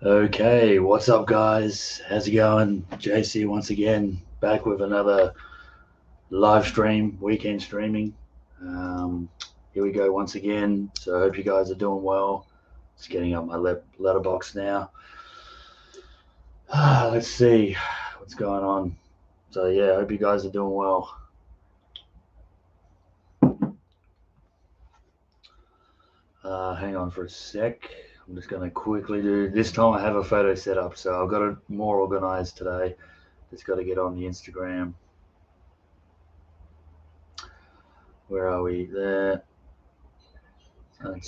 Okay, what's up, guys? How's it going? JC once again, back with another live stream, weekend streaming. Um, Here we go once again. So I hope you guys are doing well. Just getting up my letterbox now. Let's see what's going on. So yeah, I hope you guys are doing well. Hang on for a sec. I'm just gonna quickly do this time. I have a photo set up, so I've got it more organized today. Just got to get on the Instagram. Where are we? There. Hey,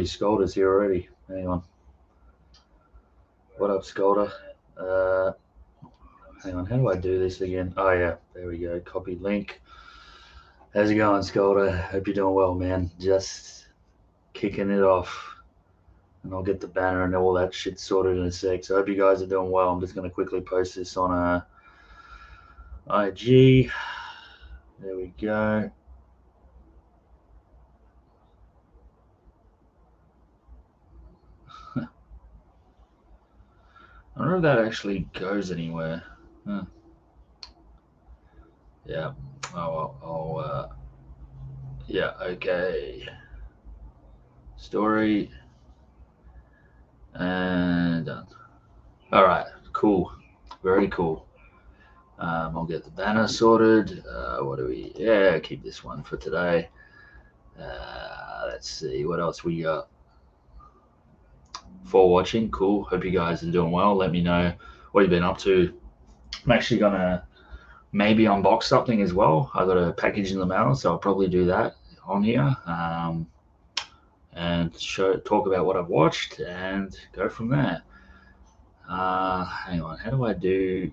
Skolder's here already. Hang on. What up, Skolder? Uh, Hang on. How do I do this again? Oh, yeah. There we go. Copy link. How's it going, Skolder? Hope you're doing well, man. Just kicking it off. And I'll get the banner and all that shit sorted in a sec. So I hope you guys are doing well. I'm just going to quickly post this on IG. There we go. I don't know if that actually goes anywhere. Huh. Yeah. Oh, yeah, okay. Story. And done. All right, cool. Very cool. I'll get the banner sorted. What do we? Yeah, keep this one for today. Let's see what else we got. For watching, cool. Hope you guys are doing well. Let me know what you've been up to. I'm actually gonna maybe unbox something as well. I got a package in the mail, so I'll probably do that on here. And talk about what I've watched and go from there. Hang on, how do I do?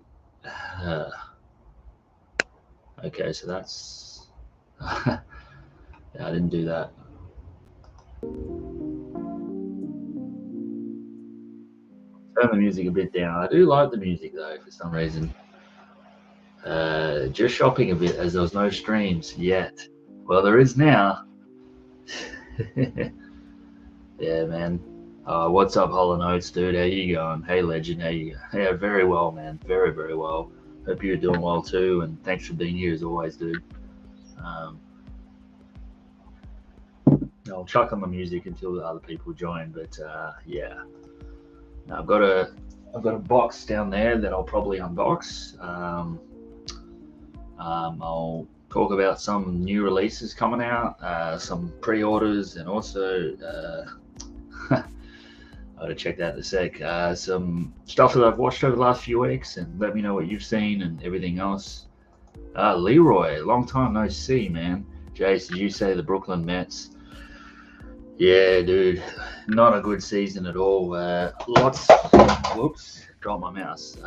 Okay, so that's. Yeah, I didn't do that. Turn the music a bit down. I do like the music though, for some reason. Just shopping a bit as there was no streams yet. Well, there is now. Yeah, man. What's up, Hollow Notes, dude? How you going? Hey, Legend. How you going? Yeah, very well, man. Very, very well. Hope you're doing well too, and thanks for being here as always, dude. Um, I'll chuck on the music until the other people join, but yeah. Now, I've got a box down there that I'll probably unbox. I'll talk about some new releases coming out, some pre-orders, and also I gotta check that in a sec. Some stuff that I've watched over the last few weeks, and let me know what you've seen and everything else. Leroy, long time no see, man. Jace, did you say the Brooklyn Mets? Yeah, dude, not a good season at all. Whoops, dropped my mouse.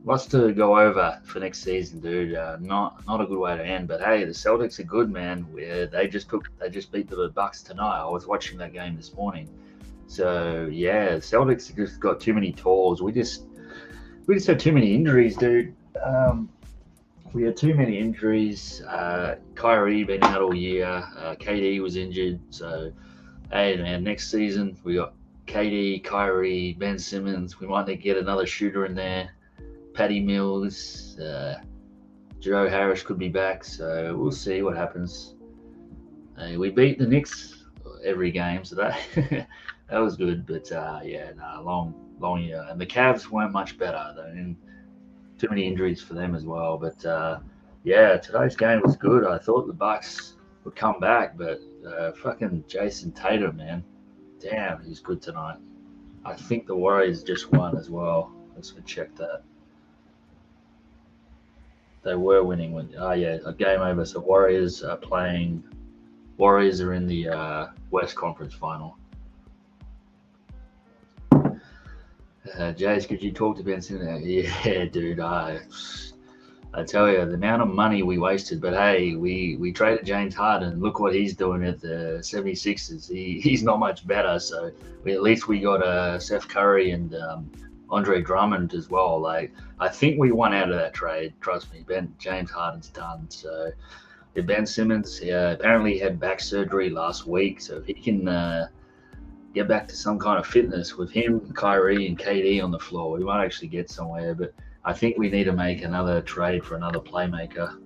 Lots to go over for next season, dude. Not a good way to end. But hey, the Celtics are good, man. They just beat the Bucks tonight. I was watching that game this morning. So yeah, the Celtics just got too many tools. We just had too many injuries, dude. We had too many injuries. Kyrie been out all year. KD was injured. So hey, man, next season we got KD, Kyrie, Ben Simmons. We might need to get another shooter in there. Patty Mills, Joe Harris could be back, so we'll see what happens. We beat the Knicks every game, so that that was good. But yeah, long year, and the Cavs weren't much better. Though, too many injuries for them as well. But yeah, today's game was good. I thought the Bucks would come back, but fucking Jason Tatum, man, damn, he's good tonight. I think the Warriors just won as well. Let's go check that. They were winning. Yeah, a game over. So Warriors are playing. Warriors are in the West Conference Final. Jace, could you talk to Ben Simmons? Yeah, dude. I tell you, the amount of money we wasted. But hey, we traded James Harden. Look what he's doing at the 76ers. He's not much better. So at least we got Seth Curry and Andre Drummond as well. Like, I think we won out of that trade. Trust me, James Harden's done. So Ben Simmons apparently had back surgery last week, so if he can get back to some kind of fitness with him, Kyrie, and KD on the floor. We might actually get somewhere, but I think we need to make another trade for another playmaker.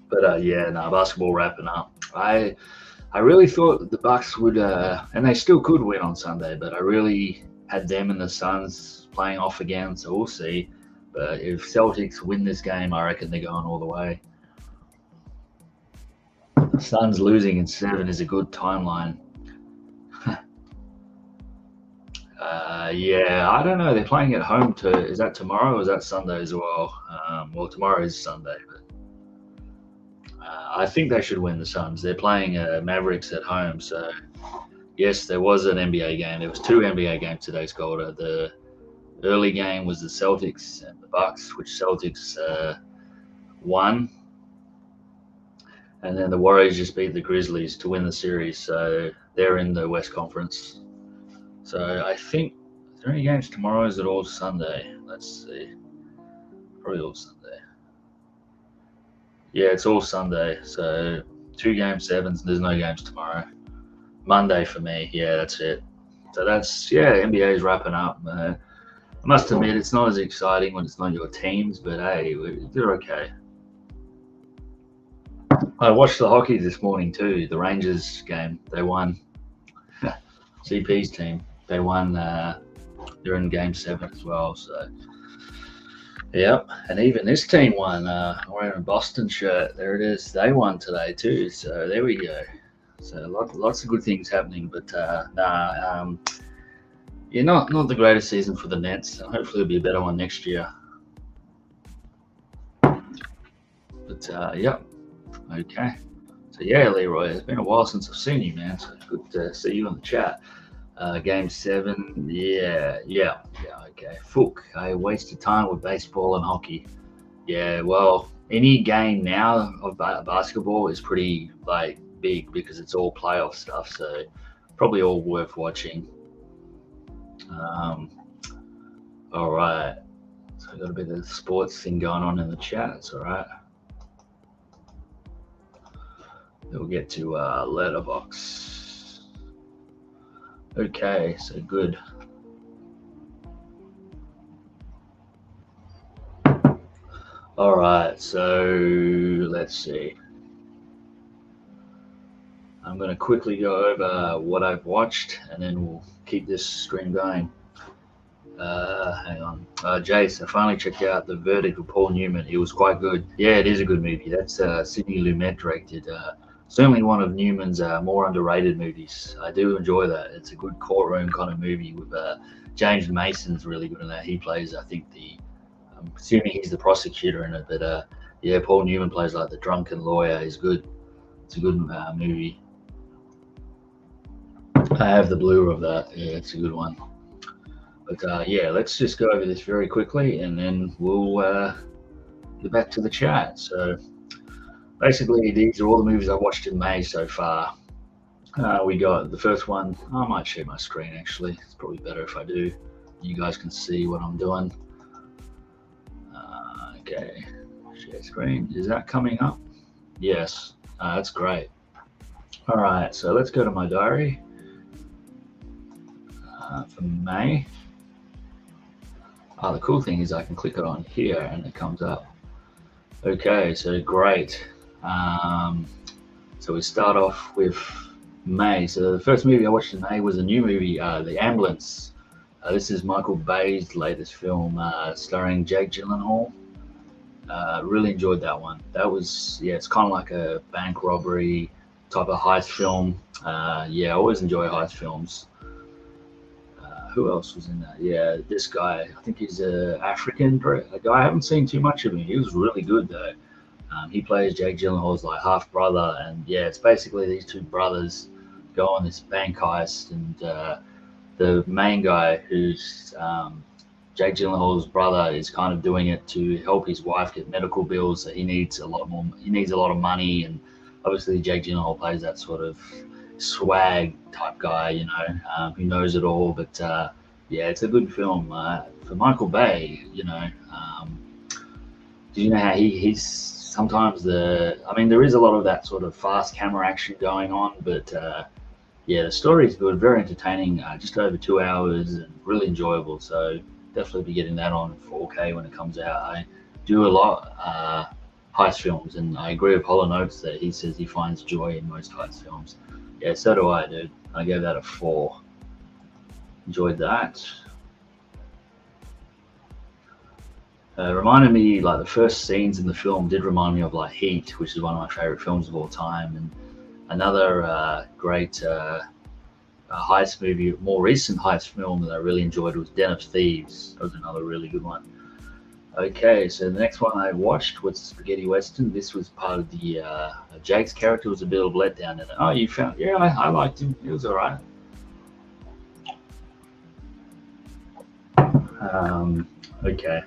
But yeah, no, basketball wrapping up. I really thought the Bucks would, and they still could win on Sunday, but I really had them and the Suns playing off again, so we'll see. But if Celtics win this game, I reckon they're going all the way. Suns losing in 7 is a good timeline. Yeah, I don't know. They're playing at home is that tomorrow or is that Sunday as well? Well, tomorrow is Sunday, but I think they should win the Suns. They're playing Mavericks at home, so yes, there was an NBA game. There was 2 NBA games today, Skolder. The early game was the Celtics and the Bucks, which Celtics won. And then the Warriors just beat the Grizzlies to win the series, so they're in the West Conference. So I think, is there any games tomorrow? Is it all Sunday? Let's see. Probably all Sunday. Yeah, it's all Sunday. So 2 game 7s. There's no games tomorrow. Monday for me. Yeah, that's it. So that's, yeah, NBA is wrapping up. I must admit, it's not as exciting when it's not your teams, but hey, they're okay. I watched the hockey this morning too, the Rangers game. They won. CP's team. They won. They're in game 7 as well. So, yep. And even this team won. I'm wearing a Boston shirt. There it is. They won today too. So there we go. So lots of good things happening. But yeah, not the greatest season for the Nets. Hopefully it'll be a better one next year. But yep. Okay. So yeah, Leroy, it's been a while since I've seen you, man. So good to see you in the chat. Game 7, yeah, okay. Fook, I wasted time with baseball and hockey. Yeah, well, any game now of basketball is pretty big because it's all playoff stuff. So probably all worth watching. All right. So I got a bit of the sports thing going on in the chat. It's all right. We'll get to letterbox. Okay, so good. All right, so let's see. I'm going to quickly go over what I've watched, and then we'll keep this stream going. Hang on. Jace, I finally checked out The Verdict with Paul Newman. It was quite good. Yeah, it is a good movie. That's Sidney Lumet directed. Certainly one of Newman's more underrated movies. I do enjoy that. It's a good courtroom kind of movie with James Mason's really good in that. He plays, I think, I'm assuming he's the prosecutor in it, but yeah, Paul Newman plays like the drunken lawyer. He's good. It's a good movie. I have the Blu-ray of that. Yeah, it's a good one. But yeah, let's just go over this very quickly, and then we'll get back to the chat. So basically, these are all the movies I watched in May so far. We got the first one. I might share my screen, actually. It's probably better if I do. You guys can see what I'm doing. Okay, share screen. Is that coming up? Yes, that's great. All right, so let's go to my diary for May. The cool thing is I can click it on here and it comes up. Okay, so great. So we start off with May. So the first movie I watched in May was a new movie, The Ambulance. This is Michael Bay's latest film, starring Jake Gyllenhaal. Really enjoyed that one. That was, yeah, it's kind of like a bank robbery type of heist film. Yeah, I always enjoy heist films. Who else was in that? Yeah, this guy, I think he's an African guy. I haven't seen too much of him. He was really good though. He plays Jake Gyllenhaal's half brother, and yeah, it's basically these 2 brothers go on this bank heist, and the main guy, who's Jake Gyllenhaal's brother, is kind of doing it to help his wife get medical bills. So he needs a lot of money, and obviously Jake Gyllenhaal plays that sort of swag type guy, you know, who knows it all. But yeah, it's a good film for Michael Bay, you know. Did you know how he's sometimes I mean, there is a lot of that sort of fast camera action going on, but yeah, the story is good, very entertaining, just over 2 hours, and really enjoyable. So definitely be getting that on 4K when it comes out. I do a lot heist films, and I agree with Hollow Notes that he says he finds joy in most heist films. Yeah, so do I, dude. I gave that a 4. Enjoyed that. Reminded me, like, the first scenes in the film did remind me of like Heat, which is one of my favorite films of all time, and another great heist movie, more recent heist film that I really enjoyed was Den of Thieves. That was another really good one. Okay, so the next one I watched was Spaghetti Western. This was part of the Jake's character was a bit of a letdown in it. Oh, you found? Yeah, I liked him. He was all right. Okay.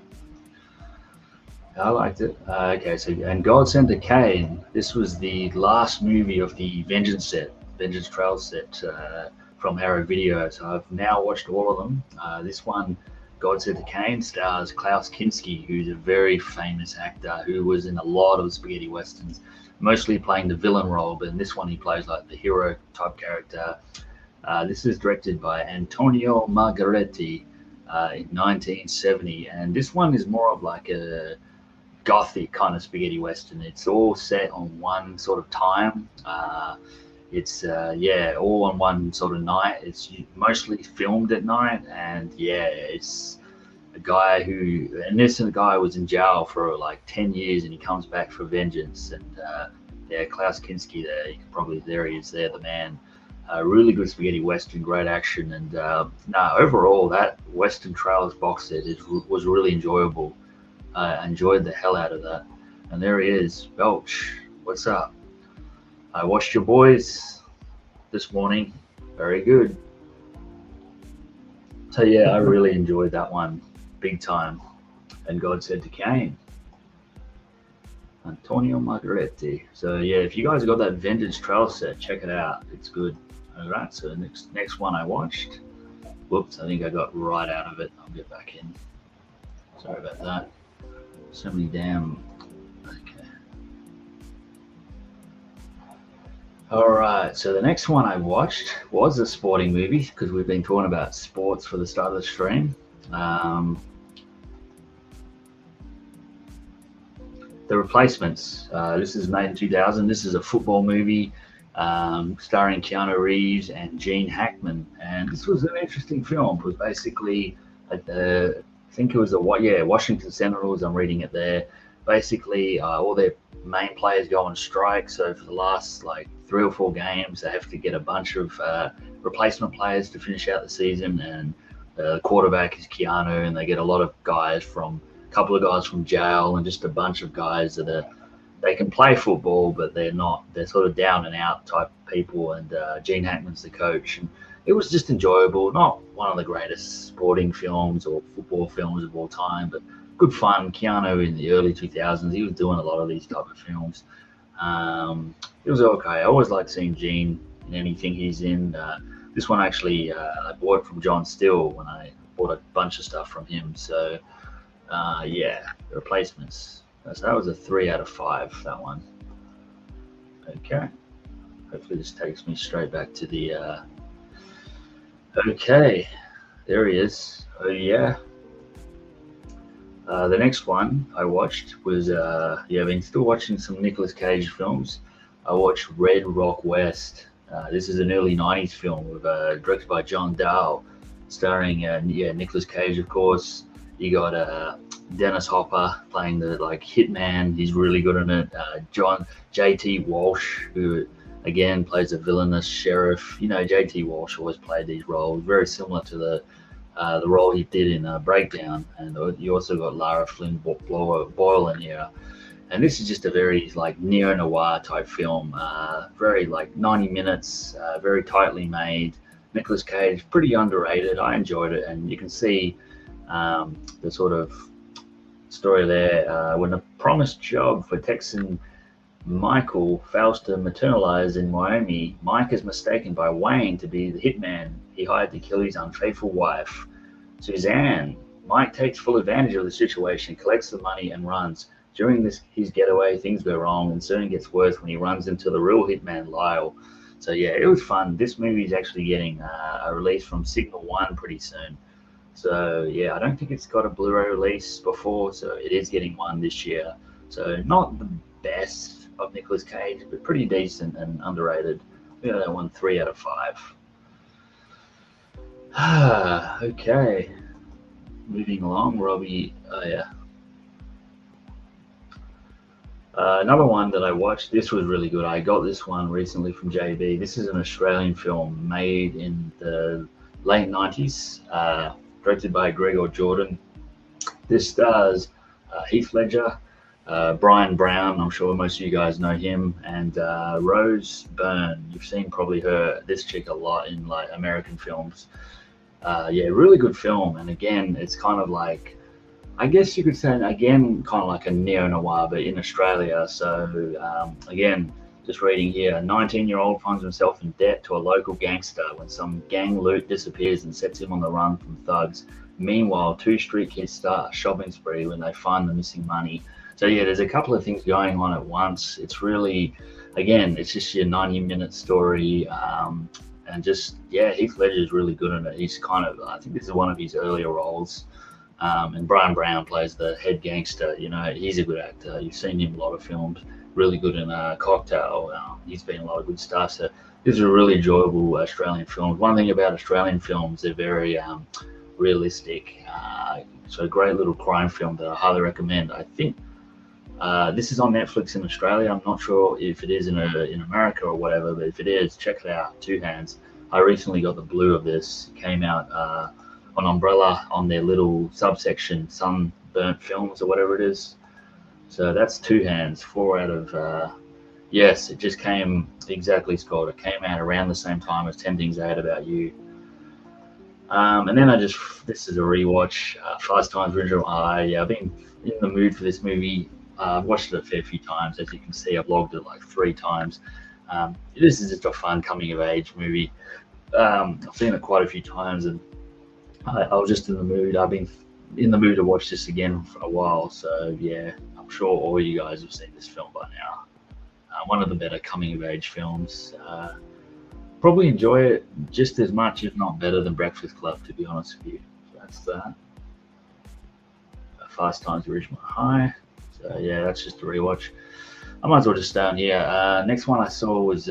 I liked it. Okay, so and God Sent a Cain. This was the last movie of the Vengeance Trail set from Arrow Video. So I've now watched all of them. This one, God Sent a Cain, stars Klaus Kinski, who's a very famous actor who was in a lot of spaghetti westerns, mostly playing the villain role, but in this one he plays like the hero type character. This is directed by Antonio Margheriti in 1970, and this one is more of like a gothic kind of spaghetti western. It's all set on one sort of time. It's yeah, all on one sort of night. It's mostly filmed at night, and yeah, it's a guy who, and this guy was in jail for like 10 years, and he comes back for vengeance. And yeah, Klaus Kinski there he is there, the man. Really good spaghetti western, great action, and no, overall that Western Trails box set was really enjoyable. I enjoyed the hell out of that. And there he is, Belch. What's up? I watched your boys this morning. Very good. So yeah, I really enjoyed that one, big time. And God Said to Cain. Antonio Margheriti. So yeah, if you guys got that Vengeance Trail set, check it out. It's good. All right. So next one I watched. Whoops, I think I got right out of it. I'll get back in. Sorry about that. So many damn. Okay. All right. So the next one I watched was a sporting movie because we've been talking about sports for the start of the stream. The Replacements. This is made in 2000. This is a football movie starring Keanu Reeves and Gene Hackman. And this was an interesting film. It was basically, I think it was Washington Senators. I'm reading it there. Basically, all their main players go on strike. So for the last like 3 or 4 games, they have to get a bunch of replacement players to finish out the season. And the quarterback is Keanu, and they get a couple of guys from jail, and just a bunch of guys they can play football, but they're sort of down and out type people. And Gene Hackman's the coach, and it was just enjoyable. Not one of the greatest sporting films or football films of all time, but good fun. Keanu in the early 2000s, he was doing a lot of these type of films. It was okay. I always like seeing Gene in anything he's in. This one actually I bought from John Still when I bought a bunch of stuff from him. So yeah, The Replacements. So that was a 3 out of 5, that one. Okay. Hopefully this takes me straight back to the... Okay. There he is. Oh, yeah. The next one I watched was... I've been still watching some Nicolas Cage films. I watched Red Rock West. This is an early 90s film directed by John Dahl, starring Nicolas Cage, of course. You got Dennis Hopper playing the hitman. He's really good in it. J.T. Walsh, who again plays a villainous sheriff. You know, J.T. Walsh always played these roles very similar to the role he did in Breakdown. And you also got Lara Flynn Boyle in here. And this is just a very neo-noir type film. Very 90 minutes, very tightly made. Nicolas Cage, pretty underrated. I enjoyed it, and you can see the sort of story there. When a promised job for Texan Michael fails to materialize in Miami, Mike is mistaken by Wayne to be the hitman he hired to kill his unfaithful wife, Suzanne. Mike takes full advantage of the situation, collects the money, and runs. During his getaway, things go wrong, and soon gets worse when he runs into the real hitman Lyle. So yeah, it was fun. This movie is actually getting a release from Signal One pretty soon. So yeah, I don't think it's got a Blu-ray release before, so it is getting one this year. So not the best of Nicolas Cage, but pretty decent and underrated. Yeah, that one 3 out of 5. Okay, moving along, Robbie. Oh yeah. Another one that I watched, this was really good. I got this one recently from JB. This is an Australian film made in the late 90s, directed by Gregor Jordan. This stars Heath Ledger, Brian Brown, I'm sure most of you guys know him, and Rose Byrne. You've seen probably this chick a lot in like American films. Yeah, really good film. And again, it's kind of like, I guess you could say, again, kind of like a neo-noir, but in Australia. So again, just reading here, a 19-year-old finds himself in debt to a local gangster when some gang loot disappears and sets him on the run from thugs. Meanwhile, 2 street kids start a shopping spree when they find the missing money. So yeah, there's a couple of things going on at once. It's really, again, it's just your 90-minute story. And just, yeah, Heath Ledger is really good in it. He's kind of, I think this is one of his earlier roles. And Brian Brown plays the head gangster. You know, he's a good actor. You've seen him in a lot of films. Really good in Cocktail. He's been in a lot of good stuff. So these are really enjoyable Australian films. One thing about Australian films, they're very realistic. So a great little crime film that I highly recommend. I think this is on Netflix in Australia. I'm not sure if it is in America or whatever, but if it is, check it out. Two Hands. I recently got the blue of this. It came out on Umbrella on their little subsection, Sunburnt Films or whatever it is. So that's Two Hands, 4 out of, yes, it just came exactly, Scott. It came out around the same time as 10 Things I Hate About You. And then this is a rewatch, Fast Times at Ridgemont High. I've been in the mood for this movie. I've watched it a fair few times. As you can see, I've logged it like 3 times. This is just a fun coming of age movie. I've seen it quite a few times, and I was just in the mood. I've been in the mood to watch this again for a while. So yeah, I'm sure all you guys have seen this film by now. One of the better coming of age films. Probably enjoy it just as much, if not better, than Breakfast Club, to be honest with you. So that's that. Fast Times at Ridgemont High. So yeah, that's just a rewatch. I might as well just stay on here. Next one I saw was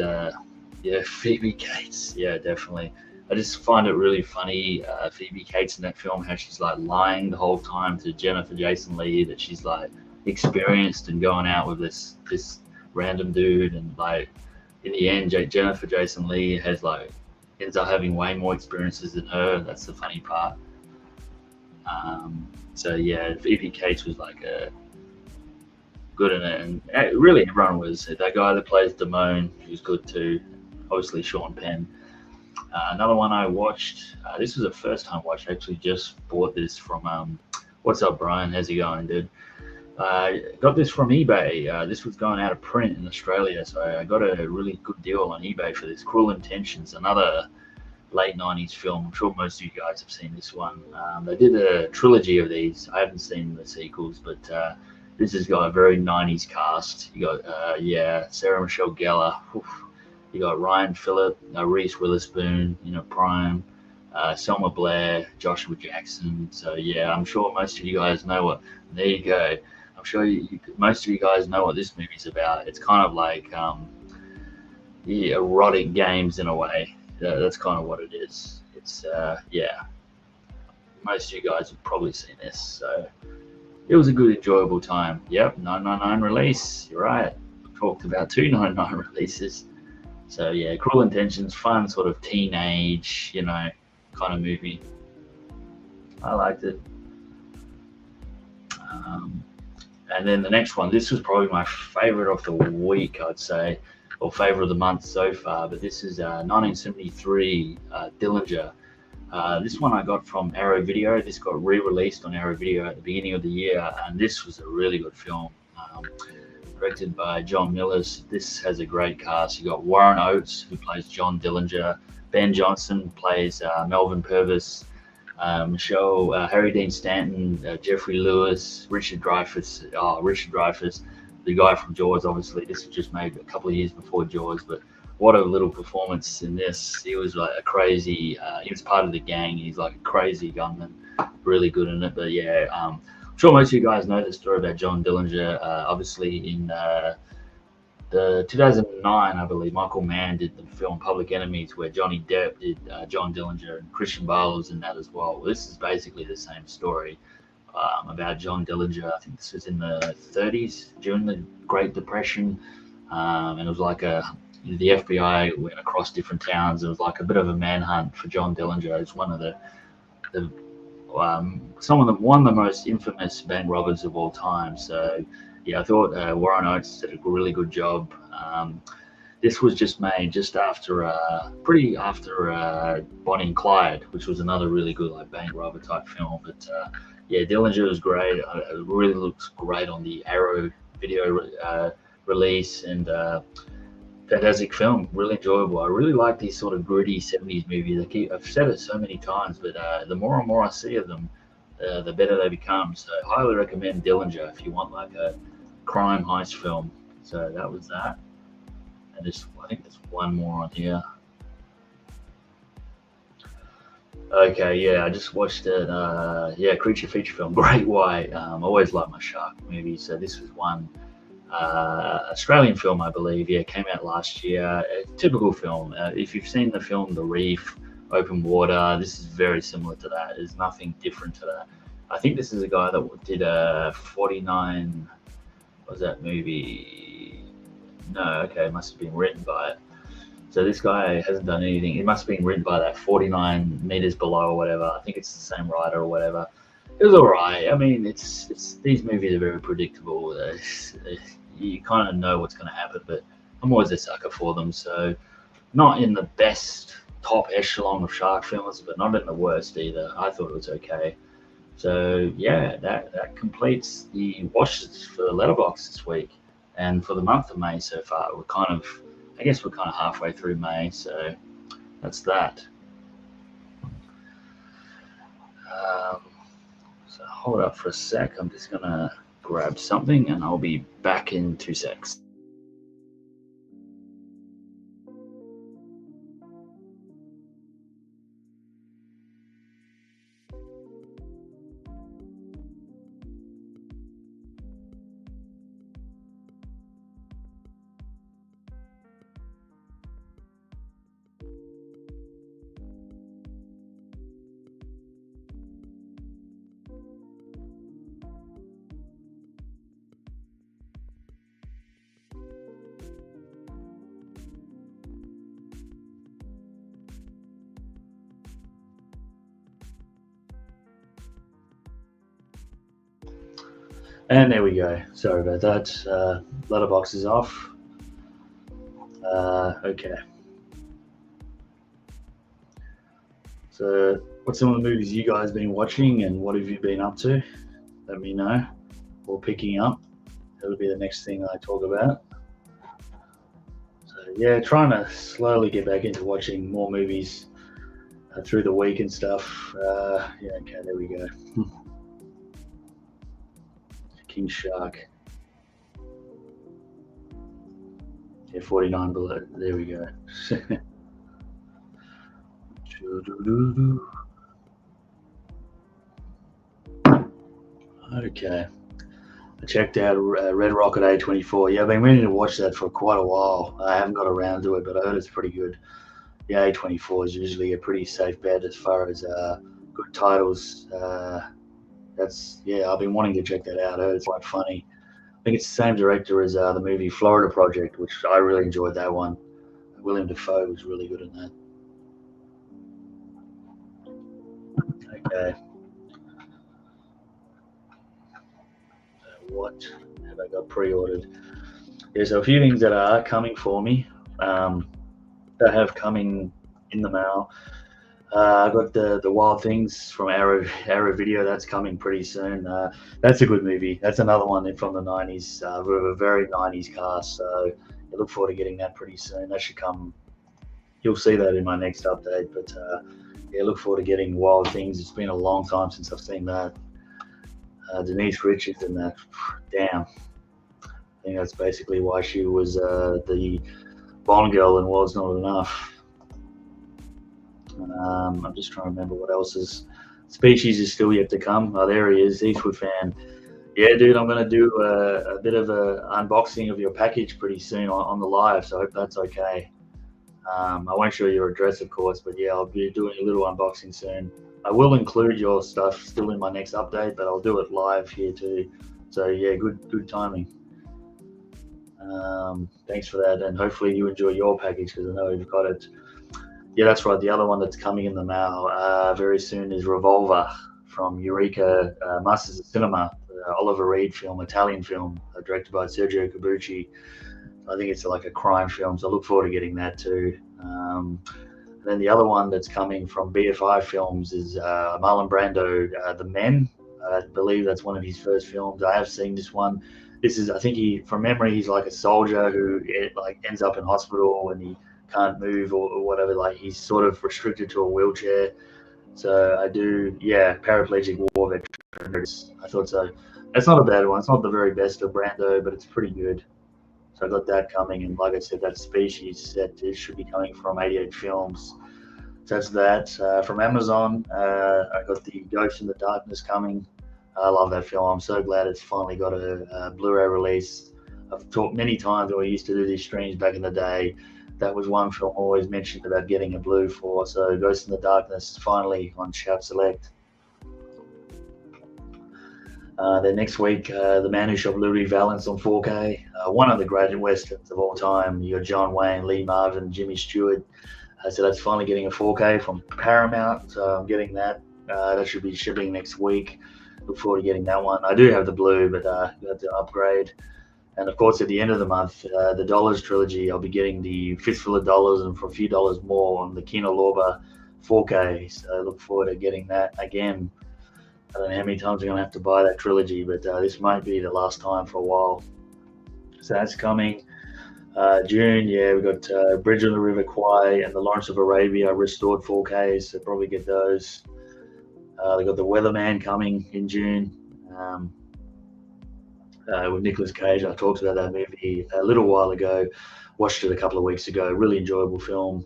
Phoebe Cates. Yeah, definitely. I just find it really funny, Phoebe Cates in that film, how she's like lying the whole time to Jennifer Jason Leigh that she's like experienced and going out with this random dude, and like in the end, Jennifer Jason Leigh ends up having way more experiences than her. That's the funny part. So yeah, Phoebe Cates was like good in it, and really everyone was. That guy that plays Damone, he was good too. Obviously Sean Penn. Another one I watched, this was a first time watch. I actually just bought this from, what's up Brian, how's it going, dude? Got this from eBay. This was going out of print in Australia, so I got a really good deal on eBay for this. Cruel Intentions, another late 90s film. I'm sure most of you guys have seen this one. They did a trilogy of these. I haven't seen the sequels, but this has got a very 90s cast. You got, Sarah Michelle Gellar. Oof. You got Ryan Phillip, Reese Witherspoon, Prime, Selma Blair, Joshua Jackson. So yeah, I'm sure most of you guys know what. There you go. I'm sure most of you guys know what this movie's about. It's kind of like erotic games in a way. That's kind of what it is. It's most of you guys have probably seen this. So it was a good, enjoyable time. Yep, 999 release. You're right. I talked about 299 releases. So yeah, Cruel Intentions, fun sort of teenage, kind of movie. I liked it. And then the next one, this was probably my favorite of the week, I'd say, or favorite of the month so far. But this is 1973 Dillinger. This one I got from Arrow Video. This got re-released on Arrow Video at the beginning of the year, and this was a really good film. Directed by John Mills. This has a great cast. You got Warren Oates, who plays John Dillinger. Ben Johnson plays Melvin Purvis. Michelle, Harry Dean Stanton, Jeffrey Lewis, Richard Dreyfuss. Oh, Richard Dreyfuss, the guy from Jaws. Obviously, this was just made a couple of years before Jaws, but what a little performance in this. He was like a crazy. He was part of the gang. He's like a crazy gunman, really good in it. But yeah, I'm sure most of you guys know the story about John Dillinger. Obviously, in the 2009, I believe, Michael Mann did the film Public Enemies, where Johnny Depp did John Dillinger, and Christian Bale was in that as well. Well, this is basically the same story about John Dillinger. I think this was in the 30s during the Great Depression, and it was like the FBI went across different towns. It was like a bit of a manhunt for John Dillinger. It's one of the one of the most infamous bank robbers of all time. So yeah, I thought Warren Oates did a really good job. This was just made just after Bonnie and Clyde, which was another really good like bank robber type film. But yeah, Dillinger was great. It really looks great on the Arrow video release, and fantastic film, really enjoyable. I really like these sort of gritty 70s movies. I've said it so many times, but the more and more I see of them, the better they become. So highly recommend Dillinger if you want like a crime heist film. So that was that. And I think there's one more on here. Okay, yeah, I just watched it. Yeah, creature feature film, Great White. I always like my shark movies, so this was one. Australian film, I believe. Yeah, came out last year. A typical film. If you've seen the film The Reef, Open Water, this is very similar to that. There's nothing different to that. I think this is a guy that did a 49. What was that movie? No, okay, it must have been written by it. So this guy hasn't done anything. It must have been written by that 49 meters below or whatever. I think it's the same writer or whatever. It was all right. I mean, it's these movies are very predictable. You kind of know what's going to happen, but I'm always a sucker for them. So not in the best top echelon of shark films, but not in the worst either. I thought it was okay. So yeah, that completes the watches for Letterboxd this week, and for the month of May so far. I guess we're kind of halfway through May, so that's that. So hold up for a sec. I'm just gonna grab something, and I'll be back in 2 secs. And there we go. Sorry about that. Letterboxd is off. Okay. So, what's some of the movies you guys been watching, and what have you been up to? Let me know. Or picking up. That'll be the next thing I talk about. So yeah, trying to slowly get back into watching more movies through the week and stuff. Yeah, okay, there we go. King Shark. Yeah, 49 below. There we go. Okay. I checked out Red Rocket A24. Yeah, I've been meaning to watch that for quite a while. I haven't got around to it, but I heard it's pretty good. Yeah, A24 is usually a pretty safe bet as far as good titles. I've been wanting to check that out. I heard it's quite funny. I think it's the same director as the movie Florida Project, which I really enjoyed that one. William Dafoe was really good in that. Okay. What have I got pre-ordered? There's a few things that are coming for me. That have coming in the mail. I got the Wild Things from Arrow Video. That's coming pretty soon. That's a good movie. That's another one from the 90s with a very 90s cast. So I look forward to getting that pretty soon. That should come. You'll see that in my next update. But yeah, look forward to getting Wild Things. It's been a long time since I've seen that. Denise Richards and that. Damn. I think that's basically why she was the Bond girl and Was Not Enough. I'm just trying to remember what else is. Species is still yet to come. Oh, there he is, Eastwood fan. Yeah, dude, I'm going to do a bit of a unboxing of your package pretty soon on the live, so I hope that's okay. I won't show your address, of course, but yeah, I'll be doing a little unboxing soon. I will include your stuff still in my next update, but I'll do it live here too. So yeah, good timing. Thanks for that, and hopefully you enjoy your package because I know you've got it. Yeah, that's right. The other one that's coming in the mail very soon is Revolver from Eureka Masters of Cinema, Oliver Reed film, Italian film, directed by Sergio Corbucci. I think it's like a crime film, so I look forward to getting that too. And then the other one that's coming from BFI Films is Marlon Brando, The Men. I believe that's one of his first films. I have seen this one. This is, I think from memory, he's like a soldier who like ends up in hospital and he can't move or whatever. Like he's sort of restricted to a wheelchair. So I do, yeah, paraplegic war veteran. I thought so. It's not a bad one. It's not the very best of Brando, but it's pretty good. So I got that coming, and like I said, that Species set it should be coming from 88 Films. So that's that. From Amazon, I got the Ghost in the Darkness coming. I love that film. I'm so glad it's finally got a Blu-ray release. I've talked many times when we used to do these streams back in the day. That was one film I always mentioned about getting a Blu for. So Ghost in the Darkness is finally on Shout Select. Then next week, The Man Who Shot Louis Valance on 4K. One of the great westerns of all time. You got John Wayne, Lee Marvin, Jimmy Stewart. So that's finally getting a 4K from Paramount. So I'm getting that. That should be shipping next week. Look forward to getting that one. I do have the Blue, but you have to upgrade. And of course, at the end of the month, the Dollars trilogy, I'll be getting the Fistful of Dollars and for a few dollars more on the Kino Lorber 4K. So I look forward to getting that again. I don't know how many times I'm going to have to buy that trilogy, but this might be the last time for a while. So that's coming. June, yeah, we've got Bridge on the River Kwai and the Lawrence of Arabia restored 4Ks, so probably get those. They've got The Weatherman coming in June with Nicolas Cage. I talked about that movie a little while ago, watched it a couple of weeks ago, really enjoyable film.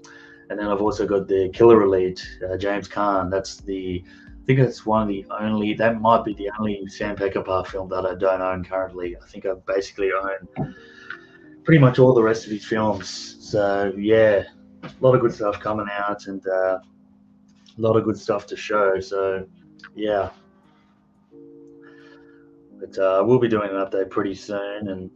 And then I've also got the Killer Elite, James Caan. I think that's one of the only, that might be the only Sam Peckinpah film that I don't own currently. I think I basically own pretty much all the rest of his films. So yeah, a lot of good stuff coming out and a lot of good stuff to show. So yeah, but we'll be doing an update pretty soon and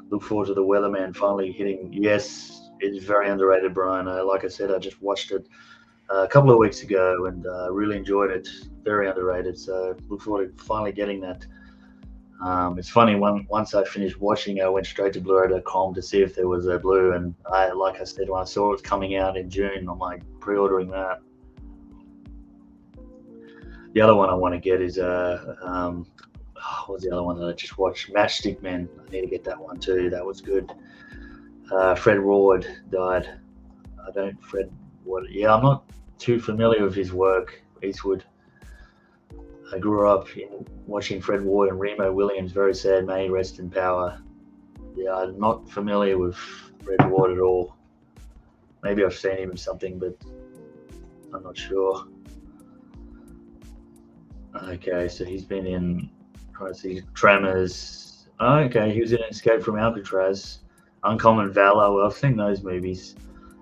look forward to The Weatherman finally hitting. Yes, it's very underrated, Brian. Like I said, I just watched it a couple of weeks ago and really enjoyed it. Very underrated. So look forward to finally getting that. It's funny, once I finished watching, I went straight to Blu-ray.com to see if there was a Blue, and like I said, when I saw it was coming out in June, I'm like pre-ordering that. The other one I want to get is what's the other one that I just watched? Matchstick Men. I need to get that one too. That was good. Fred Ward died. Fred Ward. Yeah, I'm not too familiar with his work, Eastwood. I grew up watching Fred Ward and Remo Williams. Very sad, may he rest in power. Yeah, I'm not familiar with Fred Ward at all. Maybe I've seen him in something, but I'm not sure. Okay, so he's been in, trying to see, Tremors. Oh, okay, he was in Escape from Alcatraz, Uncommon Valor. Well, I've seen those movies,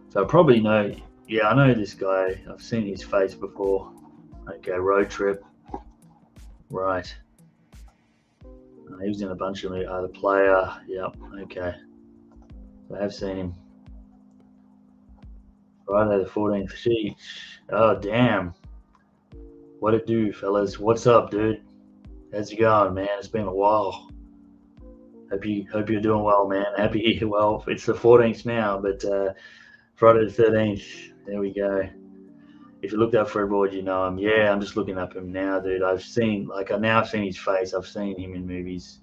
so I probably know. Yeah, I know this guy. I've seen his face before. Okay, Road Trip. Right. He was in a bunch of movies. The Player. Yep. Okay. I have seen him. Friday the 14th. Sheesh. Oh, damn. What it do, fellas? What's up, dude? How's it going, man? It's been a while. Hope you're doing well, man. Happy. Well, it's the 14th now, but Friday the 13th. There we go. If you looked up Fred Ward, you know him. Yeah, I'm just looking up him now, dude. I've seen his face. I've seen him in movies.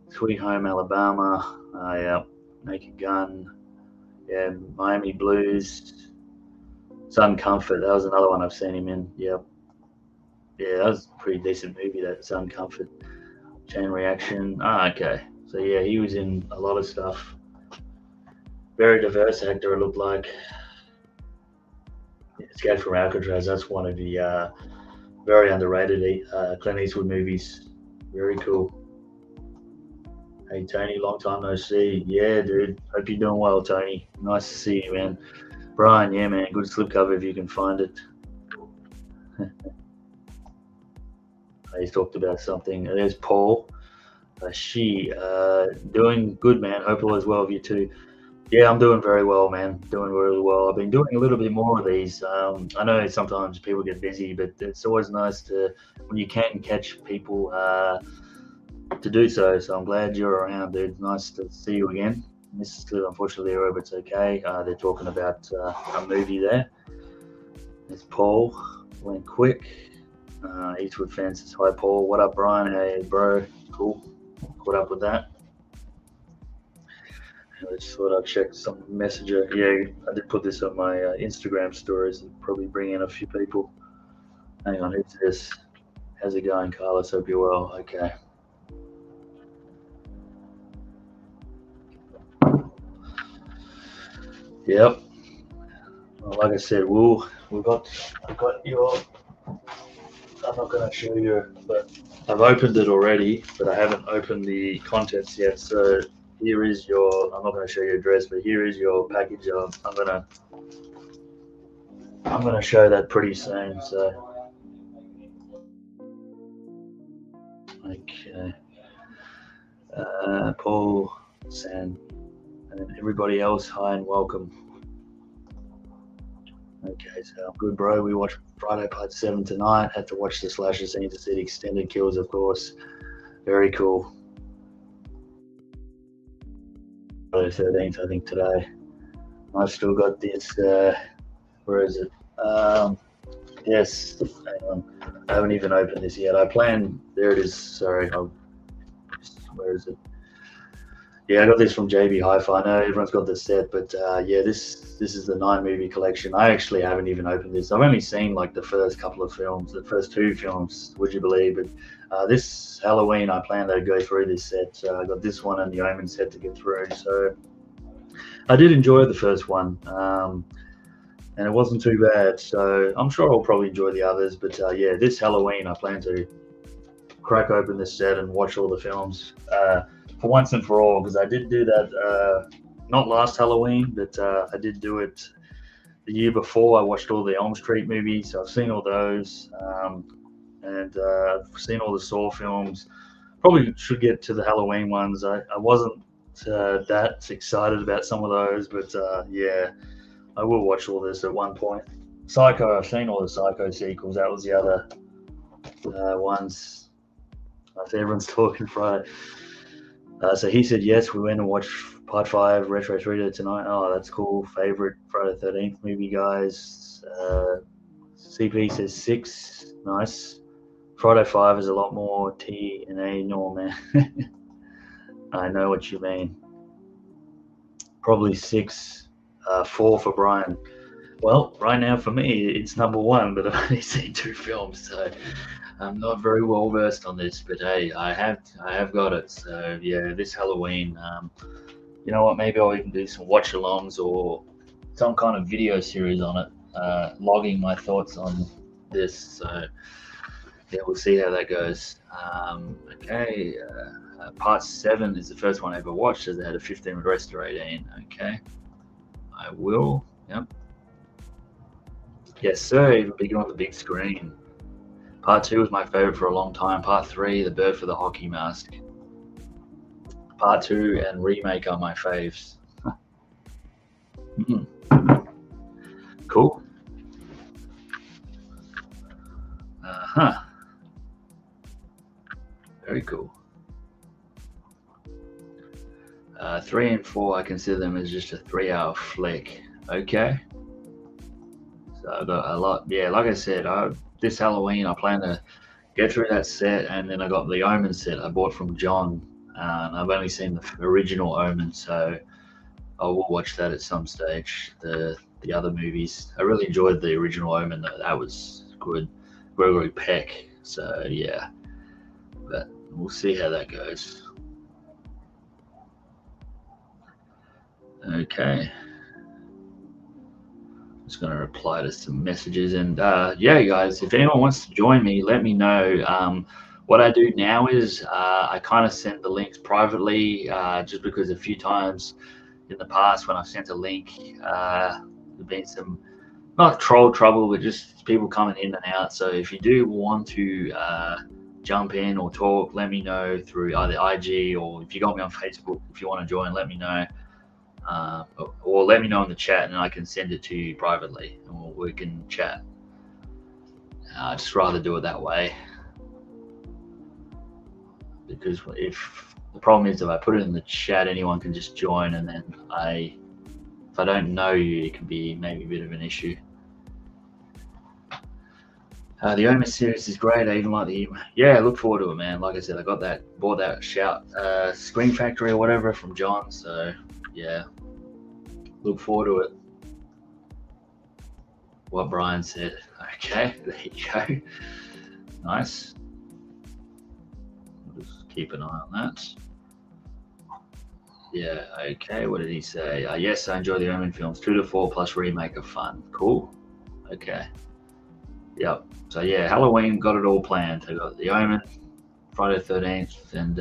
Sweet Home Alabama. Yeah. Naked Gun. Yeah, Miami Blues. Sun Comfort. That was another one I've seen him in. Yep. Yeah, that was a pretty decent movie. That Sun Comfort. Chain Reaction. Ah, okay. So yeah, he was in a lot of stuff. Very diverse actor. It looked like. Escape from Alcatraz. That's one of the very underrated Clint Eastwood movies. Very cool. Hey Tony, long time no see. Yeah, dude. Hope you're doing well, Tony. Nice to see you, man. Brian, yeah, man. Good slipcover if you can find it. He's talked about something. There's Paul. She doing good, man. Hope all is well with you too. Yeah, I'm doing very well, man. Doing really well. I've been doing a little bit more of these. I know sometimes people get busy, but it's always nice to when you can catch people to do so. So I'm glad you're around, dude. Nice to see you again. Mrs. Cliff, unfortunately, I hope it's okay. They're talking about a movie there. There's Paul. Went quick. Eastwood fans says, hi, Paul. What up, Brian? Hey, bro. Cool. Caught up with that. I just thought I'd check some messenger. Yeah, I did put this on my Instagram stories. It'll probably bring in a few people. Hang on, who's this? How's it going, Carlos? Hope you're well. Okay. Yep. Well, like I said, I've got your. I'm not going to show you, but I've opened it already, but I haven't opened the contents yet. So here is your. I'm not going to show you your address, but here is your package. I'm gonna show that pretty soon. So okay, Paul, San, and everybody else, hi and welcome. Okay, so I'm good, bro. We watched Friday Part 7 tonight. Had to watch the slasher scene to see the extended kills, of course. Very cool. Friday 13th, I think, today. I've still got this. Where is it? Yes. Hang on. I haven't even opened this yet. I plan. There it is. Sorry. Where is it? Yeah, I got this from JB Hi-Fi. I know everyone's got the set, but yeah, this is the 9-movie collection. I actually haven't even opened this. I've only seen like the first couple of films, the first 2 films, would you believe? But this Halloween, I plan to go through this set. So I got this one and the Omen set to get through. So I did enjoy the first one, and it wasn't too bad. So I'm sure I'll probably enjoy the others. But yeah, this Halloween, I plan to crack open this set and watch all the films. For once and for all, because I did do that not last Halloween, but I did do it the year before. I watched all the Elm Street movies, so I've seen all those, and I've seen all the Saw films. Probably should get to the Halloween ones. I wasn't that excited about some of those, but yeah, I will watch all this at one point. Psycho, I've seen all the Psycho sequels. That was the other ones. I think everyone's talking Friday. So he said yes. We went and watched Part 5 Retro 3 tonight. Oh, that's cool. Favorite Friday the 13th movie, guys. CP says 6. Nice. Friday 5 is a lot more T and A normal, man. I know what you mean. Probably 6. 4 for Brian. Well, right now for me, it's number 1, but I've only seen 2 films, so I'm not very well versed on this, but hey, I have got it. So yeah, this Halloween, you know what? Maybe I'll even do some watch-alongs or some kind of video series on it, logging my thoughts on this. So yeah, we'll see how that goes. Okay, Part 7 is the first one I ever watched. As it had a 15 rest to 18. Okay, I will. Yep. Yes, sir. Even bigger on the big screen. Part 2 was my favorite for a long time. Part 3, The Bird for the Hockey Mask. Part 2 and Remake are my faves. Cool. Very cool. 3 and 4, I consider them as just a 3-hour flick. Okay. So I got a lot. Yeah, like I said, this Halloween I plan to get through that set, and then I got the Omen set I bought from John, and I've only seen the original Omen, so I will watch that at some stage. The the other movies. I really enjoyed the original Omen though. That was good. Gregory Peck. So yeah, but we'll see how that goes. Okay. Just going to reply to some messages, and yeah, guys, if anyone wants to join me, let me know. What I do now is I kind of send the links privately, just because a few times in the past when I've sent a link, there's been some not troll trouble, but just people coming in and out. So if you do want to jump in or talk, let me know through either IG, or if you got me on Facebook, if you want to join, let me know. Or let me know in the chat and I can send it to you privately and we can chat. I'd just rather do it that way, because if the problem is if I put it in the chat, anyone can just join, and then if I don't know you, it can be maybe a bit of an issue. The Omen series is great. I even like the I look forward to it, man. Like I said, I bought that Shout Screen Factory or whatever from John, so yeah, look forward to it. What Brian said. Okay, there you go. Nice. We'll just keep an eye on that. Yeah, okay, what did he say? Yes, I enjoy the Omen films. 2 to 4 plus remake of fun. Cool. Okay. Yep. So yeah, Halloween, got it all planned. I got the Omen, Friday the 13th, and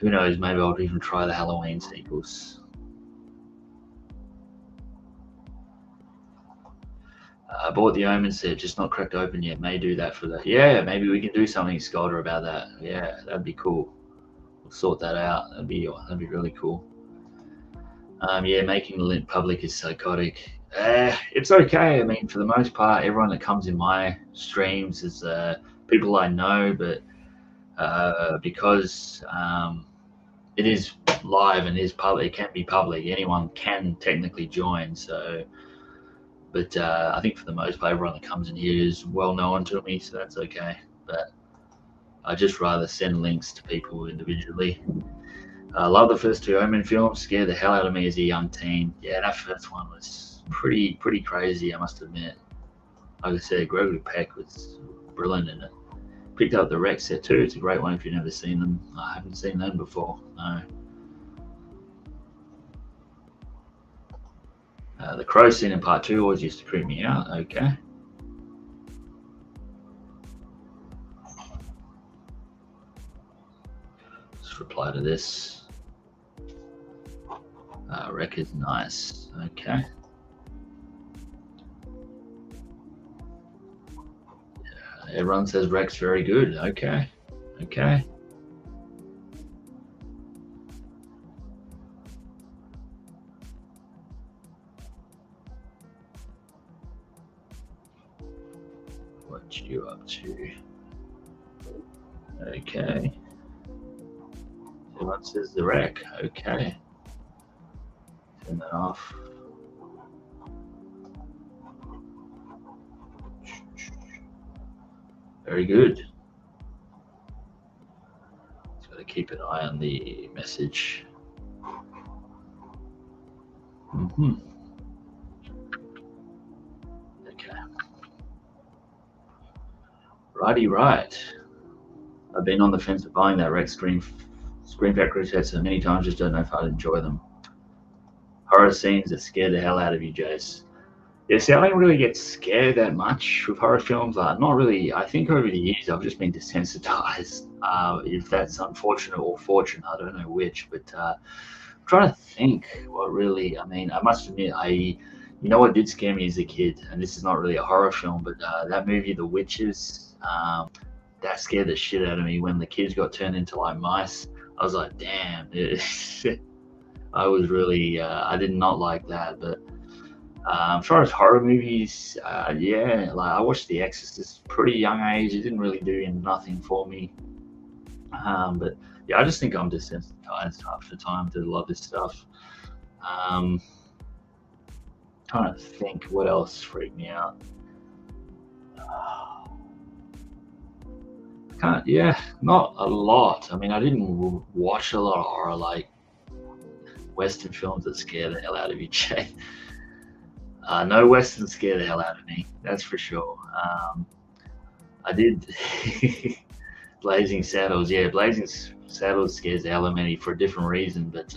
who knows, maybe I'll even try the Halloween sequels. I bought the Omen set, just not cracked open yet. May do that for the yeah. Maybe we can do something, Sculder, about that. Yeah, that'd be cool. We'll sort that out. That'd be really cool. Yeah, making the link public is psychotic. It's okay. I mean, for the most part, everyone that comes in my streams is people I know, but because it is live and is public, it can be public. Anyone can technically join. So, but I think for the most part, everyone that comes in here is well known to me, so that's okay. But I just rather send links to people individually. I love the first 2 Omen films. Scared the hell out of me as a young teen. Yeah, that first one was pretty crazy, I must admit. Like I said, Gregory Peck was brilliant in it. Picked up the Rec set too. It's a great one if you've never seen them. I haven't seen them before. No. The crow scene in part 2 always used to creep me out. Okay. Let's reply to this. Rec is nice. Okay. Everyone says Rec's very good. Okay. Okay. What you up to? Okay. Everyone says the Rec. Okay. Turn that off. Very good. Just got to keep an eye on the message. Okay. Righty, right. I've been on the fence of buying that Rec Screen Factory set so many times, just don't know if I'd enjoy them. Horror scenes that scare the hell out of you, Jace. Yeah, see, I don't really get scared that much with horror films. Not really. I think over the years I've just been desensitized. If that's unfortunate or fortunate, I don't know which. But I'm trying to think what really. I mean, I must admit, you know what did scare me as a kid, and this is not really a horror film, but that movie, The Witches, that scared the shit out of me when the kids got turned into like mice. I was like, damn. I was really. I did not like that, but. As far as horror movies, yeah, like I watched The Exorcist pretty young age. It didn't really do nothing for me. But yeah, I just think I'm desensitized half the time to a lot of this stuff. Trying to think what else freaked me out. Not a lot. I mean, I didn't watch a lot of horror, like Western films that scare the hell out of you, Jay. No Western scared the hell out of me. That's for sure. I did Blazing Saddles. Yeah, Blazing Saddles scares the hell out of me for a different reason. But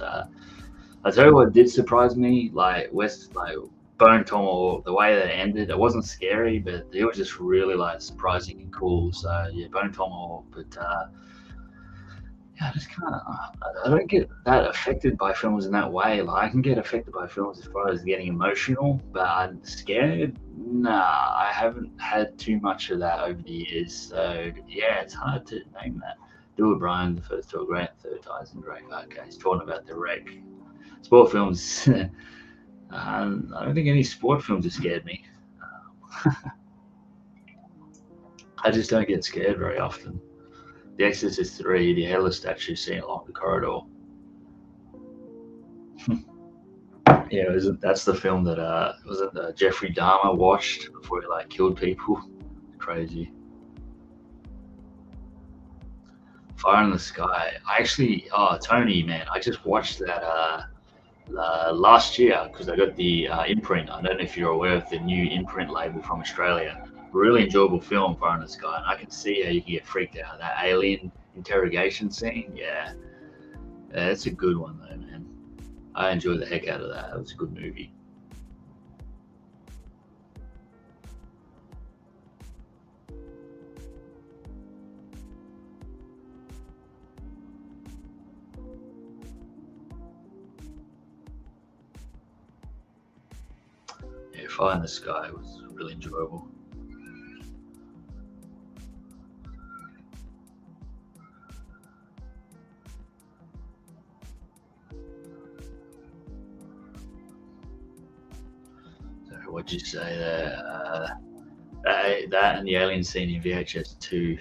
I tell you what did surprise me, like Bone Tomahawk, the way that it ended. It wasn't scary, but it was just really like surprising and cool. So yeah, Bone Tomahawk. But yeah, I just can't. I don't get that affected by films in that way. Like I can get affected by films as far as getting emotional, but I'm scared. Nah, I haven't had too much of that over the years. So yeah, it's hard to name that. Do it, Brian. The first two are great, third ties and great. Okay, he's talking about the wreck. Sport films. I don't think any sport films have scared me. I just don't get scared very often. The Exorcist 3, the headless statue seen along the corridor. Yeah, that's the film that was it Jeffrey Dahmer watched before he like killed people. Crazy. Fire in the Sky. I actually, oh Tony, man, I just watched that last year because I got the imprint. I don't know if you're aware of the new imprint label from Australia. Really enjoyable film, Fire in the Sky, and I can see how you can get freaked out. That alien interrogation scene, yeah, it's a good one though, man. I enjoyed the heck out of that. It was a good movie. Yeah, Fire in the Sky was really enjoyable. So what'd you say there? That and the alien scene in VHS 2.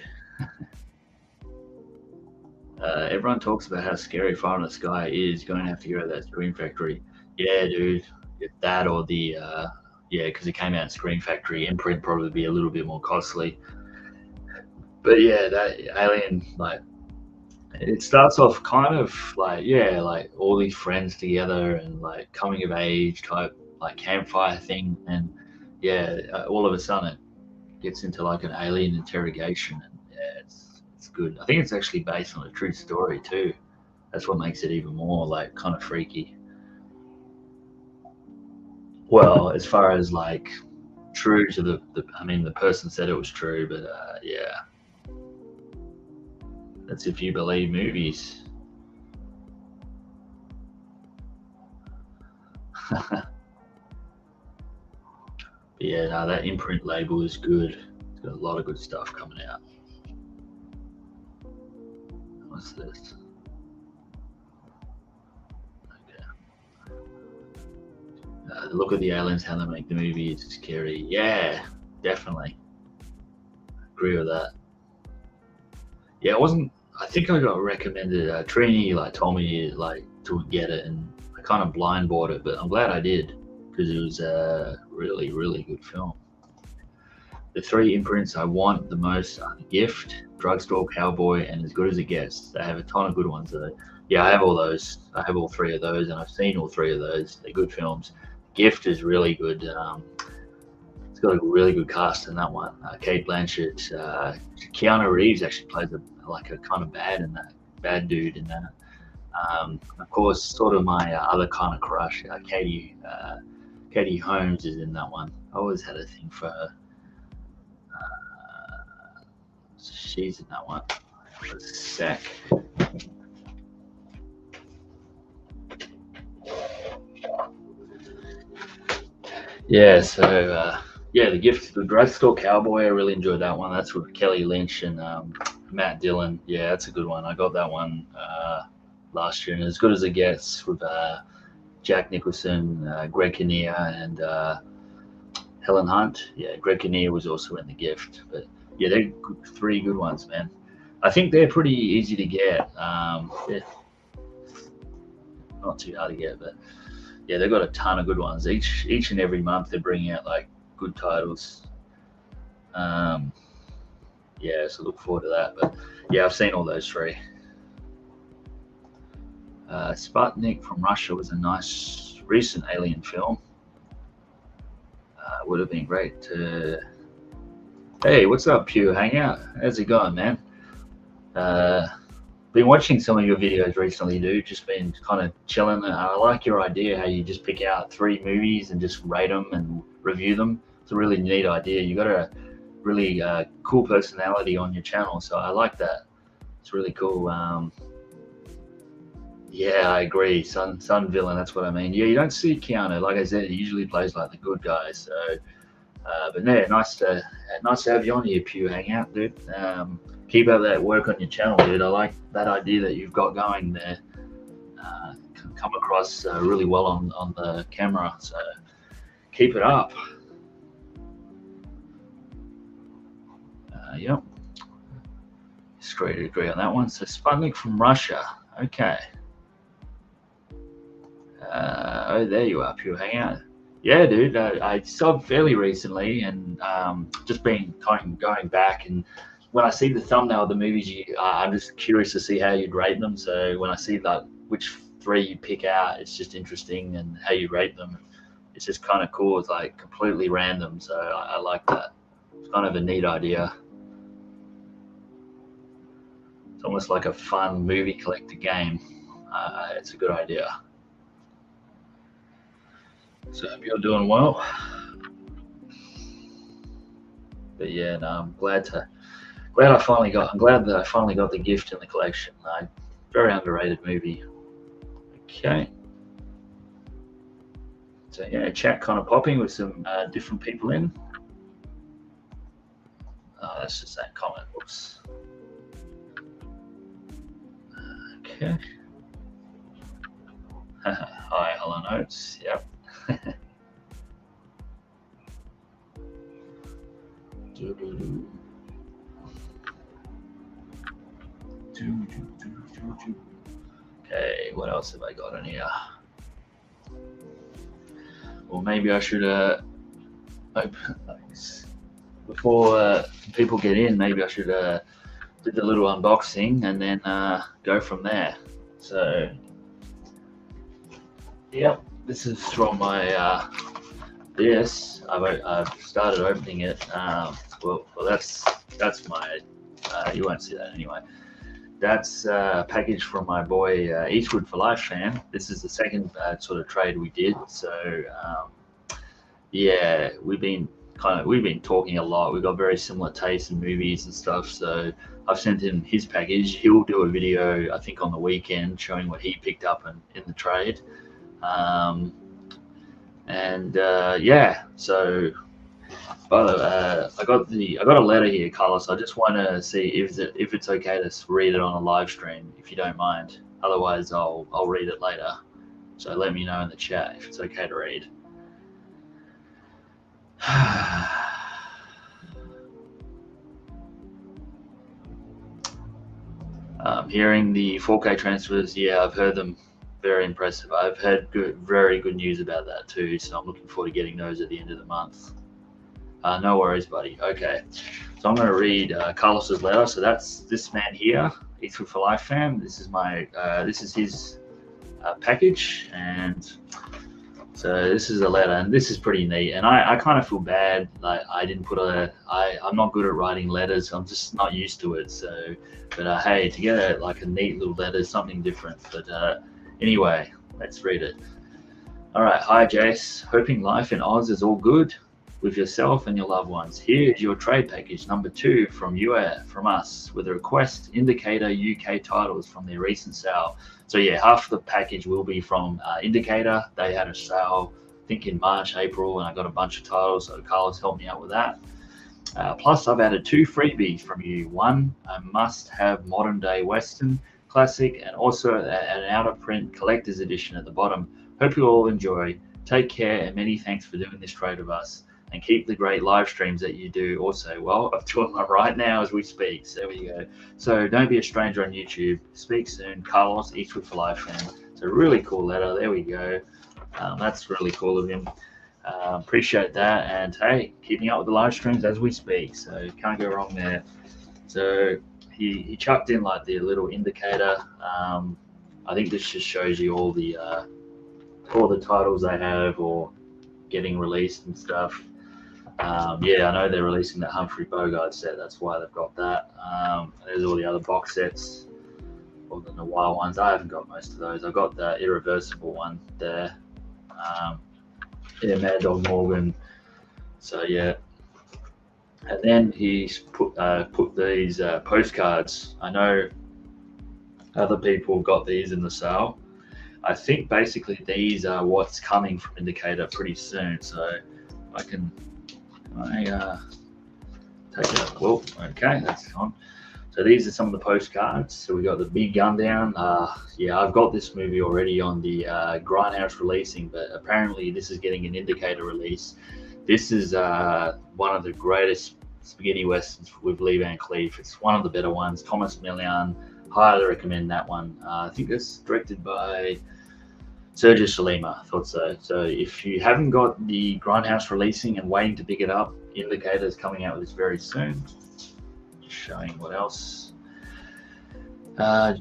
Everyone talks about how scary Fire in the Sky is. You're going to have to go to that Screen Factory. Yeah, dude. That or the yeah, because it came out in Screen Factory. Imprint probably be a little bit more costly. But yeah, that Alien, like, it starts off kind of like, yeah, like all these friends together and like coming of age type, like campfire thing. And yeah, all of a sudden it gets into like an alien interrogation. And yeah, it's good. I think it's actually based on a true story too. That's what makes it even more like kind of freaky. Well, as far as like true to I mean, the person said it was true, but yeah, that's if you believe movies. But yeah, no, that imprint label is good. It's got a lot of good stuff coming out. What's this? Okay. The look of the aliens, how they make the movie is scary. Yeah, definitely. Agree with that. Yeah, it wasn't. I think I got recommended. Trini like told me like to get it, and I kind of blind bought it, but I'm glad I did because it was a really really good film. The three imprints I want the most are The Gift, Drugstore Cowboy, and As Good as It Gets. They have a ton of good ones though. Yeah, I have all those. I have all three of those, and I've seen all three of those. They're good films. Gift is really good. It's got a really good cast in that one. Kate Blanchett, Keanu Reeves actually plays like a kind of bad dude in that. Of course, sort of my other kind of crush, Katie Holmes is in that one. I always had a thing for her. She's in that one. For a sec. Yeah, so yeah, The Gift, The Drugstore Cowboy. I really enjoyed that one. That's with Kelly Lynch and Matt Dillon. Yeah, that's a good one. I got that one last year, and As Good as It Gets with Jack Nicholson, Greg Kinnear, and Helen Hunt. Yeah, Greg Kinnear was also in The Gift. But yeah, they're three good ones, man. I think they're pretty easy to get. They're not too hard to get, but yeah, they've got a ton of good ones. Each and every month they're bringing out like good titles. Um, yeah, so look forward to that. But yeah, I've seen all those three. Sputnik from Russia was a nice recent alien film. Would have been great to. Hey, what's up, Pew Hangout? How's it going, man? Uh, been watching some of your videos recently, dude. Just been kind of chilling. I like your idea how you just pick out 3 movies and just rate them and review them. It's a really neat idea. You got a really cool personality on your channel, so I like that. It's really cool. Yeah, I agree. Sun villain. That's what I mean. Yeah, you don't see Keanu. Like I said, he usually plays like the good guy. So, but yeah, nice to have you on here, Pew Hangout, dude. Keep up that work on your channel, dude. I like that idea that you've got going there. Can come across really well on the camera. So keep it up. Yep. Straight to agree on that one. So Sputnik from Russia. Okay. Oh, there you are, Pure Hangout. Yeah, dude. I subbed fairly recently, and just been going back. And when I see the thumbnail of the movies, I'm just curious to see how you'd rate them. So when I see that which 3 you pick out, it's just interesting, and how you rate them. It's just kind of cool. It's like completely random. So I like that. It's kind of a neat idea. It's almost like a fun movie collector game. It's a good idea. So hope you're doing well. But yeah, no, I'm glad that I finally got the gift in the collection. Very underrated movie. Okay. So yeah, chat kind of popping with some different people in. Oh, that's just that comment. Whoops. Okay. Hi, hello notes. Yep. Okay, what else have I got in here? Well, maybe I should before people get in, maybe I should do the little unboxing and then go from there. So, yep, this is from my this. I've started opening it. Well, that's my. You won't see that anyway. That's a package from my boy Eastwood for Life fan. This is the second sort of trade we did. So yeah, we've been talking a lot. We've got very similar tastes in movies and stuff. So I've sent him his package. He'll do a video, I think, on the weekend showing what he picked up in the trade. Yeah, so by the way, I got a letter here, Carlos. I just want to see if it's okay to read it on a live stream, if you don't mind. Otherwise, I'll read it later. So let me know in the chat if it's okay to read. Hearing the 4K transfers, yeah, I've heard them. Very impressive. I've heard very good news about that too. So I'm looking forward to getting those at the end of the month. No worries, buddy. Okay, so I'm going to read Carlos's letter. So that's this man here, Eastwood for Life fan. This is his package, and so this is a letter, and this is pretty neat. And I kind of feel bad, like I didn't put I'm not good at writing letters. I'm just not used to it. So, but hey, to get a neat little letter is something different. But anyway, let's read it. All right, hi Jace. Hoping life in Oz is all good with yourself and your loved ones. Here's your trade package number 2 from us with a request Indicator UK titles from their recent sale. So yeah, half the package will be from Indicator. They had a sale, I think in March, April, and I got a bunch of titles. So Carlos helped me out with that. Plus, I've added 2 freebies from you. One, a must-have modern-day Western classic, and also an out-of-print collector's edition at the bottom. Hope you all enjoy. Take care, and many thanks for doing this trade with us. And keep the great live streams that you do also. Well, I'm doing them right now as we speak. So there we go. So don't be a stranger on YouTube. Speak soon. Carlos, Eastwood for Life fan. So really cool letter. There we go. That's really cool of him. Appreciate that. And hey, keeping up with the live streams as we speak. So can't go wrong there. So he chucked in like the little indicator. I think this just shows you all the titles they have or getting released and stuff. Yeah, I know they're releasing that Humphrey Bogart set. That's why they've got that. There's all the other box sets, all the noir ones. I haven't got most of those. I've got the Irreversible one there. Yeah, Mad Dog Morgan. So yeah, and then he's put these postcards. I know other people got these in the sale. I think basically these are what's coming from Indicator pretty soon. So I can take it up. Well, okay, that's on. So these are some of the postcards. So we got the Big Gun Down. Yeah, I've got this movie already on the Grindhouse releasing, but apparently this is getting an Indicator release. This is one of the greatest spaghetti westerns with Lee Van Cleef. It's one of the better ones. Thomas Millian, highly recommend that one. I think it's directed by Sergio Salima. I thought so. So if you haven't got the Grindhouse releasing and waiting to pick it up, Indicator's coming out with this very soon. Just showing what else.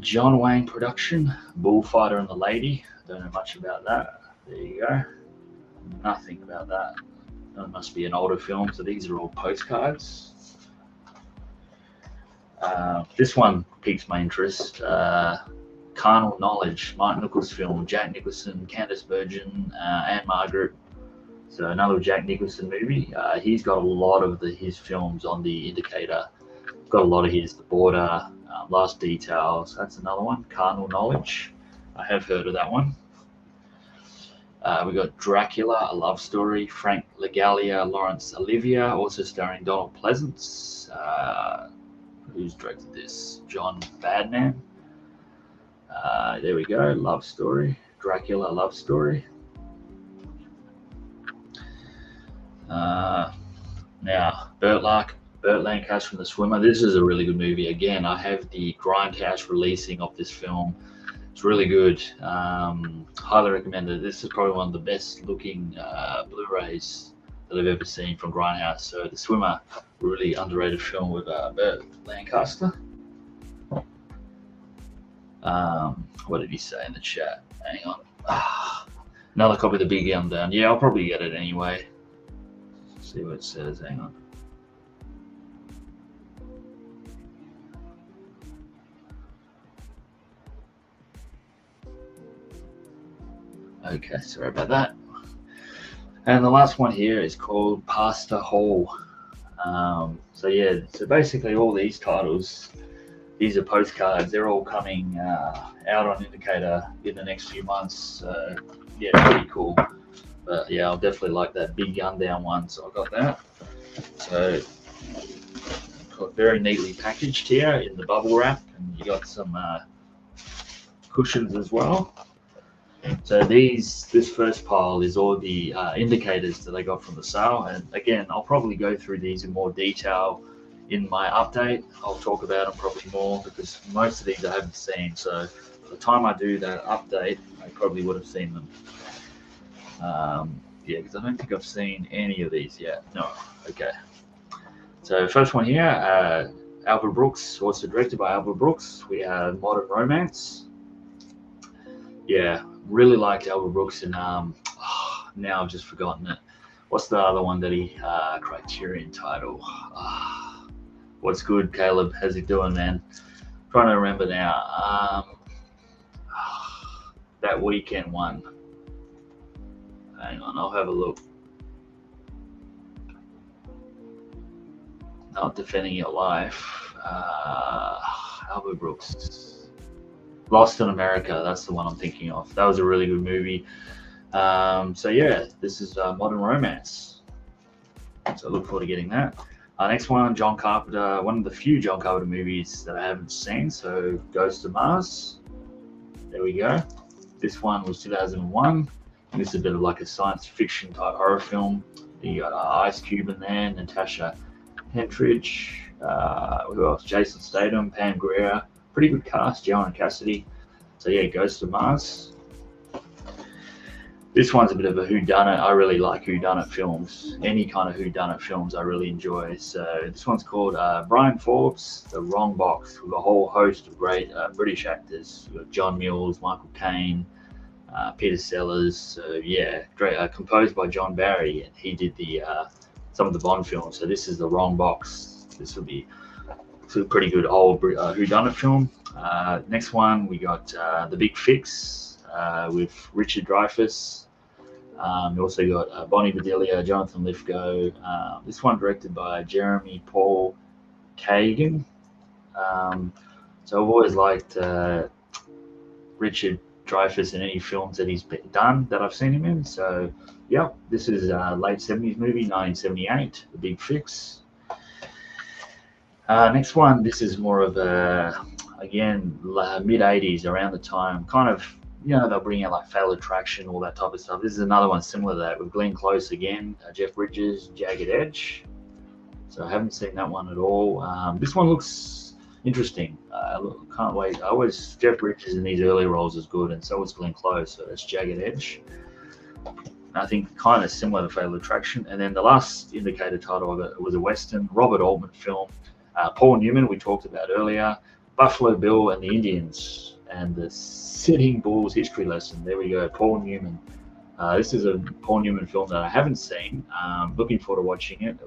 John Wayne production, Bullfighter and the Lady. Don't know much about that. There you go. Nothing about that. It must be an older film. So these are all postcards. This one piques my interest. Carnal Knowledge, Mark Nichols film, Jack Nicholson, Candice Bergen, and Margaret. So another Jack Nicholson movie. He's got a lot of his films on the Indicator. Got a lot of his, The Border, Last Details. That's another one, Carnal Knowledge. I have heard of that one. We got Dracula, A Love Story, Frank Legalia, Laurence Olivier, also starring Donald Pleasance. Who's directed this? John Badman. There we go, Love Story, Dracula, Love Story. Now, Burt Lancaster from The Swimmer. This is a really good movie. Again, I have the Grindhouse releasing of this film. It's really good. Highly recommended. This is probably one of the best looking Blu-rays that I've ever seen from Grindhouse. So The Swimmer, really underrated film with Burt Lancaster. What did he say in the chat? Hang on. Another copy of The Big Gun Down. Yeah, I'll probably get it anyway. See what it says. Hang on. Okay, sorry about that. And the last one here is called Pastor Hall. So yeah, so basically all these titles, these are postcards. They're all coming out on Indicator in the next few months. Yeah, pretty cool. But yeah, I'll definitely like that Big Gun Down one. So I got that. So got very neatly packaged here in the bubble wrap, and you got some cushions as well. So this first pile is all the indicators that I got from the sale, and again, I'll probably go through these in more detail in my update. I'll talk about them probably more because most of these I haven't seen. So by the time I do that update, I probably would have seen them. Yeah, because I don't think I've seen any of these yet. No. Okay. So first one here, Albert Brooks, also directed by Albert Brooks. We have Modern Romance. Yeah, really liked Albert Brooks, and now I've just forgotten it. What's the other one that he Criterion title? What's good, Caleb? How's he doing, man? Trying to remember now. That weekend one. Hang on, I'll have a look. Not Defending Your Life. Albert Brooks. Lost in America. That's the one I'm thinking of. That was a really good movie. So yeah, this is Modern Romance. So I look forward to getting that. Next one, John Carpenter. One of the few John Carpenter movies that I haven't seen. So Ghost of Mars. There we go. This one was 2001. This is a bit of like a science fiction type horror film. You got Ice Cube in there, Natasha Henstridge, who else? Jason Statham, Pam Grier. Pretty good cast, Joan Cassidy. So yeah, Ghost of Mars. This one's a bit of a whodunit. I really like whodunit films. Any kind of whodunit films I really enjoy. So this one's called Brian Forbes, The Wrong Box, with a whole host of great British actors. We've got John Mills, Michael Caine, Peter Sellers. So yeah, great. Composed by John Barry, and he did the some of the Bond films. So this is the wrong box. This would be a pretty good old whodunit film. Next one, we got The Big Fix with Richard Dreyfuss. You also got Bonnie Bedelia, Jonathan Lithgow. This one directed by Jeremy Paul Kagan. So I've always liked Richard Dreyfuss in any films that he's done that I've seen him in. So yeah, this is a late 70s movie, 1978, The Big Fix. Next one, this is more of a, again, mid 80s, around the time, kind of, you know, they'll bring out like Fatal Attraction, all that type of stuff. This is another one similar to that with Glenn Close again, Jeff Bridges, Jagged Edge. So I haven't seen that one at all. This one looks interesting. Can't wait. Jeff Bridges in these early roles is good, and so was Glenn Close. So that's Jagged Edge. I think kind of similar to Fatal Attraction. And then the last indicator title of it was a Western, Robert Altman film. Paul Newman, we talked about earlier, Buffalo Bill and the Indians, and the Sitting Bull's history lesson. There we go, Paul Newman. This is a Paul Newman film that I haven't seen. Looking forward to watching it.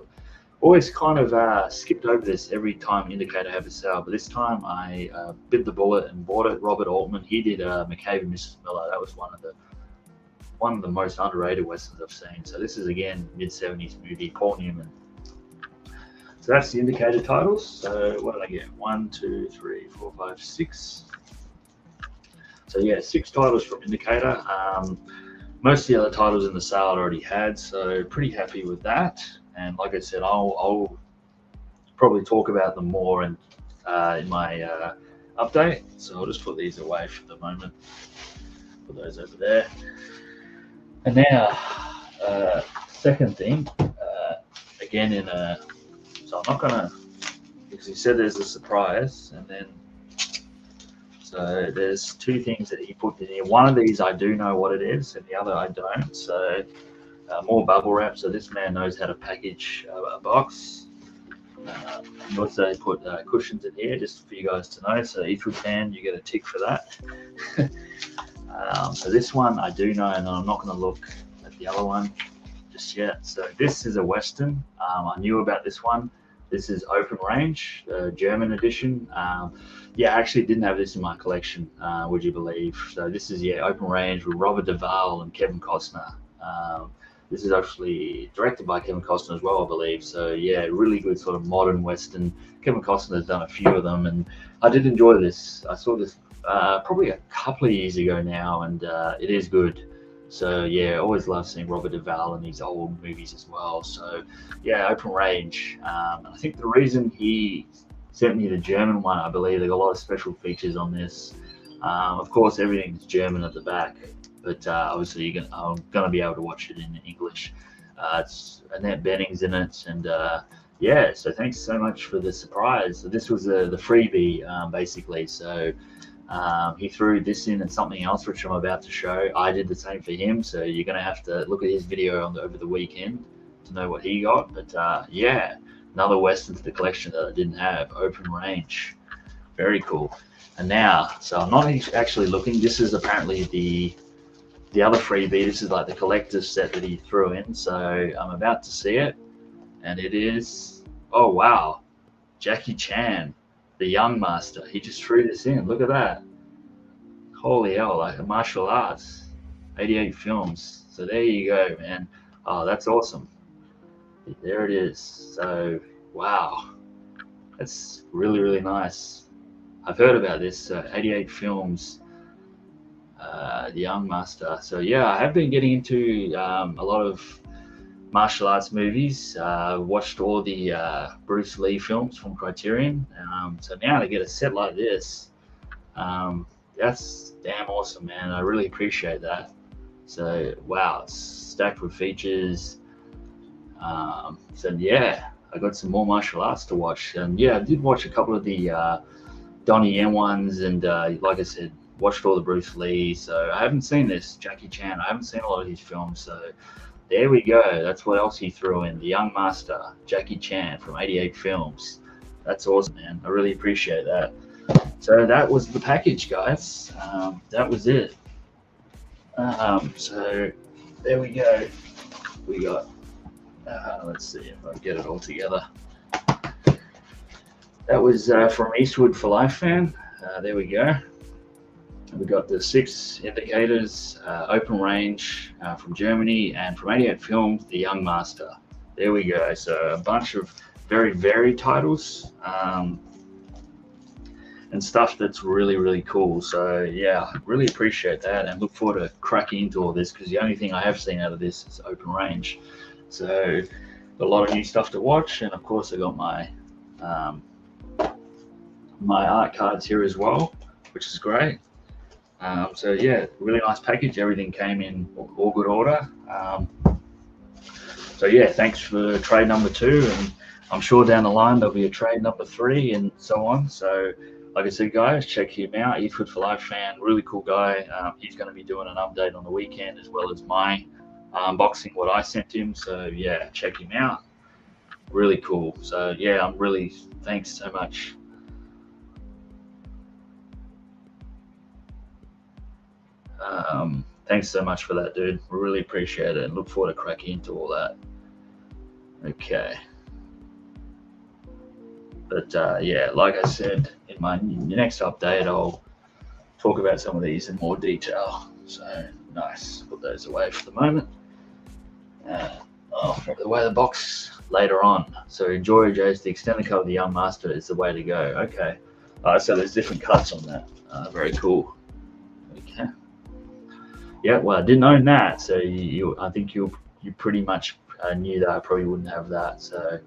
Always kind of skipped over this every time Indicator had a sale, but this time I bit the bullet and bought it. Robert Altman, he did McCabe and Mrs. Miller. That was one of the most underrated westerns I've seen. So this is again mid-70s movie, Paul Newman. So that's the indicator titles. So what did I get? 1, 2, 3, 4, 5, 6. So yeah, 6 titles from Indicator. Most of the other titles in the sale I already had, so pretty happy with that. And like I said, I'll probably talk about them more in my update. So I'll just put these away for the moment. Put those over there. And now, second thing, again in a. So I'm not gonna, because he said there's a surprise, and then so there's 2 things that he put in here. One of these I do know what it is, and the other I don't. So more bubble wrap. So this man knows how to package a box. He also put cushions in here just for you guys to know. So each hand you get a tick for that. So this one I do know, and I'm not going to look at the other one just yet. So this is a Western. I knew about this one. This is Open Range, the German edition. Yeah, I actually didn't have this in my collection, would you believe? So this is, yeah, Open Range with Robert Duvall and Kevin Costner. This is actually directed by Kevin Costner as well, I believe. So yeah, really good sort of modern Western. Kevin Costner has done a few of them, and I did enjoy this. I saw this probably a couple of years ago now, and it is good. So yeah, always love seeing Robert Duvall in these old movies as well. So yeah, Open Range. I think the reason he sent me the German one, I believe they got a lot of special features on this. Of course, everything's German at the back, but obviously I'm gonna be able to watch it in English. It's Annette Bening's in it, and yeah. So thanks so much for the surprise. So this was the freebie basically. So. He threw this in and something else, which I'm about to show. I did the same for him, so you're going to have to look at his video over the weekend to know what he got. But yeah, another Western to the collection that I didn't have, Open Range. Very cool. And now, so I'm not actually looking. This is apparently the other freebie. This is like the collector's set that he threw in. So I'm about to see it, and it is, oh wow, Jackie Chan. The Young Master. He just threw this in. Look at that. Holy hell, like martial arts. 88 films. So there you go, man. Oh, that's awesome. There it is. So, wow. That's really, really nice. I've heard about this. 88 films. The Young Master. So yeah, I have been getting into a lot of martial arts movies. Watched all the Bruce Lee films from Criterion. So now to get a set like this, that's damn awesome, man. I really appreciate that. So wow, it's stacked with features. So yeah, I got some more martial arts to watch, and yeah, I did watch a couple of the Donnie Yen ones, and like I said, watched all the Bruce Lee. So I haven't seen this Jackie Chan. I haven't seen a lot of his films. So there we go. That's what else he threw in. The Young Master, Jackie Chan from 88 films. That's awesome, man. I really appreciate that. So that was the package, guys. That was it. So there we go. We got Let's see if I can get it all together. That was from Eastwood for Life fan. There we go. We got the 6 indicators, open range from Germany, and from 88 Films, The Young Master. There we go. So a bunch of very varied titles and stuff that's really, really cool. So yeah, really appreciate that and look forward to cracking into all this, because the only thing I have seen out of this is open range. So a lot of new stuff to watch, and of course I got my my art cards here as well, which is great. So yeah, really nice package. Everything came in all good order. So yeah, thanks for trade number 2, and I'm sure down the line there'll be a trade number 3 and so on. So like I said, guys, check him out. Eastwood for Life fan, really cool guy. He's going to be doing an update on the weekend as well as my unboxing what I sent him. So yeah, check him out. Really cool. So yeah, thanks so much. Thanks so much for that, dude. Really appreciate it and look forward to cracking into all that. Okay. But yeah, like I said, in my next update, I'll talk about some of these in more detail. So nice. Put those away for the moment. I'll put away the box later on. So enjoy, Jace. The extended cut of the Young Master is the way to go. Okay. So there's different cuts on that. Very cool. Okay. Yeah, well, I didn't own that, so I think you pretty much knew that I probably wouldn't have that. So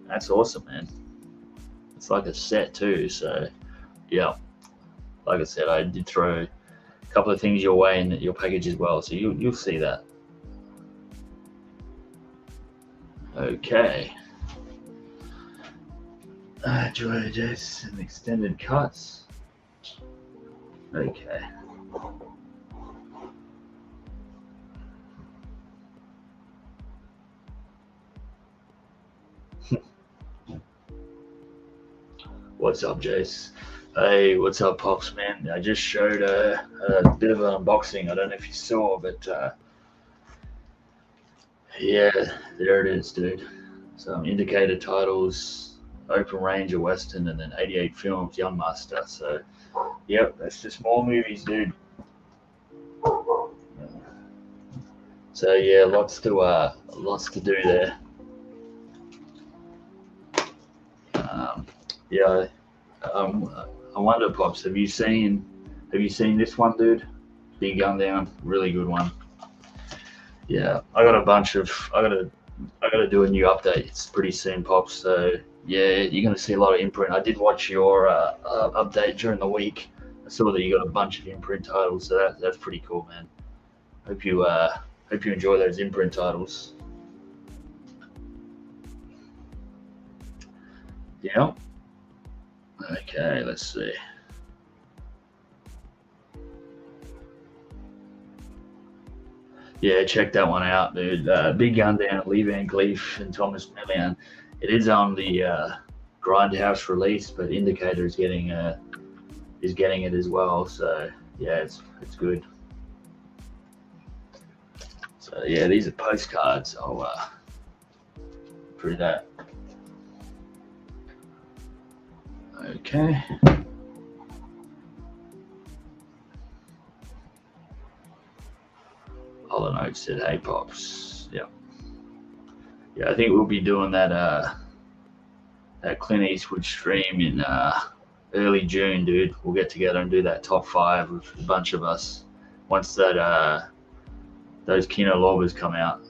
that's awesome, man. It's like a set too. So yeah, like I said, I did throw a couple of things your way in your package as well, so you'll see that. Okay. Joy Jace and extended cuts. Okay. What's up, Jace? Hey, what's up, Pops, man? I just showed a bit of an unboxing. I don't know if you saw, but yeah, there it is, dude. Some indicator titles, Open Range of Western, and then 88 Films, Young Master. So, yep, that's just more movies, dude. So yeah, lots to do there. Yeah, I wonder, Pops, have you seen this one, dude? Big Gun Down, really good one. Yeah, I got a bunch of I gotta do a new update. It's pretty soon, Pops. So yeah, you're gonna see a lot of imprint. I did watch your update during the week. I saw that you got a bunch of imprint titles, so that's pretty cool, man. Hope you enjoy those imprint titles. Yeah. Okay, let's see. Yeah, check that one out, dude. Big Gun Down, Lee Van Cleef and Thomas Millian. It is on the Grindhouse release, but Indicator is getting it as well. So yeah, it's good. So yeah, these are postcards. I'll prove that. Okay. All the notes said, "Hey, Pops." Yeah. Yeah, I think we'll be doing that Clint Eastwood stream in early June, dude. We'll get together and do that top 5 with a bunch of us once that those Kino Lorbers come out.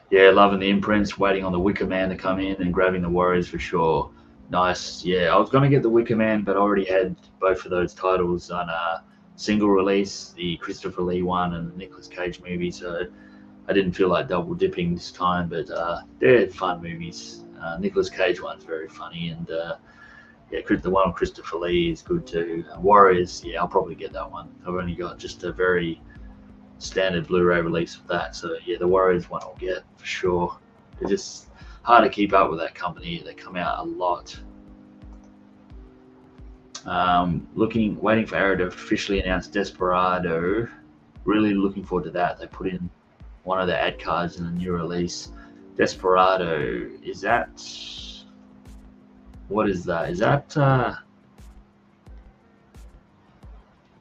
Yeah, loving the imprints, waiting on the Wicker Man to come in and grabbing the Warriors for sure. Nice. Yeah, I was going to get the Wicker Man, but I already had both of those titles on a single release, the Christopher Lee one and the Nicolas Cage movie, so I didn't feel like double dipping this time, but they're fun movies. Nicolas Cage one's very funny, and yeah, the one with Christopher Lee is good too. Warriors, yeah, I'll probably get that one. I've only got just a very standard Blu-ray release of that, so yeah, the Warriors one I'll get for sure. They're just hard to keep up with that company. They come out a lot. Waiting for Arrow to officially announce Desperado. really looking forward to that. They put in one of the ad cards in the new release. Desperado, is that, what is that? Is that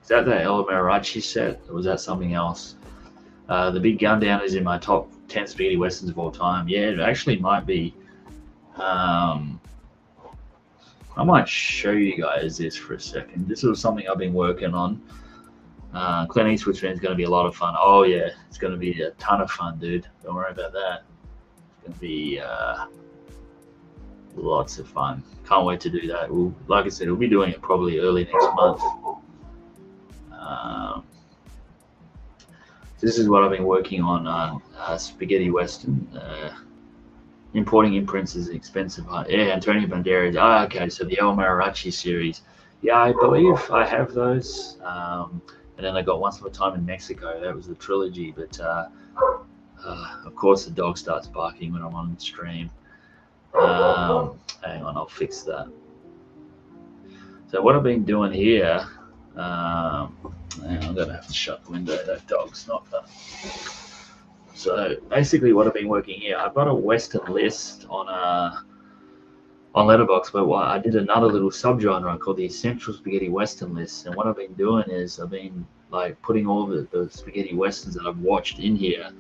the El Mariachi set, or was that something else? The Big Gun Down is in my top 10 spaghetti westerns of all time. Yeah, it actually might be. I might show you guys this for a second. This was something I've been working on. Clint Eastwood's fan is going to be a lot of fun. Oh yeah, it's going to be a ton of fun, dude. Don't worry about that. It's going to be lots of fun. Can't wait to do that. Like I said, we'll be doing it probably early next month. This is what I've been working on spaghetti western. Importing imprints is expensive. Yeah, Antonio Banderas. Okay, so the El Mariachi series. Yeah, I believe I have those. And then I got Once Upon a Time in Mexico. That was the trilogy. But of course, the dog starts barking when I'm on stream. Hang on, I'll fix that. So what I've been doing here. I'm gonna have to shut the window. That dog's not fun. So basically, what I've been working here, I've got a Western list on Letterboxd, but I did another little subgenre called the Essential Spaghetti Western list. And what I've been doing is I've been like putting all the spaghetti westerns that I've watched in here.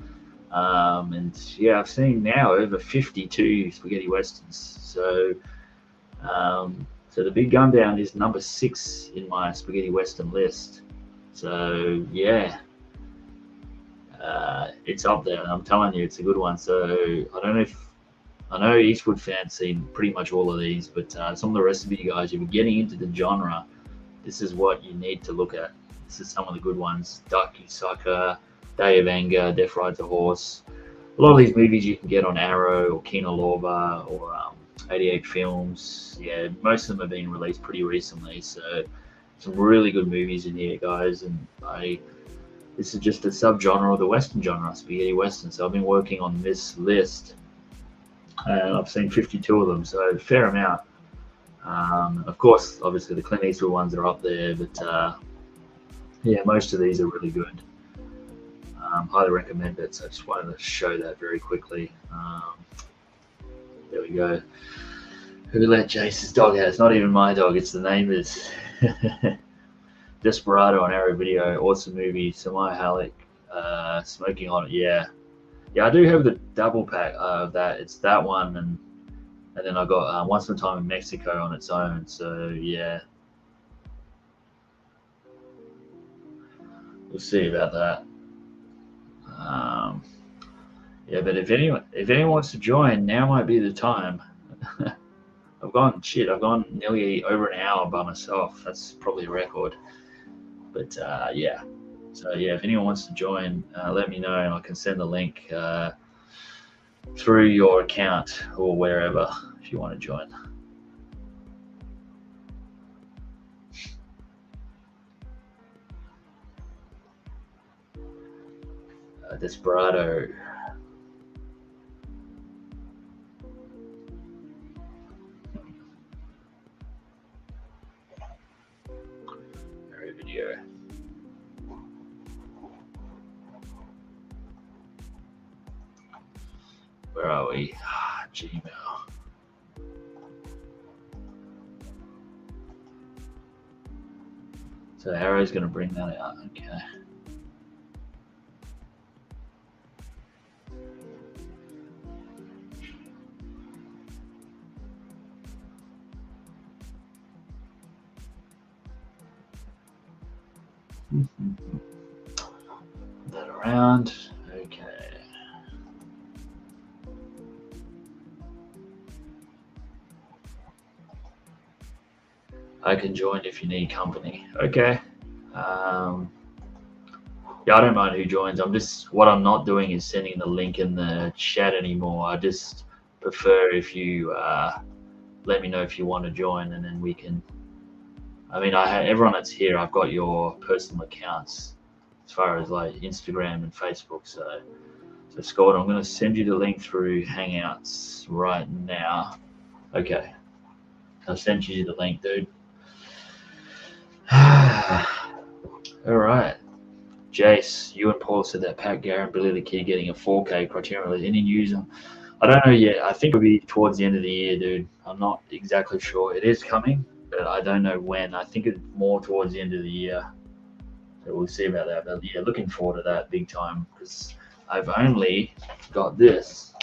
And yeah, I've seen now over 52 spaghetti westerns. So the Big Gun Down is number 6 in my spaghetti western list. So yeah, it's up there, and I'm telling you, it's a good one. So I know Eastwood fans seen pretty much all of these, but some of the rest of you guys, if you're getting into the genre, this is what you need to look at. This is some of the good ones: Darky Sucker, Day of Anger, Death Rides a Horse. A lot of these movies you can get on Arrow or Kino Lorber or 88 Films. Yeah, most of them have been released pretty recently, so some really good movies in here, guys. And this is just a subgenre of the Western genre, spaghetti Western. So I've been working on this list, and I've seen 52 of them, so a fair amount. Of course, obviously the Clint Eastwood ones are up there, but yeah, most of these are really good. Highly recommend it. So I just wanted to show that very quickly. There we go. Who let Jace's dog out? It's not even my dog, it's the neighbor's. Desperado on Arrow Video, awesome movie. Samaya Halleck, Smoking on It. Yeah, I do have the double pack of that. It's that one, and then I got Once Upon a Time in Mexico on its own. So yeah, we'll see about that. Yeah, but if anyone wants to join, now might be the time. I've gone nearly over an hour by myself. That's probably a record. But yeah, so yeah, if anyone wants to join, let me know, and I can send the link through your account or wherever if you want to join. Desperado. Video. Where are we? Gmail. So Arrow's going to bring that out. Okay. Put that around. Okay. I can join if you need company. Okay. Yeah, I don't mind who joins. What I'm not doing is sending the link in the chat anymore. I just prefer if you let me know if you want to join, and then we can. I mean, everyone that's here, I've got your personal accounts as far as like Instagram and Facebook. So Scott, I'm going to send you the link through Hangouts right now. Okay. I'll send you the link, dude. All right. Jace, you and Paul said that Pat Garrett and Billy the Kid getting a 4K Criterion release. Any news on? I don't know yet. I think it'll be towards the end of the year, dude. I'm not exactly sure. It is coming, but I don't know when. I think it's more towards the end of the year. So we'll see about that. But yeah, looking forward to that big time because I've only got this.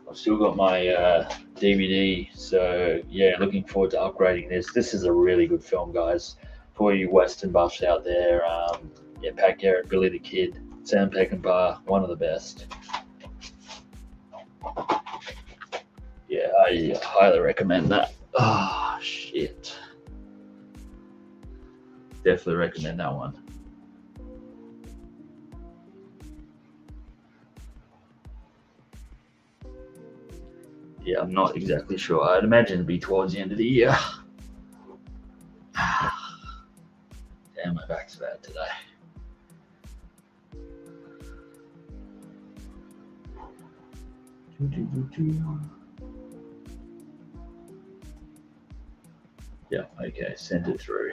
I've still got my DVD, so yeah, looking forward to upgrading this. This is a really good film, guys. For you Western buffs out there, yeah, Pat Garrett, Billy the Kid, Sam Peckinpah, one of the best. Yeah, I highly recommend that. Oh, shit. Definitely recommend that one. Yeah, I'm not exactly sure. I'd imagine it'd be towards the end of the year. Damn, my back's bad today. Yeah, okay, send it through.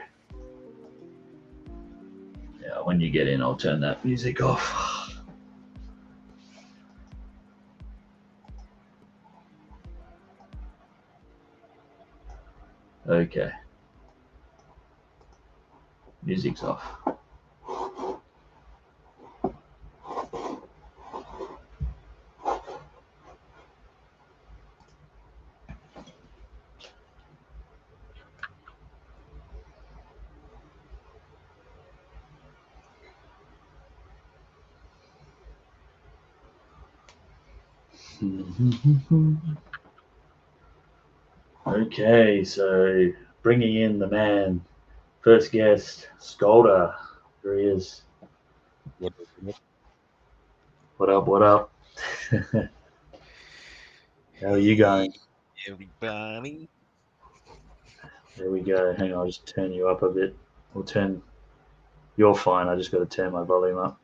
Yeah, when you get in, I'll turn that music off. Okay. Music's off. Okay, so bringing in the man, first guest, Skolder. Here he is. What up, what up? How are you going? everybody? There we go. Hang on, I'll just turn you up a bit. You're fine, I just got to turn my volume up.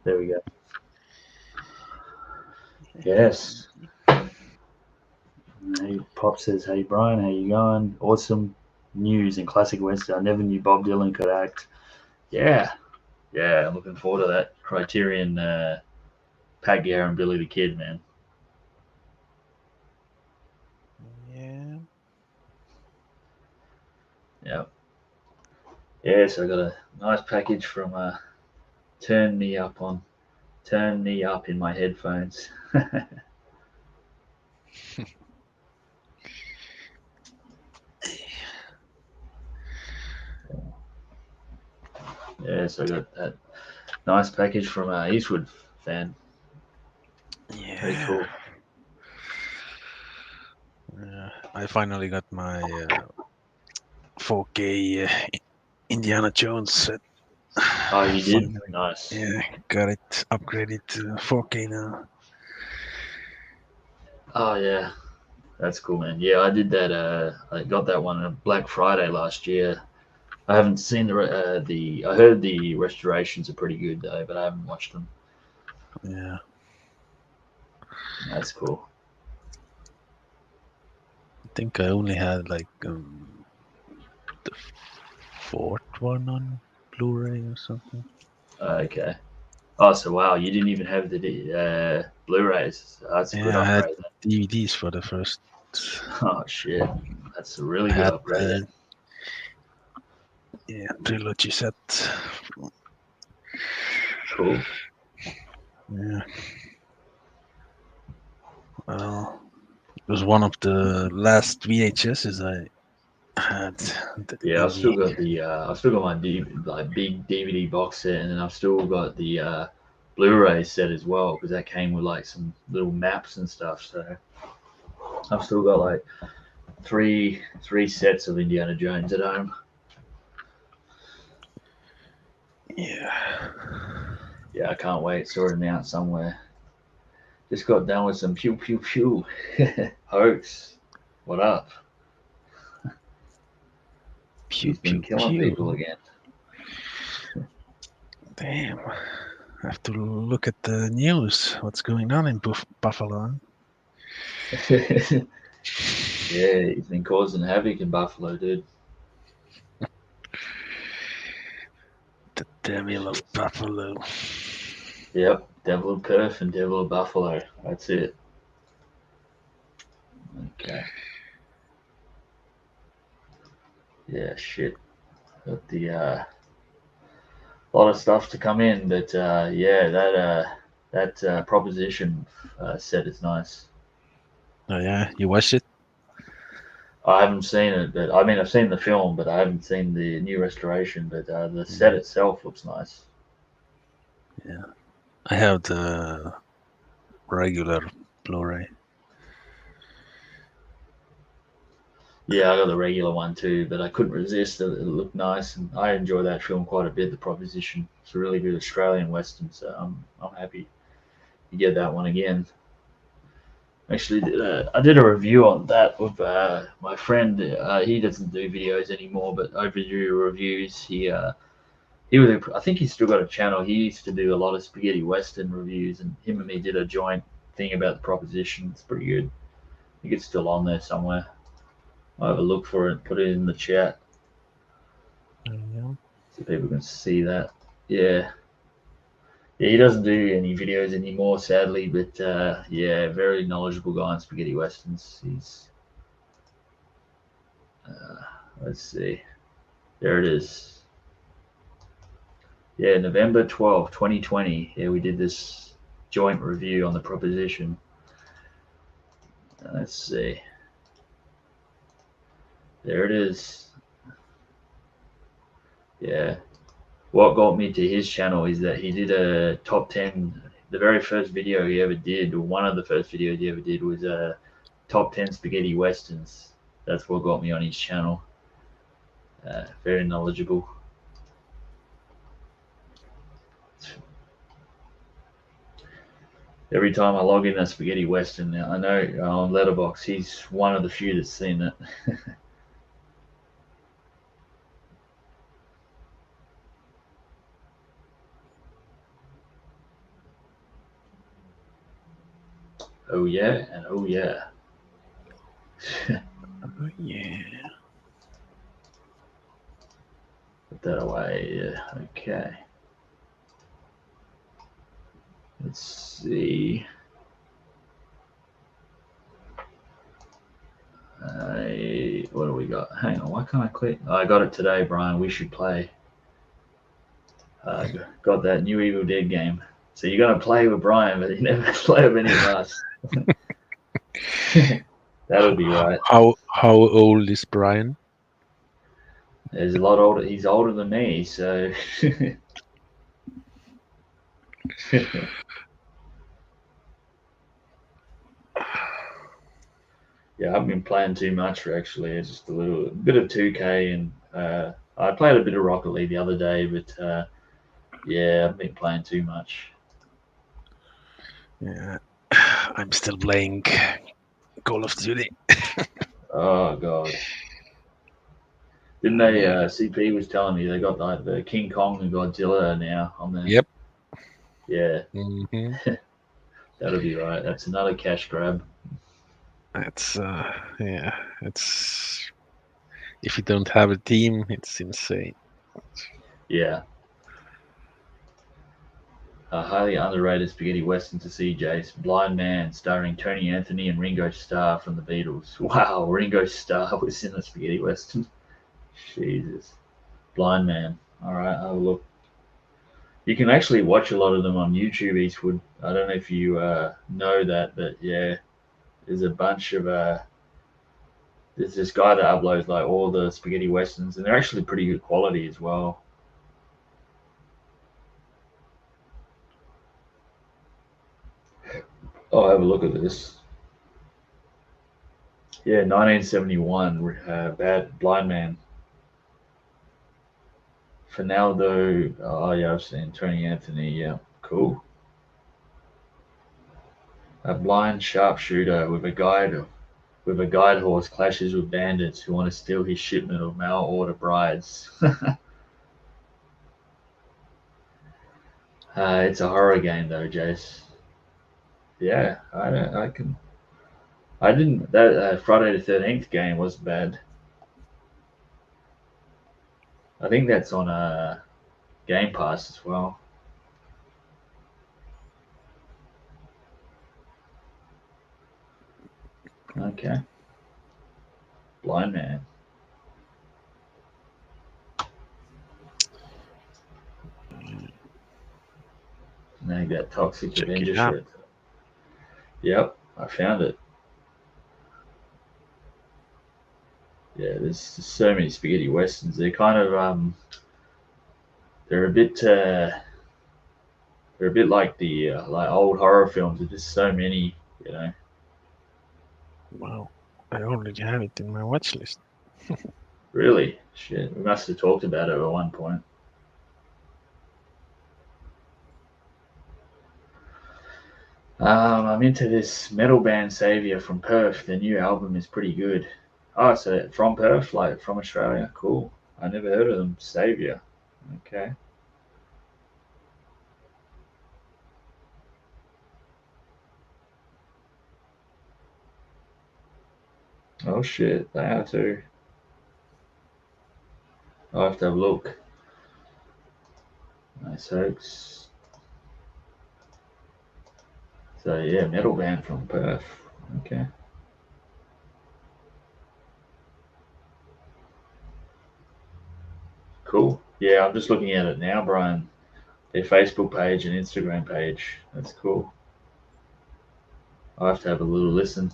There we go. Yes. Hey, Pop says, hey Brian, how you going? Awesome news in Classic Western. I never knew Bob Dylan could act. Yeah, I'm looking forward to that. Criterion, Pat Garrett and Billy the Kid, man. Yeah. Yeah. Yeah, so I got a nice package from Turn Me Up in my headphones. Yeah, so I got that nice package from Eastwood fan. Yeah. Pretty cool. I finally got my 4K Indiana Jones set. Oh, you did? Finally. Nice. Yeah, got it upgraded to 4K now. Oh, yeah. That's cool, man. Yeah, I did that. I got that one on Black Friday last year. I haven't seen the. I heard the restorations are pretty good though, but I haven't watched them. Yeah. That's cool. I think I only had like the fourth one on Blu-ray or something. Okay. Oh, so wow, you didn't even have the Blu-rays. That's a good Yeah, I had upgrade. DVDs for the first. Oh shit, that's a really I good had upgrade. yeah, trilogy set. Cool. Yeah. Well, it was one of the last VHSs I had. Yeah, I've still got my like big DVD box set, and then I've still got the Blu-ray set as well because that came with like some little maps and stuff. So I've still got like three sets of Indiana Jones at home. Yeah. Yeah, I can't wait. Sorting them out somewhere. Just got done with some pew pew pew. Hoax. What up? Pew He's been pew killing pew. people again. Damn. I have to look at the news. What's going on in Buffalo? Yeah, he's been causing havoc in Buffalo, dude. Devil of Buffalo. Yep, Devil of Perth and Devil of Buffalo. That's it. Okay. Yeah, shit. Got the lot of stuff to come in, but yeah, that proposition set is nice. Oh yeah, you watched it? I haven't seen it, but I mean I've seen the film, but I haven't seen the new restoration. But the set itself looks nice. Yeah, I have the regular Blu-ray. Yeah, I got the regular one too, but I couldn't resist. It looked nice, and I enjoy that film quite a bit. The proposition, it's a really good Australian western, so I'm happy you get that one again. Actually, I did a review on that with my friend. He doesn't do videos anymore, but overdue reviews. He was. I think he's still got a channel. He used to do a lot of spaghetti western reviews, and him and me did a joint thing about the proposition. It's pretty good. I think it's still on there somewhere. I'll have a look for it. Put it in the chat Yeah. so people can see that. Yeah. Yeah, he doesn't do any videos anymore, sadly, but yeah, very knowledgeable guy on spaghetti westerns. He's uh, let's see, there it is. Yeah, November 12th, 2020. Yeah, we did this joint review on the proposition. Let's see, there it is. Yeah, what got me to his channel is that he did a top 10. The very first video he ever did, or one of the first videos he ever did, was top 10 spaghetti westerns. That's what got me on his channel. Very knowledgeable. Every time I log in a spaghetti western, I know on Letterbox he's one of the few that's seen it. Oh yeah, and oh yeah. Oh yeah. Put that away. Yeah. Okay. Let's see. What do we got? Hang on, why can't I click? Oh, I got it today, Brian. We should play. Got that new Evil Dead game. So you're gonna play with Brian, but you never play with any of us. That'll be right. How old is Brian? He's a lot older. He's older than me, so. Yeah, I haven't been playing too much actually. It's just a little bit of 2K, and I played a bit of Rocket League the other day, but yeah, I haven't been playing too much. Yeah, I'm still playing Call of Duty. Oh god, didn't they? CP was telling me they got like the King Kong and Godzilla now on there. Yep. Yeah, Mm-hmm. that'll be right. That's another cash grab. That's yeah. It's if you don't have a team, it's insane. Yeah. A highly underrated spaghetti western to see, Jace. Blind Man, starring Tony Anthony and Ringo Starr from the Beatles. Wow, Ringo Starr was in the spaghetti western. Jesus. Blind Man. All right, I'll look. You can actually watch a lot of them on YouTube, Eastwood. I don't know if you know that, but yeah, there's a bunch of. There's this guy that uploads like all the spaghetti westerns, and they're actually pretty good quality as well. Oh, have a look at this. Yeah, 1971, Bad Blind Man. Finaldo. Oh yeah, I've seen Tony Anthony. Yeah, cool. A blind sharpshooter with a guide horse clashes with bandits who want to steal his shipment of mail order brides. It's a horror game though, Jace. Yeah, I don't. I can. I didn't. That Friday the 13th game was bad. I think that's on Game Pass as well. Okay. Blind Man. Now you got Toxic Check Avenger it out. shit. Yep, I found it. Yeah, there's so many spaghetti westerns. They're kind of they're a bit like the like old horror films. There's just so many, you know. Wow, I already have it in my watch list. Really, shit. We must have talked about it at one point. I'm into this metal band Savior from Perth. Their new album is pretty good. Oh, so from Perth, like from Australia. Cool. I never heard of them. Savior. Okay. Oh shit, they are too. I'll have to have a look. Nice hoax. So yeah, metal band from Perth. Okay. Cool. Yeah, I'm just looking at it now, Brian. Their Facebook page and Instagram page. That's cool. I'll have to have a little listen.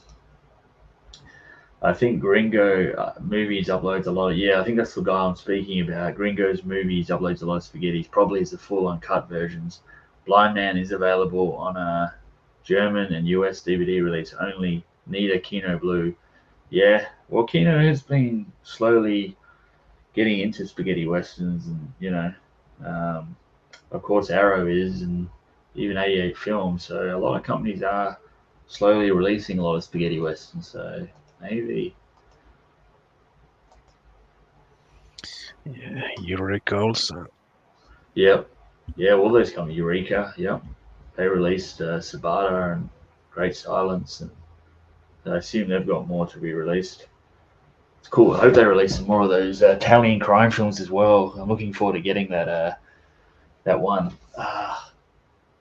I think Gringo Movies uploads a lot of. Yeah, I think that's the guy I'm speaking about. Gringo's Movies uploads a lot of spaghettis. Probably is the full uncut versions. Blind Man is available on a German and US DVD release only. Need a Kino Blue. Yeah, well, Kino has been slowly getting into spaghetti westerns, and um, of course, Arrow is, and even 88 Films. So a lot of companies are slowly releasing a lot of spaghetti westerns. So maybe. Yeah, Eureka also. Yep. Yeah, all those come. Eureka. Yep. They released Sabata and Great Silence, and I assume they've got more to be released. It's cool. I hope they release some more of those Italian crime films as well. I'm looking forward to getting that one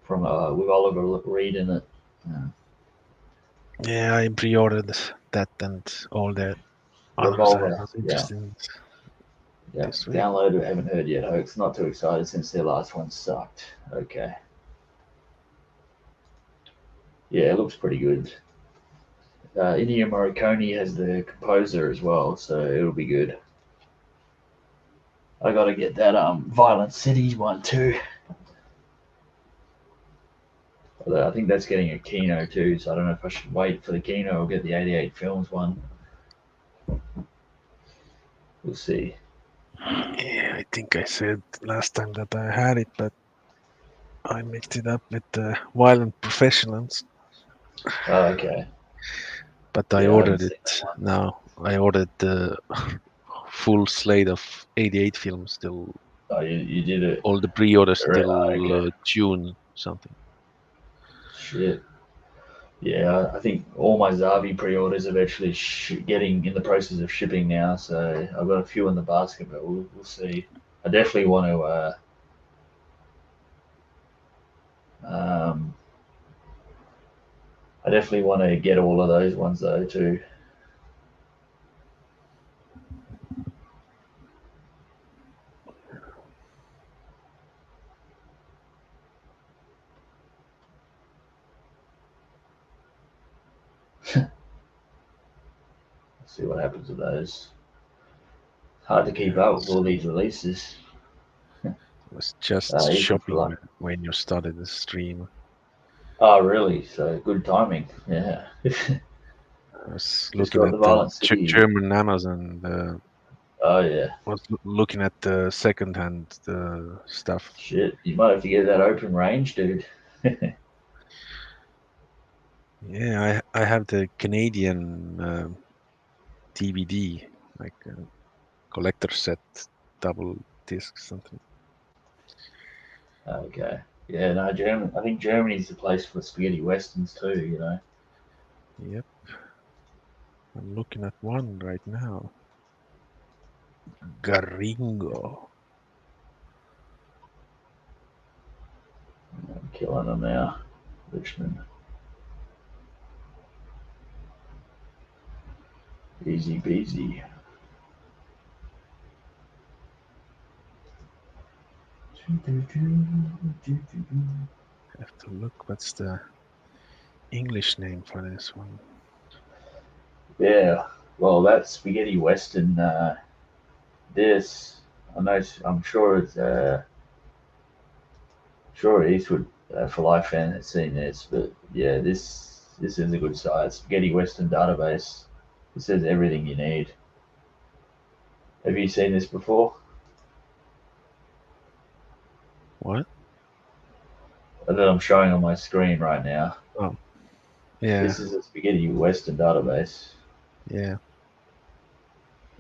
from with Oliver Reed in it. Yeah, I pre-ordered that and all the others I Revolver. was Yeah. interested in Yeah. this week. Downloaded. Haven't heard yet. Hoax. Not too excited since their last one sucked. Okay. Yeah, it looks pretty good. Ennio Morricone has the composer as well, so it'll be good. I gotta get that Violent City one too. Although I think that's getting a Kino too, so I don't know if I should wait for the Kino or get the 88 Films one. We'll see. Yeah, I think I said last time that I had it, but I mixed it up with the Violent Professionals. Okay. But I Yeah, I haven't ordered seen that it one. now. I ordered the full slate of 88 films till Oh, you did it. all the pre-orders Okay. till June something. Shit. Yeah, I think all my Zavvi pre-orders are actually getting in the process of shipping now, so I've got a few in the basket, but we'll see. I definitely want to. Um, I definitely want to get all of those ones though too. See what happens with those. Hard to keep Yeah, up with all these releases. was just Even for shopping like, when you started the stream. oh really? So good timing. Yeah. I was Just looking got at the the Violent City. German Amazon. Oh yeah. Was looking at the second-hand stuff. Shit. You might have to get that open range, dude. Yeah, I have the Canadian DVD, like collector set, double disc something. Okay. Yeah, no, German. I think Germany's the place for spaghetti westerns too. Yep, I'm looking at one right now. Garingo. Killing them now, Richmond. Easy peasy. Have to look. What's the English name for this one? Yeah, well, that spaghetti western. This, I know. I'm sure it's sure Eastwood for Life fan has seen this, but yeah, this is a good site. Spaghetti Western database. It says everything you need. Have you seen this before? What? That I'm showing on my screen right now. Oh, yeah, This is a Spaghetti Western database. yeah.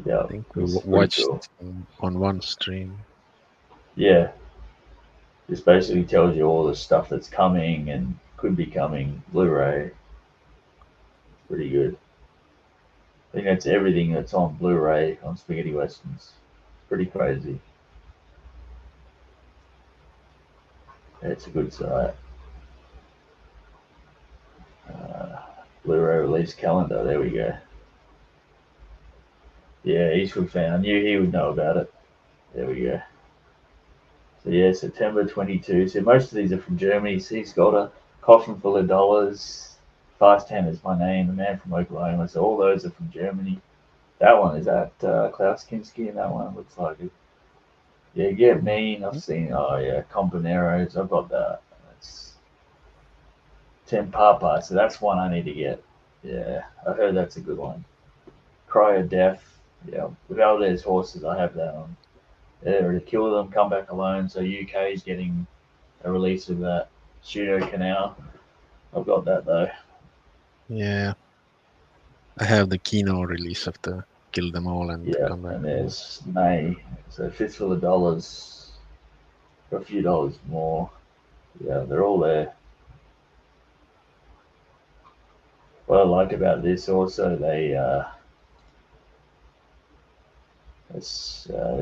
Yeah, I think we this is pretty watched cool. on one stream. Yeah, this basically tells you all the stuff that's coming and could be coming. Blu-ray, pretty good. I think that's everything that's on Blu-ray on Spaghetti Westerns. Pretty crazy. Yeah, it's a good site. Uh, Blu-ray release calendar. There we go. Yeah, Eastwood fan. I knew he would know about it. There we go. So yeah, September 22. So most of these are from Germany. So he's got a coffin full of dollars. Fast Hand is my name. The man from Oklahoma. So all those are from Germany. That one is that Klaus Kinski, and that one looks like it. Yeah, Get Mean. I've seen. Oh yeah, Companeros. I've got that. That's Ten Papa. So that's one I need to get. Yeah, I heard that's a good one. Cry of Death. Yeah, with Valdez Horses, I have that on. Yeah, to Kill Them, Come Back Alone. So UK is getting a release of that. Studio Canal. I've got that though. Yeah, I have the Kino release of the Kill Them All and Yeah, Come Back and Home. there's May. So Fistful of Dollars for a few dollars more. Yeah, they're all there. What I like about this also, they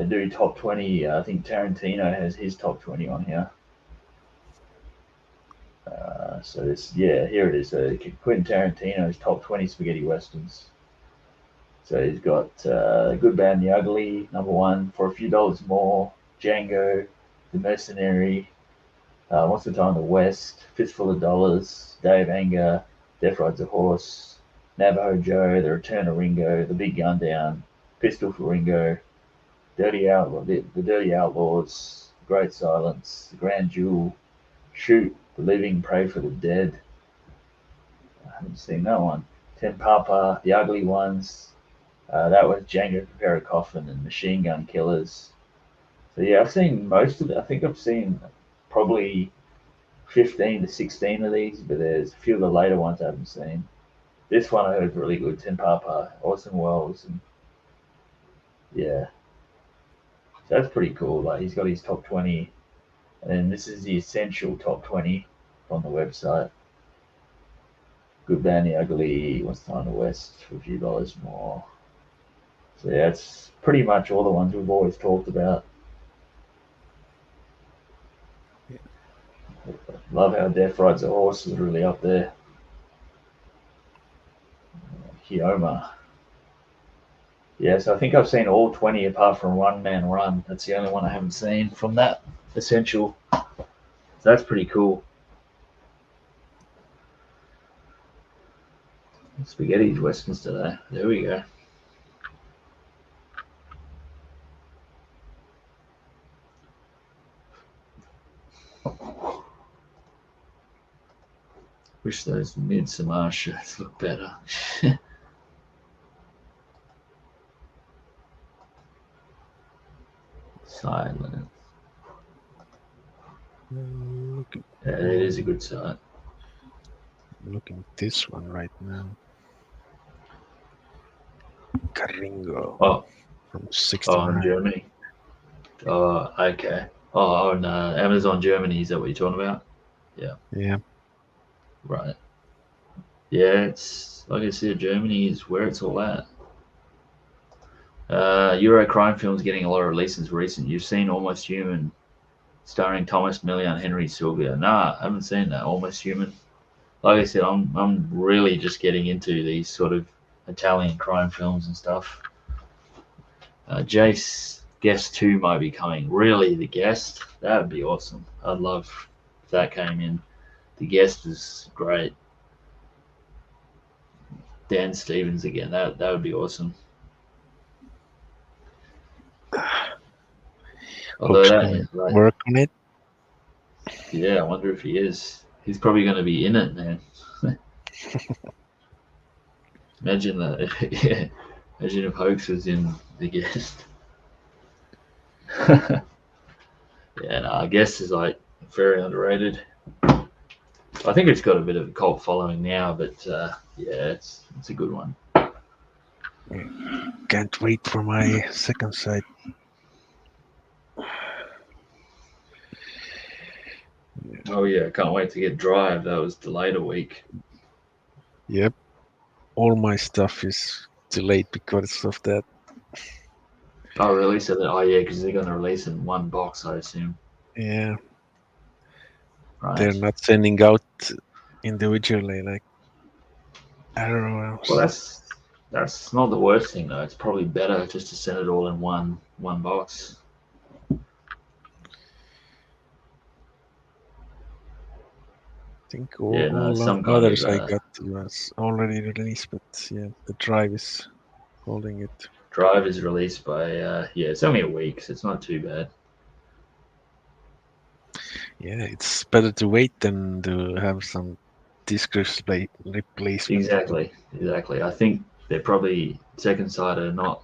do top 20. I think Tarantino has his top 20 on here. So this, yeah, here it is. Quentin Tarantino's top 20 spaghetti westerns. So he's got Good, Bad, and the Ugly, number one, for a few dollars more. Django, The Mercenary, Once Upon a Time in the West, Fistful of Dollars, Day of Anger, Death Rides a Horse, Navajo Joe, The Return of Ringo, The Big Gun Down, Pistol for Ringo, Dirty Outlaw, the Dirty Outlaws, Great Silence, The Grand Jewel, Shoot, The Living, Pray for the Dead. I haven't seen that one. Ten Papa, The Ugly Ones. That was Django Prepare a Coffin and Machine Gun Killers. So yeah, I've seen most of it. I think I've seen probably 15 to 16 of these, but there's a few of the later ones I haven't seen. This one I heard is really good. Ten Papa, Orson Welles, and yeah, so that's pretty cool. Like he's got his top 20, and then this is the essential top 20 on the website. Good, Bad, the Ugly, What's the Time in the West for a few dollars more. So yeah, it's pretty much all the ones we've always talked about. Yeah. Love how Death Rides a Horse is really up there. Kioma. Yeah, so I think I've seen all 20 apart from One Man Run. That's the only one I haven't seen from that essential. So that's pretty cool. Spaghetti's Westerns today. There we go. Wish those Midsommar shirts look better. Silent. Look, Yeah, it is a good site. looking at this one right now. Caringo Oh, from in 69. Germany. Oh, okay. Oh, on Amazon Germany. Is that what you're talking about? Yeah. Right. Yeah, it's like I said, Germany is where it's all at. Euro crime films getting a lot of releases recent. You've seen Almost Human. starring Thomas Millian and Henry Sylvia. Nah, I haven't seen that. Almost Human. Like I said, I'm really just getting into these sort of Italian crime films and stuff. Jace Guest 2 might be coming. Really, The Guest? That would be awesome. I'd love if that came in. The Guest is great. Dan Stevens again. That would be awesome. Although that, like, work on it. yeah, I wonder if he is. He's probably going to be in it, man. Imagine that. Yeah. Imagine if Hoax was in The Guest. Yeah, no, I guess is like very underrated. I think it's got a bit of a cult following now, but yeah, it's a good one. Can't wait for my second sight. Oh yeah, can't wait to get Drive. That was delayed a week. Yep. All my stuff is delayed because of that. Oh really? So that yeah, because they're going to release in one box, I assume. Yeah. Right. They're not sending out individually like arrows. Well, that's not the worst thing though. It's probably better just to send it all in one box. I think Yeah, no, all some kind others of I got was already released, but yeah, the Drive is holding it. Drive is released by yeah, it's only a week, so it's not too bad. Yeah, it's better to wait than to have some disc replacement. Exactly. I think they're probably second side are not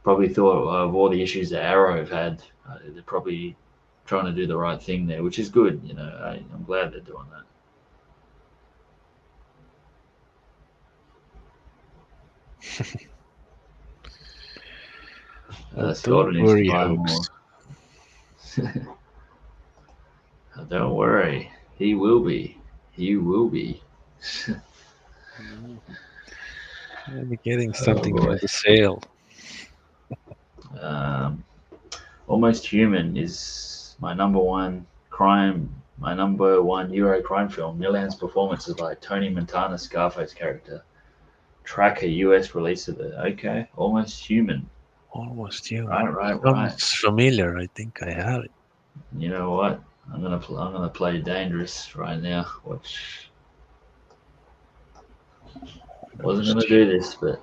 probably thought of all the issues that Arrow have had. They're probably trying to do the right thing there, which is good. You know, I'm glad they're doing that. Don't Scott needs to worry, buy more. Hoax. Don't worry, he will be. He will be. I'll be getting Oh something from boy. the sale. Um, Almost Human is my number one crime, my number one Euro crime film. Milan's performance is like Tony Montana's Scarface character. Track a US release of it. Okay, Almost Human. Almost human. Right. Sounds familiar. I think I have it. You know what? I'm gonna play Dangerous right now. Which wasn't gonna do this, but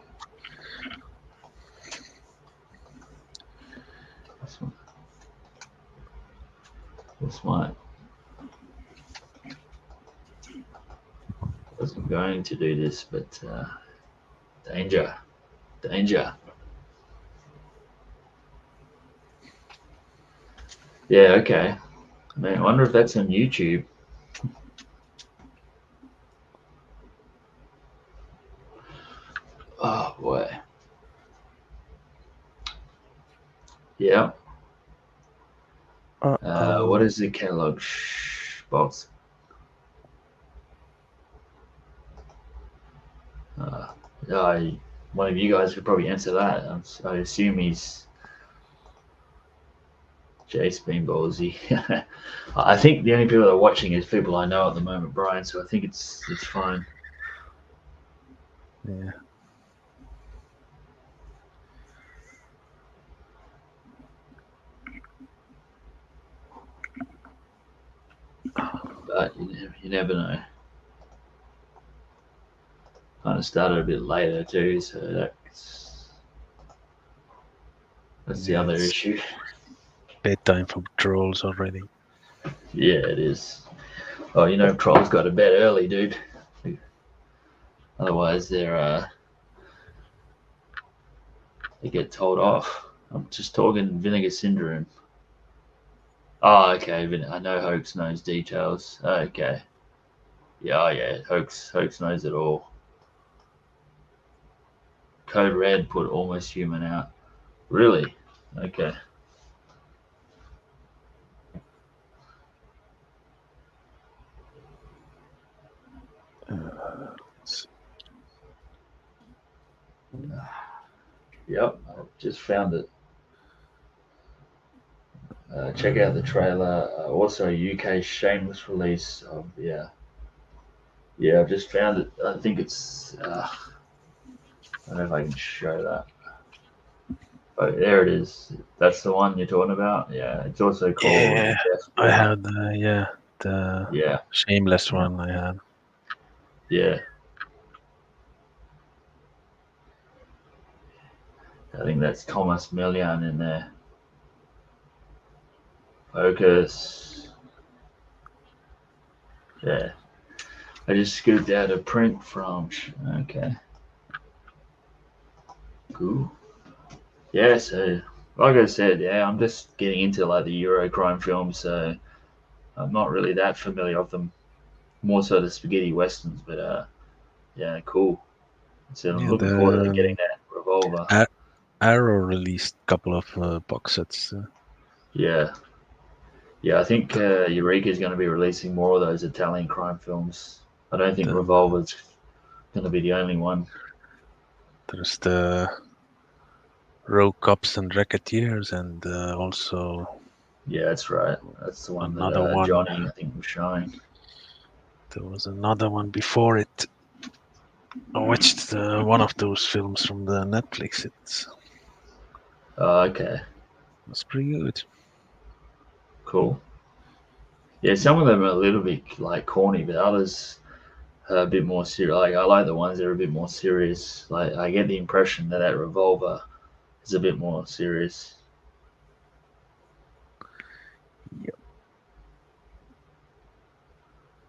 this one, this might. Wasn't going to do this, but danger. Yeah, okay. Man, I wonder if that's on YouTube. Oh boy. Yeah. What is the catalog box? One of you guys could probably answer that. I assume he's Jace being ballsy. I think the only people that are watching is people I know at the moment, Brian. So I think it's fine. Yeah. But you never know. Kind of started a bit later too, so that's the other It's issue. bedtime for trolls already. Yeah, it is. Oh, you know, trolls go to bed early, dude. Otherwise, they get told off. I'm just talking Vinegar Syndrome. Oh, okay. I know Hoax knows details. Okay. Yeah. Hoax knows it all. Code Red put Almost Human out. Really? Okay. Yep. I just found it. Check out the trailer. Also, a UK shameless release of yeah. I just found it. I think it's. I don't know if I can show that. Oh, there it is. That's the one you're talking about. Yeah, it's also called Yeah, Death I Warrant. had the Yeah, shameless one. I had. yeah. I think that's Thomas Millian in there. Focus. Yeah. I just scooped out a print from. Okay. Cool. Yeah. So, like I said, yeah, I'm just getting into like the Euro crime films, so I'm not really that familiar with them. More so the spaghetti westerns, but yeah, cool. So I'm Yeah, looking forward to the getting that revolver. Arrow released a couple of box sets. Yeah. Yeah, I think Eureka is going to be releasing more of those Italian crime films. I don't think The, Revolver's going to be the only one. there's the Rogue Cops and Racketeers, and also Yeah, that's right. That's the one that another one. Johnny, I think, was showing. There was another one before it. I watched one of those films from the Netflix. It Oh, okay, was pretty good. cool. Yeah, some of them are a little bit like corny, but others are a bit more serious. Like I like the ones that are a bit more serious. Like I get the impression that Revolver is a bit more serious, Yep.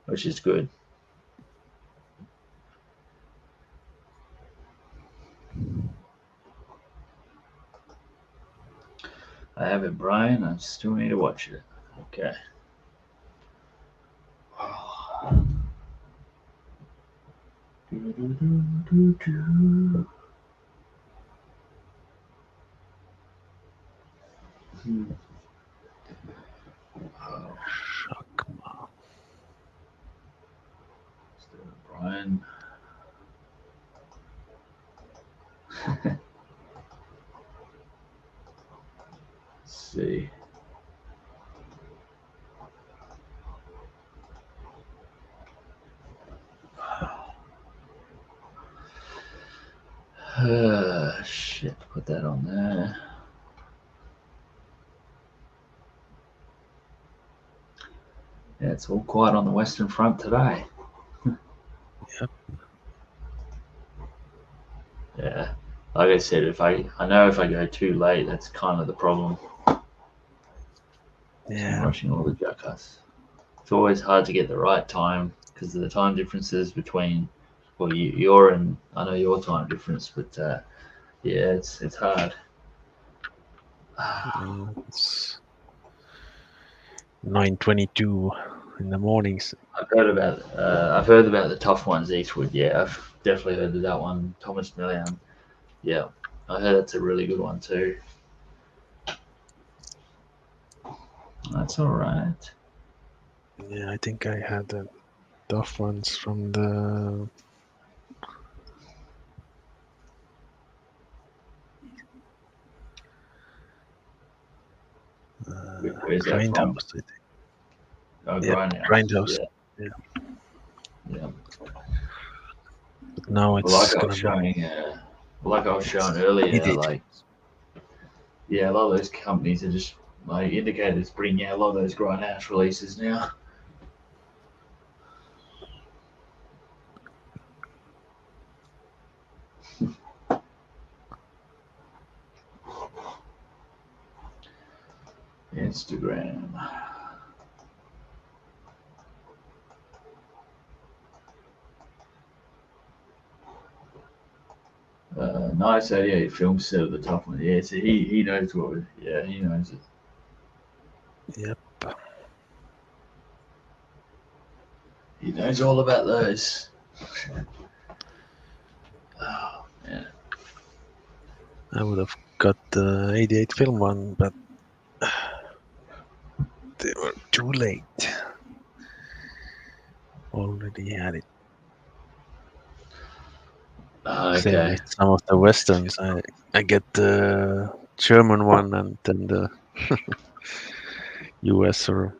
which is good. I have it, Brian. I still need to watch it. Okay. Oh, Shakma. Brian. Let's see. Shit, put that on there. Yeah, it's all quiet on the Western Front today. Yep. Yeah, like I said, I know if I go too late, that's kind of the problem. So I'm Yeah. rushing all the jackass. It's always hard to get the right time because of the time differences between. Well, you're in. I know your time difference, but yeah, it's hard. It's 9:22 in the mornings. I've heard about the tough ones, Eastwood. Yeah, I've definitely heard of that one. Thomas Millian. Yeah, I heard that's a really good one too. That's all right. Yeah, I think I had the tough ones from the Where's that from? Grindhouse. I think. Oh, Yep, Grindhouse. Grindhouse. Yeah, Yeah. yeah. But now Well, like it's I was gonna be showing, like I was showing earlier, idiot. like yeah, a lot of those companies are just like indicators bringing out a lot of those Grindhouse releases now. Instagram. Nice 88 film set at the top one. Yeah, so he knows what. Yeah, he knows it. Yep. He knows all about those. Oh man. I would have got the 88 film one, but they were too late. Already had it. Same Okay. with some of the westerns. I get the German one and then the US or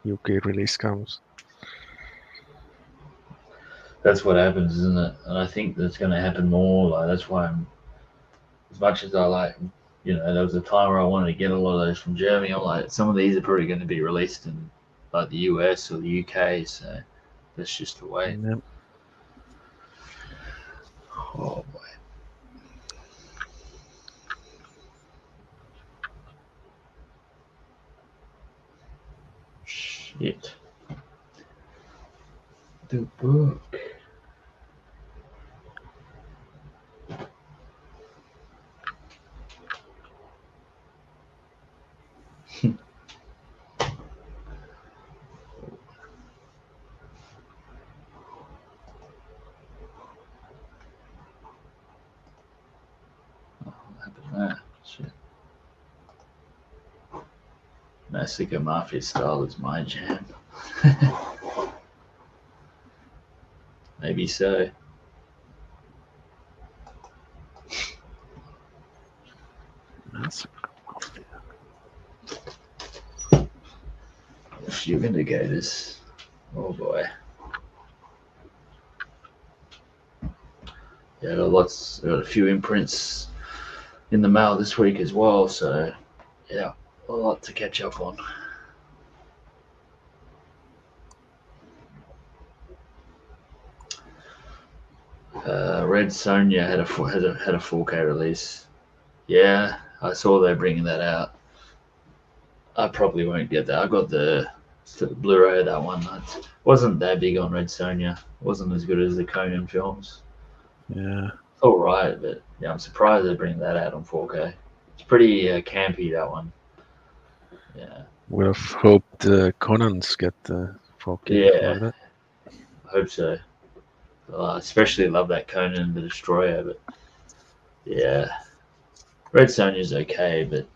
UK release comes. That's what happens, isn't it? And I think that's going to happen more. Like that's why I'm, as much as I like, there was a time where I wanted to get a lot of those from Germany. I'm like, some of these are probably going to be released in like the US or the UK, so that's just the way. Yep. Oh boy. Shit. The book. Shit. Massacre Mafia style is my jam. Maybe so. Few indicators. Oh boy. Yeah, I got a few imprints in the mail this week as well, so yeah, a lot to catch up on. Red Sonja had a 4K release. Yeah, I saw they're bringing that out. I probably won't get that. I got the Blu-ray of that one. It wasn't that big on Red Sonja. It wasn't as good as the Conan films. Yeah. All right, but yeah, I'm surprised they bring that out on 4K. It's pretty campy, that one. Yeah. Would have hoped Conan's get the 4K before that. I hope so. I especially love that Conan the Destroyer, but yeah, Red Sonja's okay, but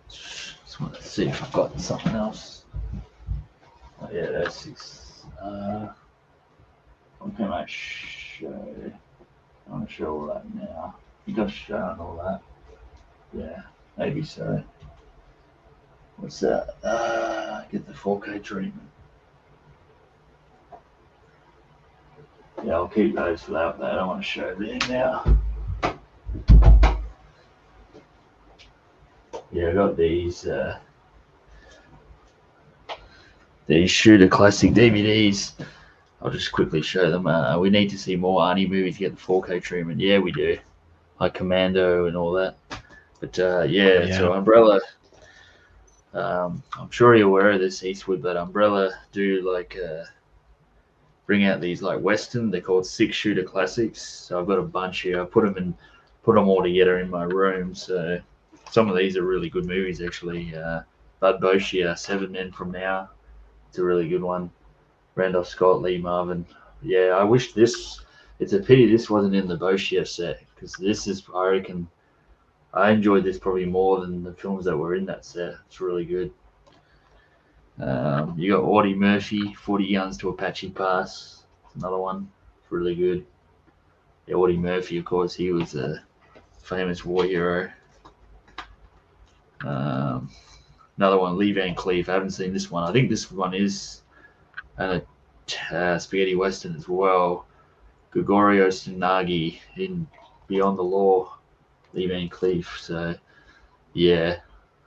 just want to see if I've got something else. Oh yeah, that's 6. What can I show? I want to show all that now. You got shown all that. Yeah, maybe so. What's that? Get the 4K treatment. Yeah, I'll keep those for that. I don't want to show everything now. Yeah, I got these Shooter Classic DVDs. I'll just quickly show them. We need to see more Arnie movies to get the 4K treatment. Yeah, we do. Like Commando and all that. But so Umbrella. I'm sure you're aware of this, Eastwood, but Umbrella do bring out these like Western. They're called 6-shooter classics. So I've got a bunch here. I put them all together in my room. So some of these are really good movies, actually. Bud Boschia, 7 Men from Now. It's a really good one. Randolph Scott, Lee Marvin. Yeah, I wish this. It's a pity this wasn't in the Boschia set, because this is, I reckon, I enjoyed this probably more than the films that were in that set. It's really good. You got Audie Murphy, 40 Guns to Apache Pass. Another one. It's really good. Yeah, Audie Murphy, of course, he was a famous war hero. Another one, Lee Van Cleef. I haven't seen this one. I think this one is a spaghetti western as well. Gregorio Stinagi in Beyond the Law. Lee Van Cleef. So, yeah,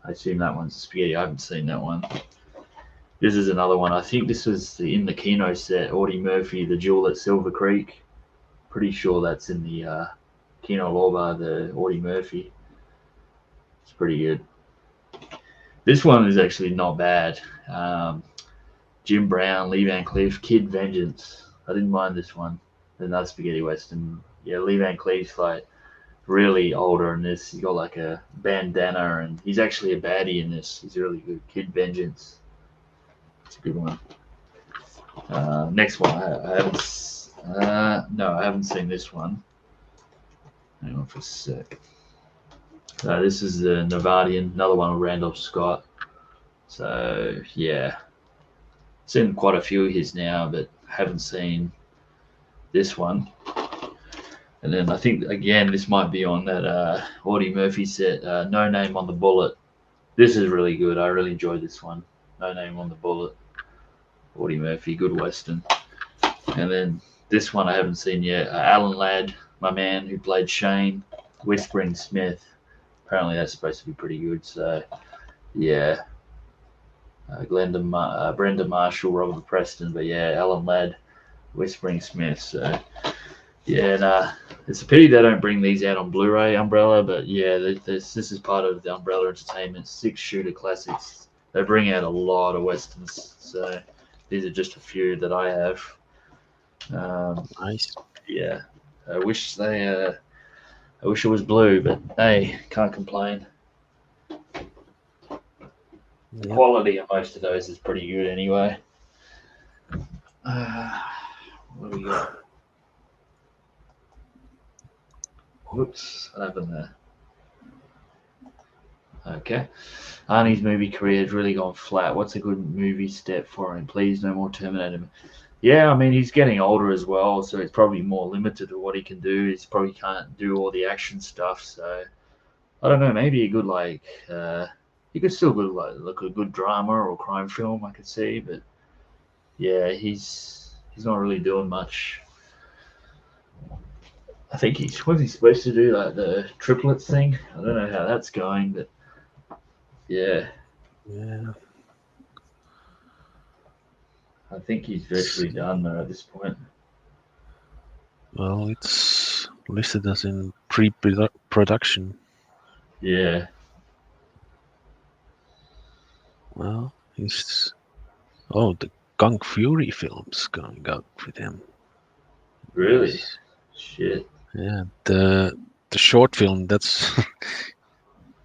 I assume that one's spaghetti. I haven't seen that one. This is another one. I think this was in the Kino set. Audie Murphy, The Jewel at Silver Creek. Pretty sure that's in the Kino Lorber, the Audie Murphy. It's pretty good. This one is actually not bad. Jim Brown, Lee Van Cleef, Kid Vengeance. I didn't mind this one. Another spaghetti western. Yeah, Lee Van Cleef's like really older in this. He's got like a bandana, and he's actually a baddie in this. He's really good. Kid Vengeance. It's a good one. Next one, I haven't seen this one. Hang on for a sec. This is the Nevadian, another one with Randolph Scott. So yeah, seen quite a few of his now, but haven't seen this one. And then I think again this might be on that Audie Murphy set, No Name on the Bullet. This is really good. I really enjoyed this one. No Name on the Bullet. Audie Murphy, good western. And then this one I haven't seen yet. Alan Ladd, my man who played Shane, Whispering Smith. Apparently that's supposed to be pretty good. So yeah, Brenda Marshall, Robert Preston, but yeah, Alan Ladd, Whispering Smith. So yeah, nah, it's a pity they don't bring these out on Blu-ray Umbrella, but yeah, this is part of the Umbrella Entertainment 6-shooter classics. They bring out a lot of westerns, so these are just a few that I have. Nice. Yeah, I wish I wish it was blue, but hey, can't complain. The Yep. quality of most of those is pretty good anyway. What do we got? Whoops, what happened there? Okay. Arnie's movie career has really gone flat. What's a good movie step for him? Please, no more Terminator. Yeah, I mean, he's getting older as well, so it's probably more limited to what he can do. He probably can't do all the action stuff, so I don't know. Maybe a good, he could still look a good drama or crime film, I could see, but yeah, he's not really doing much. I think was he supposed to do like the triplets thing? I don't know how that's going, but yeah, Yeah. I think he's virtually done though at this point. Well, it's listed as in pre-production. Yeah, Well, he's the Kung Fury film's coming out with him. really, Nice. shit. Yeah, the short film that's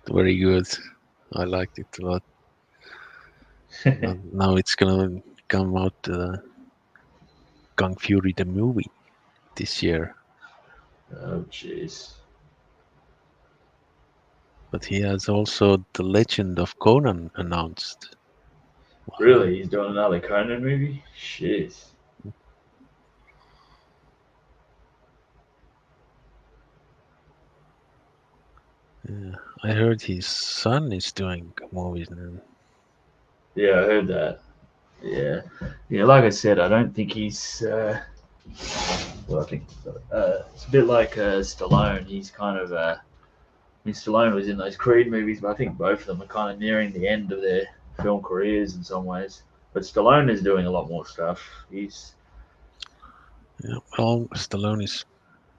very good. I liked it a lot. Now it's gonna come out Kung Fury the movie this year. Oh jeez. But he has also The Legend of Conan announced. Wow. Really, he's doing another Conan movie? Shit. Yeah, I heard his son is doing movies now. Yeah, I heard that. Yeah, yeah. Like I said, I don't think he's. Well, I think it's a bit like Stallone. He's kind of. I mean, Stallone was in those Creed movies, but I think both of them are kind of nearing the end of their film careers in some ways. But Stallone is doing a lot more stuff. He's. Yeah, well, Stallone is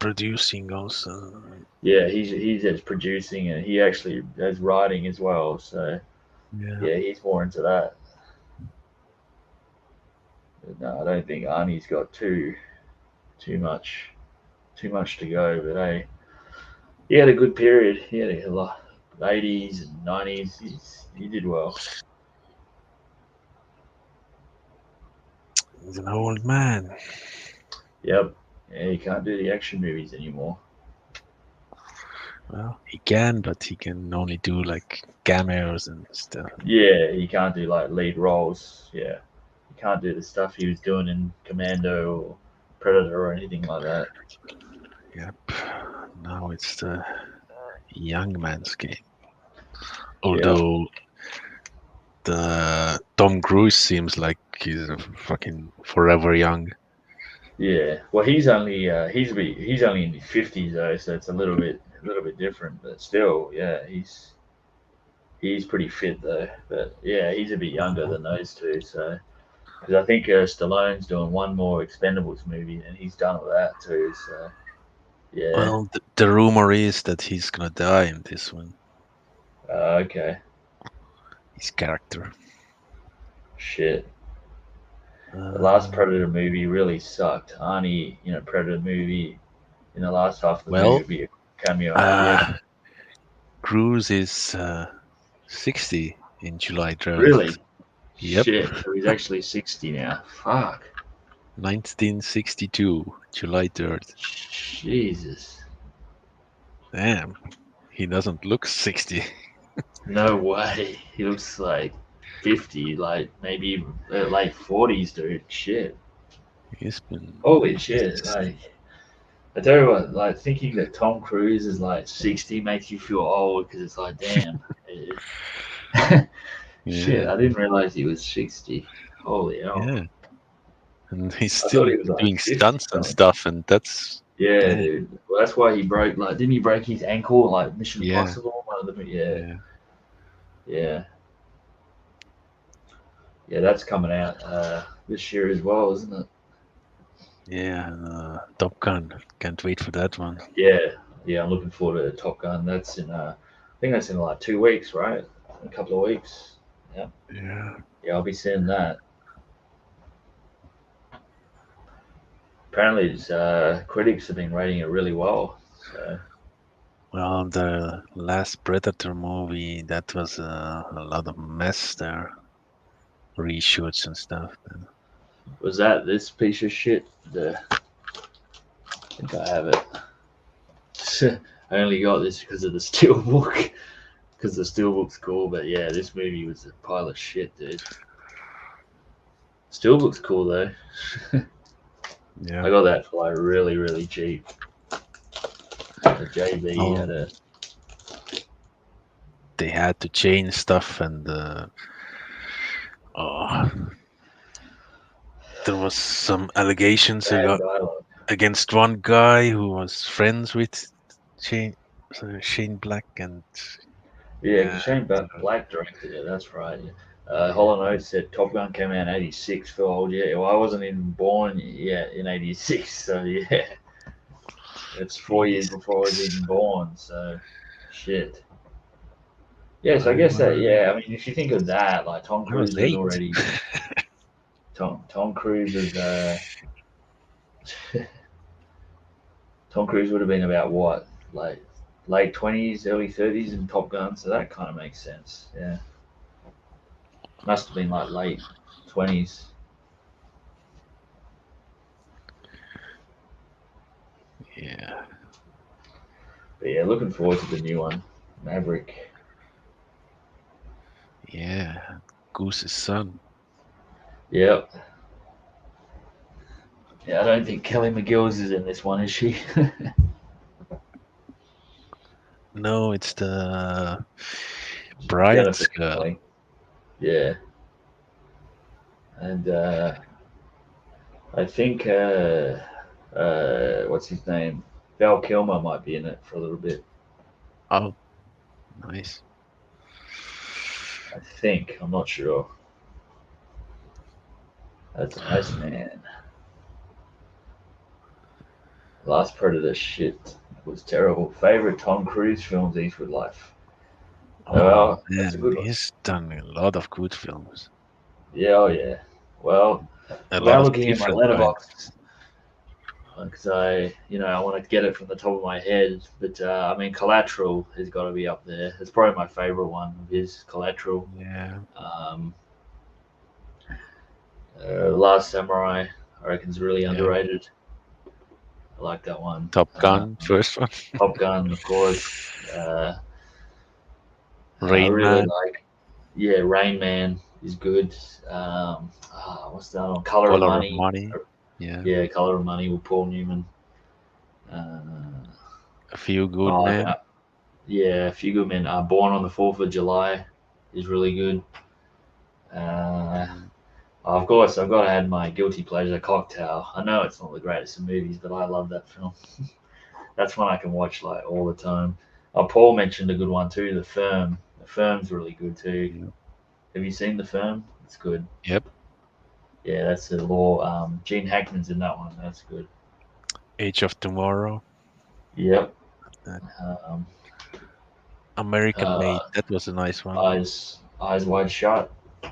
producing also. Yeah, he's as producing and he actually has writing as well. So Yeah. yeah, he's more into that. But no, I don't think Arnie's got too much too much to go. But hey, he had a good period. He had a lot, 80s and 90s. He did well. He's an old man. Yep. Yeah, he can't do the action movies anymore. Well, he can, but he can only do like cameos and stuff. Yeah, he can't do like lead roles. Yeah, he can't do the stuff he was doing in Commando or Predator or anything like that. Yep. Now it's the young man's game. Although the Tom Cruise seems like he's fucking forever young. Yeah. Well, he's only in his 50s though, so it's a little bit different. But still, yeah, he's pretty fit though. But yeah, he's a bit younger than those two. So because I think Stallone's doing one more Expendables movie, and he's done with that too. So yeah. Well, the rumor is that he's gonna die in this one. Okay. His character. Shit. The last Predator movie really sucked. Arnie, Predator movie in the last half of the movie Well, would be a cameo. Yeah. Cruise is 60 in July 3rd. Really? Yep. Shit. So he's actually 60 now. Fuck. 1962, July 3rd. Jesus. Damn, he doesn't look 60. No way. He looks like 50, like maybe even late 40s, dude. Shit. He's been. Holy shit! Like I tell you what, like thinking that Tom Cruise is like 60 makes you feel old because it's like, damn, shit, Yeah, I didn't realize he was 60. Holy hell! yeah, and he's I thought still he was like doing 50 stunts and something. stuff, and that's Yeah, damn. dude. Well, that's why he broke. Like, didn't he break his ankle? Like Mission Yeah, Impossible. One of them. Yeah, yeah, yeah, yeah. That's coming out this year as well, isn't it? yeah. Top Gun. Can't wait for that one. Yeah, yeah. I'm looking forward to Top Gun. That's in. I think that's in like 2 weeks, right? A couple of weeks. Yeah, Yeah. yeah. I'll be seeing that. Apparently, critics have been rating it really well. So Well, the last Predator movie, that was a lot of mess there, reshoots and stuff. was that this piece of shit? I think I have it. I only got this because of the steelbook. Because the steelbook's cool, but yeah, this movie was a pile of shit, dude. Steelbook's cool though. Yeah. I got that for like really, really cheap. The JB Oh, had a they had to change stuff, and oh, there was some allegations bad dialogue. against one guy who was friends with Shane, Shane Black, and Yeah, yeah, because Shane Black directed it. That's right. yeah, Hollow Note said Top Gun came out in '86 for old. Yeah, well, I wasn't even born yet in '86, so yeah, it's 4 years before I was 86. even born. So shit. Yeah, so I I guess that. was Yeah, I mean, if you think of that, like Tom I was Cruise was 8. already Tom Cruise was Tom Cruise would have been about what, like late 20s, early 30s in Top Gun, so that kind of makes sense. Yeah, must have been like late 20s. Yeah, But yeah, looking forward to the new one, Maverick. yeah. Goose's son. Yep. Yeah, I don't think Kelly McGillis is in this one, is she? No, it's the Brian's Jennifer girl. Connelly. Yeah, and I think what's his name? Val Kilmer might be in it for a little bit. Oh, nice. I think. I'm not sure. That's Iceman. Last Predator shit was terrible. Favorite Tom Cruise films Eastwood Life. Oh Well, that's a man, good one. he's done a lot of good films. Yeah, oh yeah. Well, A lot without of looking at my different kinds. letterbox, because I want to get it from the top of my head. But I mean, Collateral has got to be up there. It's probably my favorite one of his, Collateral. Yeah, Um, Last Samurai, I reckon, is really yeah. underrated. I like that one. Top Gun, first one. Top Gun, of course. I Rain really Man. like. Yeah, Rain Man is good. What's that on? Color of Color of Money. Money. Yeah. Yeah, Color of Money with Paul Newman. Uh, A Few Good oh, Men. yeah, a few good men. Born on the 4th of July is really good. Uh, Mm, of course, I've got to add my guilty pleasure, Cocktail. I know it's not the greatest of movies, but I love that film. That's one I can watch like all the time. Paul mentioned a good one too, The Firm. The Firm's really good too. yeah. Have you seen The Firm? It's good. Yep. Yeah, that's the law. Gene Hackman's in that one. That's good. Age of Tomorrow. Yep. That Um, American uh, Made. That was a nice one. Eyes Wide Shut. Yeah,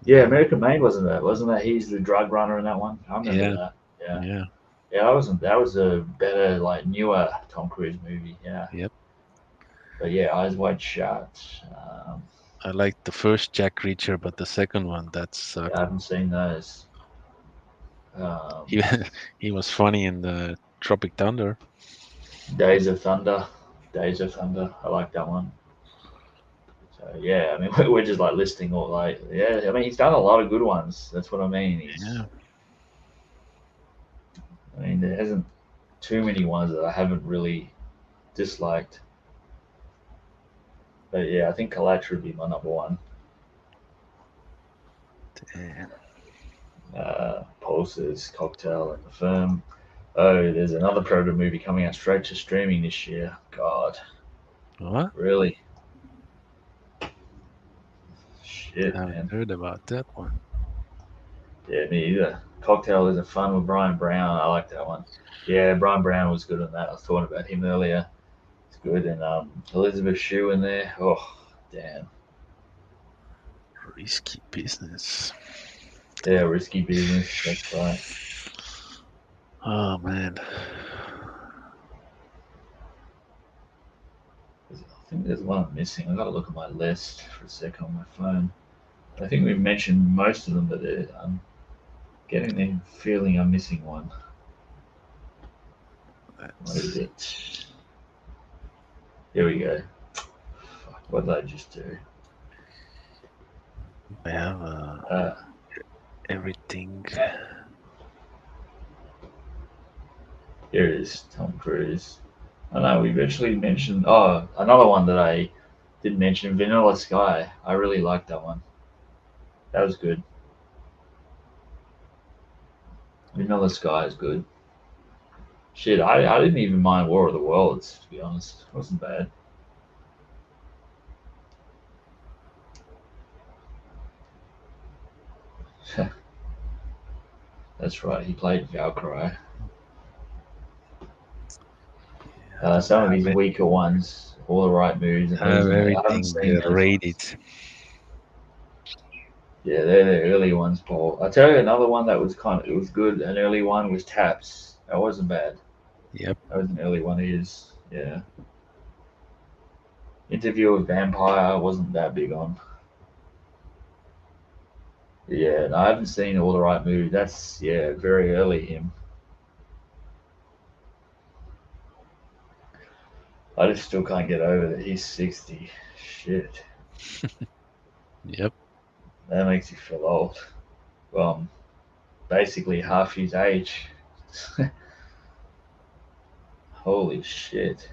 Yeah. American Made wasn't that? Wasn't that he's the drug runner in that one? I remember Yeah. that. Yeah. Yeah. Yeah, that wasn't. That was a better, like newer Tom Cruise movie. Yeah. Yep. But yeah, Eyes Wide Shut. Um, I liked the first Jack Reacher, but the second one that yeah, I sucked. haven't seen those. Um, He he was funny in the Tropic Thunder. Days of Thunder. Days of Thunder. I like that one. So yeah, I mean, we're just like listing all like yeah. I mean, he's done a lot of good ones. That's what I mean. He's Yeah. I mean, there hasn't too many ones that I haven't really disliked. But yeah, I think Collateral would be my number one. Damn. Pulses, Cocktail, and The Firm. Oh, there's another Predator movie coming out straight to streaming this year. God, What? really? I Shit, haven't man. heard about that one. Yeah, me either. Cocktail isn't fun with Brian Brown. I like that one. Yeah, Brian Brown was good on that. I was talking about him earlier. It's good. And Elizabeth Shue in there. Oh, damn. Risky business. Yeah, Risky Business. That's right. Oh man. I think there's one I'm missing. I got to look at my list for a second on my phone. I think we've mentioned most of them, but I'm getting the feeling I'm missing one. What is it? Here we go. Fuck, what did I just do? I have Uh, everything. Here it is. Tom Cruise. I know we've actually mentioned. Oh, another one that I didn't mention, Vanilla Sky. I really liked that one. That was good. Vanilla Sky is good. Shit, I didn't even mind War of the Worlds, to be honest. It wasn't bad. That's right, he played Valkyrie. I don't Some of have his it. weaker ones, All the Right Moves, and these Have ones, I haven't everything seen those rated. ones. Yeah, they're the early ones, Paul. I tell you another one that was it was good. An early one was Taps. That wasn't bad. Yep. That was an early one of his. Yeah. Interview with Vampire wasn't that big on. Yeah, no, I haven't seen All the Right Moves. That's yeah, very early him. I just still can't get over that he's 60. Shit, Yep. that makes you feel old. Well, I'm basically half his age. Holy shit.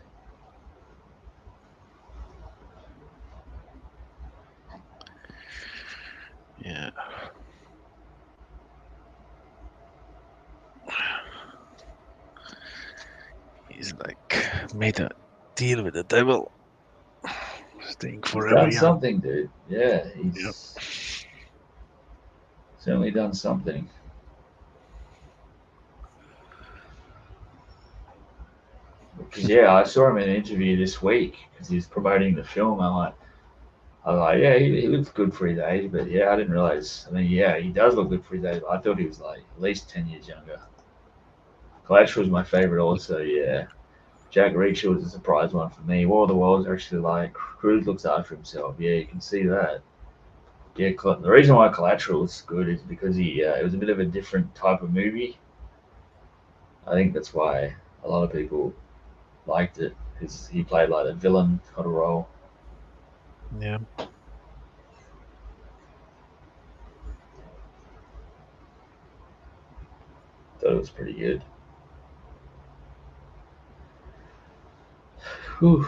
Yeah. He's like made a deal with the devil. Staying He's forever done young. something, dude. Yeah, Yep. he's certainly done something. Because yeah, I saw him in an interview this week because he's promoting the film. I was like, yeah, he looks good for his age, but yeah, I didn't realize. I mean, yeah, he does look good for his age. But I thought he was like at least 10 years younger. Collateral was my favorite, also. Yeah, Jack Reacher was a surprise one for me. War of the Worlds are actually like Cruise looks after himself. Yeah, you can see that. Yeah, the reason why Collateral was good is because it was a bit of a different type of movie. I think that's why a lot of people liked it because he played like a villain kind of role. Yeah. Thought it was pretty good. Whew.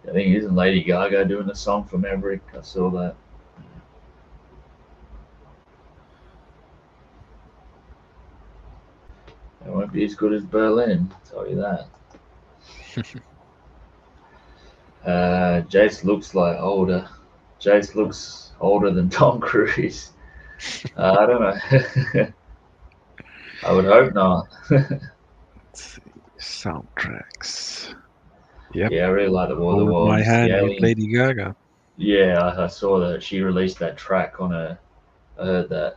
I think isn't Lady Gaga doing the song for Maverick? I saw that. It won't be as good as Berlin, I'll tell you that. Jace looks like older. Jace looks older than Tom Cruise. I don't know. I would hope not. Let's see. Soundtracks. Yep. Yeah, I really like the War of the Hold my Worlds. The hand with Alien. Lady Gaga. Yeah, I saw that she released that track on her. I heard that.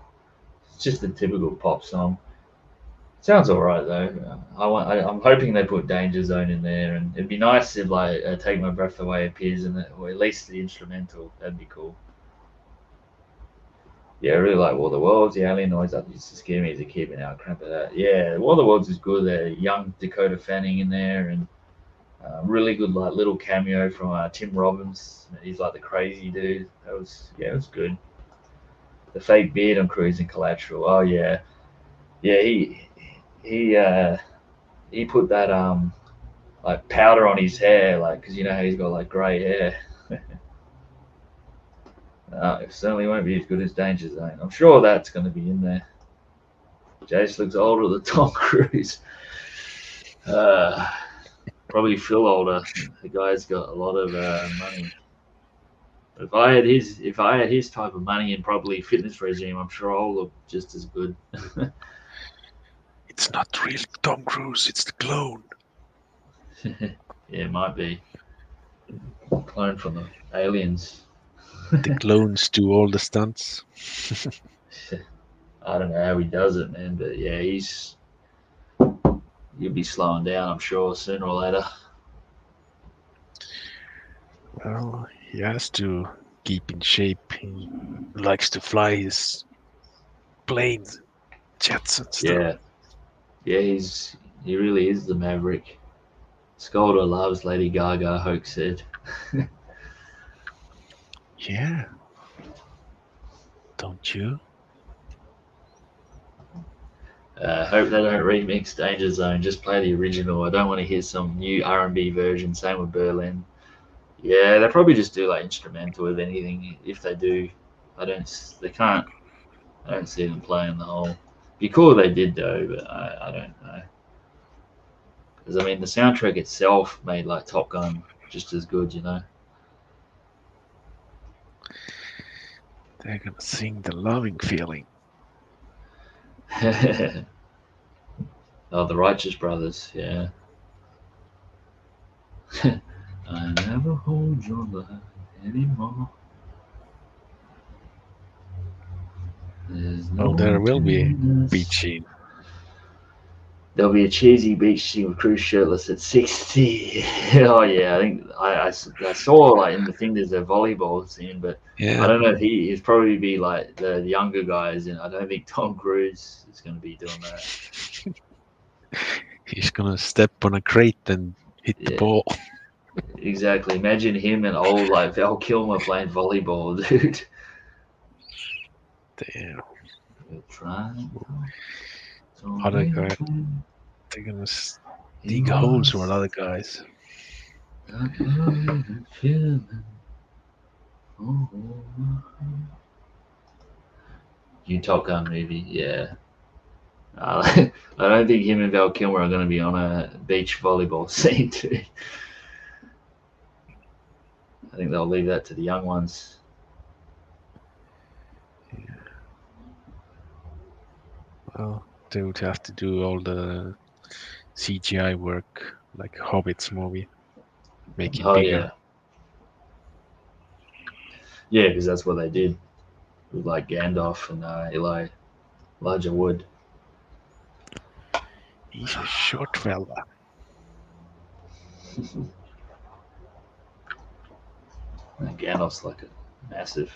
It's just a typical pop song. Sounds alright though. I'm hoping they put Danger Zone in there, and it'd be nice if like Take My Breath Away appears in it, or at least the instrumental. That'd be cool. Yeah, I really like War of the Worlds. The alien noise that used to scare me as a kid, but now I cramp it out. Yeah, War of the Worlds is good. Young Dakota Fanning in there, and really good like little cameo from Tim Robbins. He's like the crazy dude. It was good. The fake beard on Cruising Collateral. Oh yeah, yeah. He uh, he put that like powder on his hair, like because you know how he's got like grey hair. It certainly won't be as good as Danger Zone. I'm sure that's going to be in there. Jace looks older than Tom Cruise. Uh, Probably feel older. The guy's got a lot of money. If I had his type of money and probably fitness regime, I'm sure I'll look just as good. It's not real Tom Cruise, it's the clone. Yeah, it might be clone from the aliens. The clones do all the stunts. I don't know how he does it, man, but yeah, he'll be slowing down. I'm sure sooner or later. Well, he has to keep in shape. He likes to fly his planes, jets and stuff. Yeah, yeah, he really is the Maverick. Skolder loves Lady Gaga. Hoke said. Yeah, don't you? Hope they don't remix Danger Zone. Just play the original. I don't want to hear some new R&B version. Same with Berlin. Yeah, they probably just do like instrumental if anything. If they do, I don't. They can't. I don't see them playing the whole. Be cool if they did though, but I don't know. Because I mean, the soundtrack itself made like Top Gun just as good, you know. They're gonna sing the loving feeling. Oh, the Righteous Brothers, yeah. I never hold your line anymore. There's Oh, no there will be beach tenderness. scene. There'll be a cheesy beach scene with Cruz shirtless at 60. Oh, yeah. I saw like in the thing there's a volleyball scene, but I Yeah, don't know if he'd probably be like the younger guys, and I don't think Tom Cruise is going to be doing that. he's gonna step on a crate and hit the Yeah, ball. exactly. Imagine him and old like Val Kilmer playing volleyball, dude. Damn, We're trying to other make guy, it. they're gonna He dig holes for was other guys. that loving feeling. Oh, you Top Gun movie, yeah. I don't think him and Val Kilmer are going to be on a beach volleyball scene too. I think they'll leave that to the young ones. Well, they would have to do all the CGI work, like Hobbit's movie, make it Oh yeah, bigger. yeah, because that's what they did with like Gandalf and Elijah Wood. He's a short fella. And Gandalf's like a massive.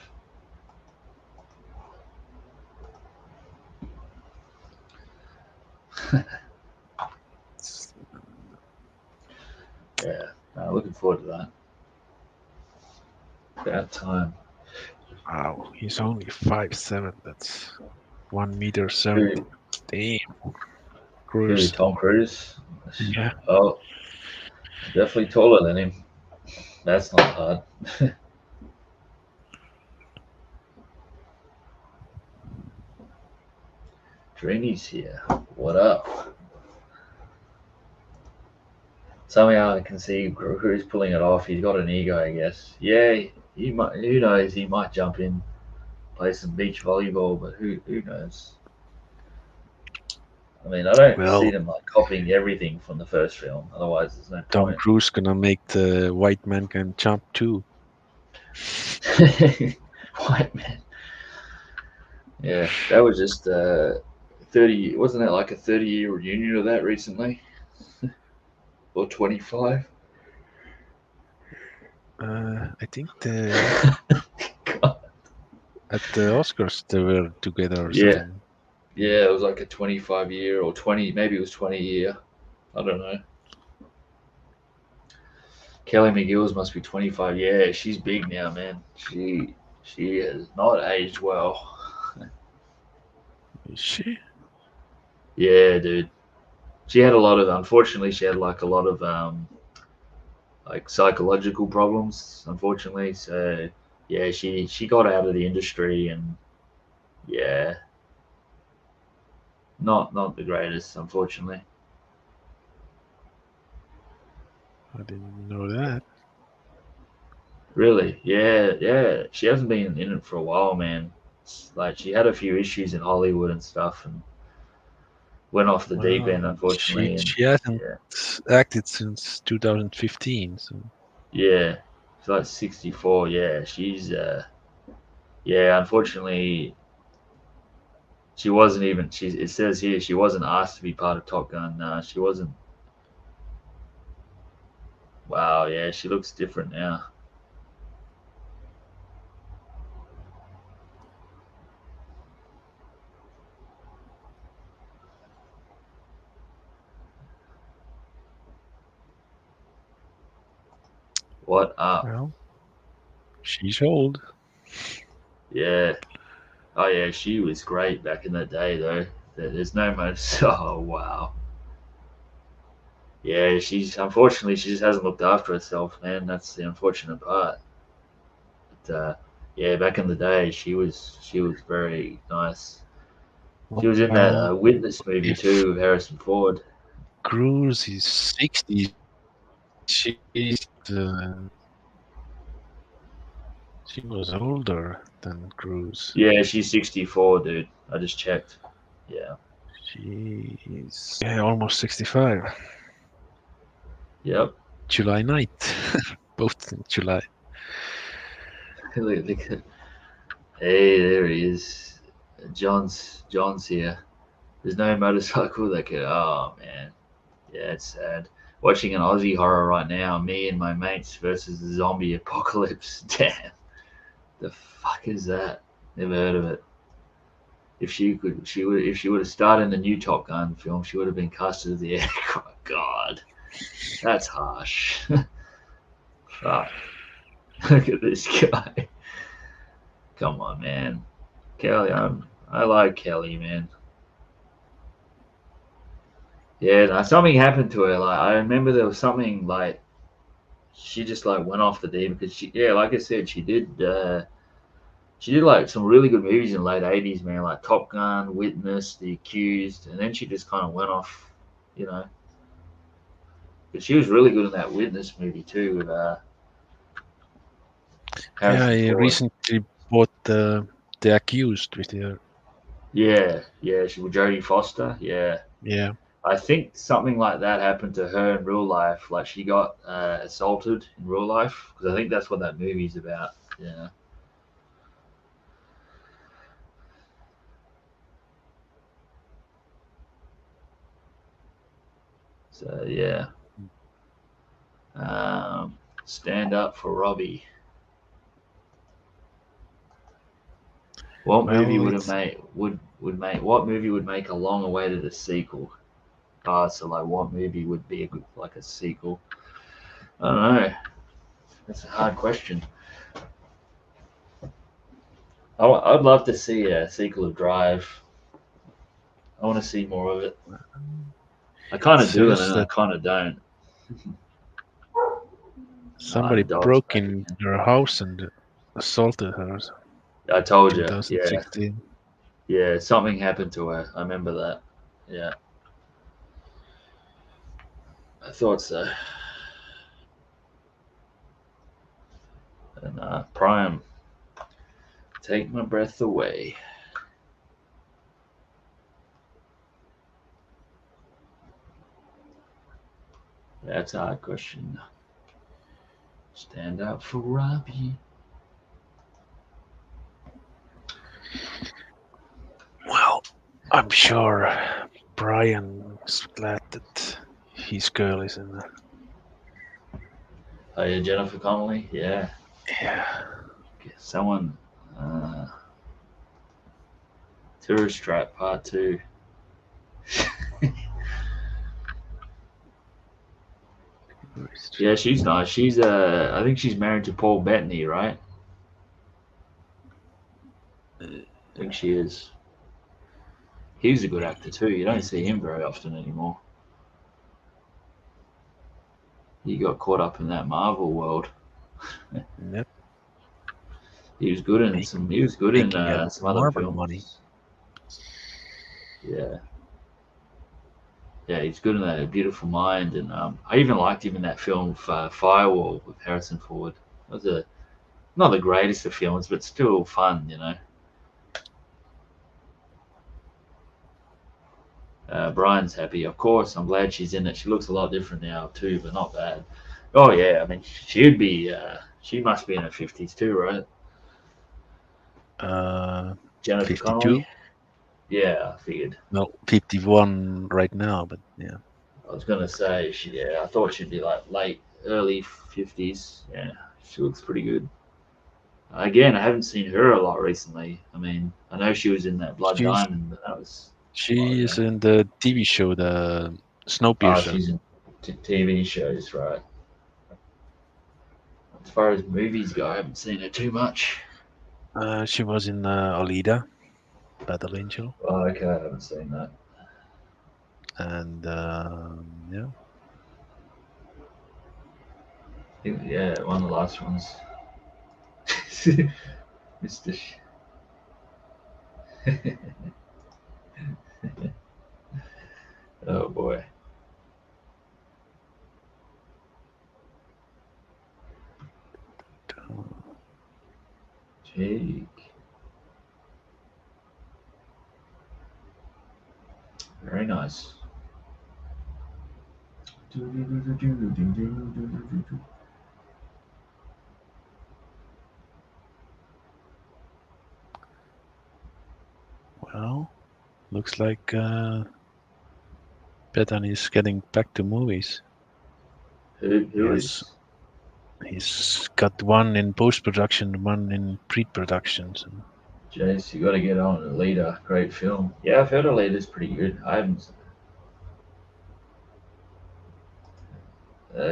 Yeah, looking forward to that. About time. Wow, he's only 5'7". That's 1 meter Who? 70. Damn, Who? Cruise. Tom Cruise? Yeah. Oh, definitely taller than him. That's not hard. Dreeny's here. What up? Somehow I can see who's pulling it off. He's got an ego, I guess. Yeah, he might. Who knows? He might jump in, play some beach volleyball, but who knows? I mean, I don't see Well, them like copying everything from the first film. Otherwise, there's no Tom point. Cruise gonna make the white man can jump too. White man. Yeah, that was just 30. Wasn't that like a 30-year reunion of that recently, or 25? I think the God. At the Oscars, they were together or Yeah, something. yeah, it was like a 25 year or 20, maybe it was 20 year. I don't know. Kelly McGillis must be 25. Yeah, she's big now, man. She has not aged well. Is she? Yeah, dude. She had a lot of, unfortunately, she had like a lot of like psychological problems, unfortunately. So yeah, she got out of the industry, and yeah, not the greatest, unfortunately. I didn't know that. Really, yeah, yeah. She hasn't been in it for a while, man. Like she had a few issues in Hollywood and stuff, and went off the deep Well, end, she unfortunately. And she hasn't yeah, acted since 2015. So yeah, she's like 64. Yeah, she's yeah. Unfortunately, she wasn't even. She it says here she wasn't asked to be part of Top Gun. Nah, she wasn't. Wow, yeah, she looks different now. What up? well, she's old. Yeah. Oh yeah, she was great back in the day though. There's no most. Oh wow. Yeah, she's unfortunately she just hasn't looked after herself, man. That's the unfortunate part. But yeah, back in the day, she was very nice. She was in that Well, Witness movie if too with Harrison Ford. Cruz is 60, uh, she was older than Cruz. Yeah, she's 64, dude. I just checked. Yeah. She's almost 65. Yep. July 9th, both in July. Look at- hey, there he is. John's here. There's no motorcycle that could. Oh man. Yeah, it's sad. Watching an Aussie horror right now. Me and my mates versus the zombie apocalypse. Damn. The fuck is that? Never heard of it. If she could, she would. If she would have starred in the new Top Gun film, she would have been casted as the aircraft. God, that's harsh. Fuck. Look at this guy. Come on, man. Kelly, I like Kelly, man. Yeah, no, something happened to her. Like I remember there was something like she just like went off the deep because she, yeah, like I said, she did like some really good movies in the late '80s, man, like Top Gun, Witness, The Accused, and then she just kind of went off, you know. But she was really good in that Witness movie too with Yeah, Harrison I Ford. recently bought the Accused with her. Yeah, yeah, she was Jodie Foster. Yeah, Yeah, I think something like that happened to her in real life. Like she got assaulted in real life because I think that's what that movie's about. Yeah. So yeah, um, stand up for Robbie. What movie well, would have it's made would make what movie would make a long awaited sequel? So like what movie would be a good like a sequel? I don't know. That's a hard question. I'd love to see a sequel of Drive. I want to see more of it. I kind of do, and says then I that kind of don't. Ah, somebody the dog's broke back in again. her house and assaulted her I told you. Yeah, 2016. yeah. Something happened to her. I remember that. Yeah, I thought so. And Prime, take my breath away. That's a hard question. Stand up for Robbie. Well, I'm sure Brian's glad that his girl is in there. Oh yeah, Jennifer Connelly. Yeah, Yeah. someone. Uh, Tourist Trap Part 2. Yeah, she's nice. She's I think she's married to Paul Bettany, right? I think she is. He's a good actor too. You don't see him very often anymore. He got caught up in that Marvel world. Yep. He was good in some. He was good in Making a some other Marvel money. films. Yeah, yeah, he's good in that A Beautiful Mind, and I even liked him in that film Firewall with Harrison Ford. It was not the greatest of films, but still fun, you know. Brian's happy, of course. I'm glad she's in it. She looks a lot different now too, but not bad. Oh yeah, I mean she'd be. She must be in her 50s too, right? Jennifer 52. Connelly. Yeah, I figured. No, 51 right now, but yeah. I was gonna say yeah. I thought she'd be like late, early 50s. Yeah, she looks pretty good. Again, I haven't seen her a lot recently. I mean, I know she was in that Blood She's Diamond, but that was a while she ago. is in the TV show, the Oh, Snowpiercer. she's in TV shows, right? As far as movies go, I haven't seen her too much. She was in Alita, Battle Angel, Oh, okay, I haven't seen that. and yeah, Yeah, one of the last ones. Mr. Oh boy. Jake. Very nice. well, looks like Betan is getting back to movies. Who is? He's got one in post production, one in pre production. So. Jace, you got to get on Alita. Great film. Yeah, I've heard Alita's pretty good. I haven't.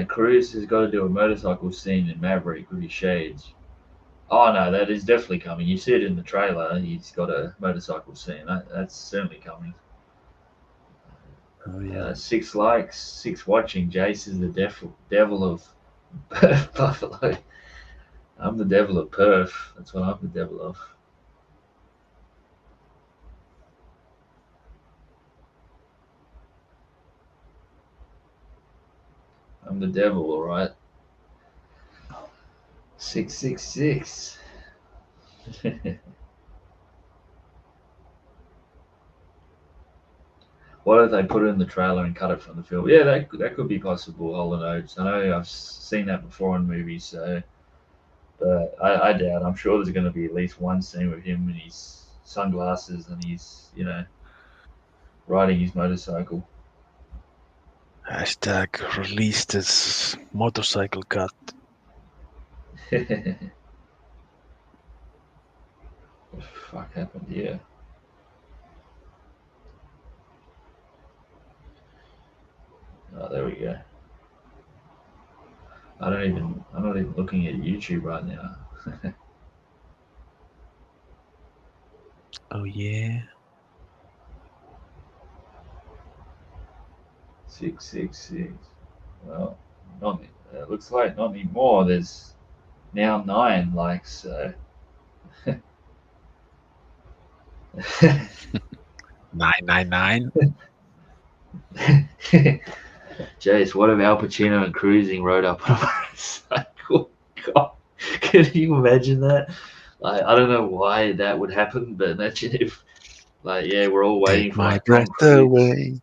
Cruz has got to do a motorcycle scene in Maverick with his shades. Oh no, that is definitely coming. You see it in the trailer. He's got a motorcycle scene. That's certainly coming. Oh yeah. 6 likes, 6 watching. Jace is the devil of Buffalo. I'm the devil of Perth. That's what I'm the devil of. I'm the devil, all right. 666. What if they put it in the trailer and cut it from the film? Yeah, that could be possible. Hollow Notes. I know I've seen that before in movies, so but I doubt. I'm sure there's going to be at least one scene with him in his sunglasses and he's riding his motorcycle. Hashtag release this motorcycle cut. What the fuck happened here? Oh, there we go. I'm not even looking at YouTube right now. Oh yeah. 666. Well, not. It looks like not anymore. There's now 9 likes. So. 999. Jace, what if Al Pacino and Cruising rode up on a motorcycle? God, can you imagine that? Like, I don't know why that would happen, but imagine if, like, yeah, we're all waiting Take for my like Tom breath Cruise, away.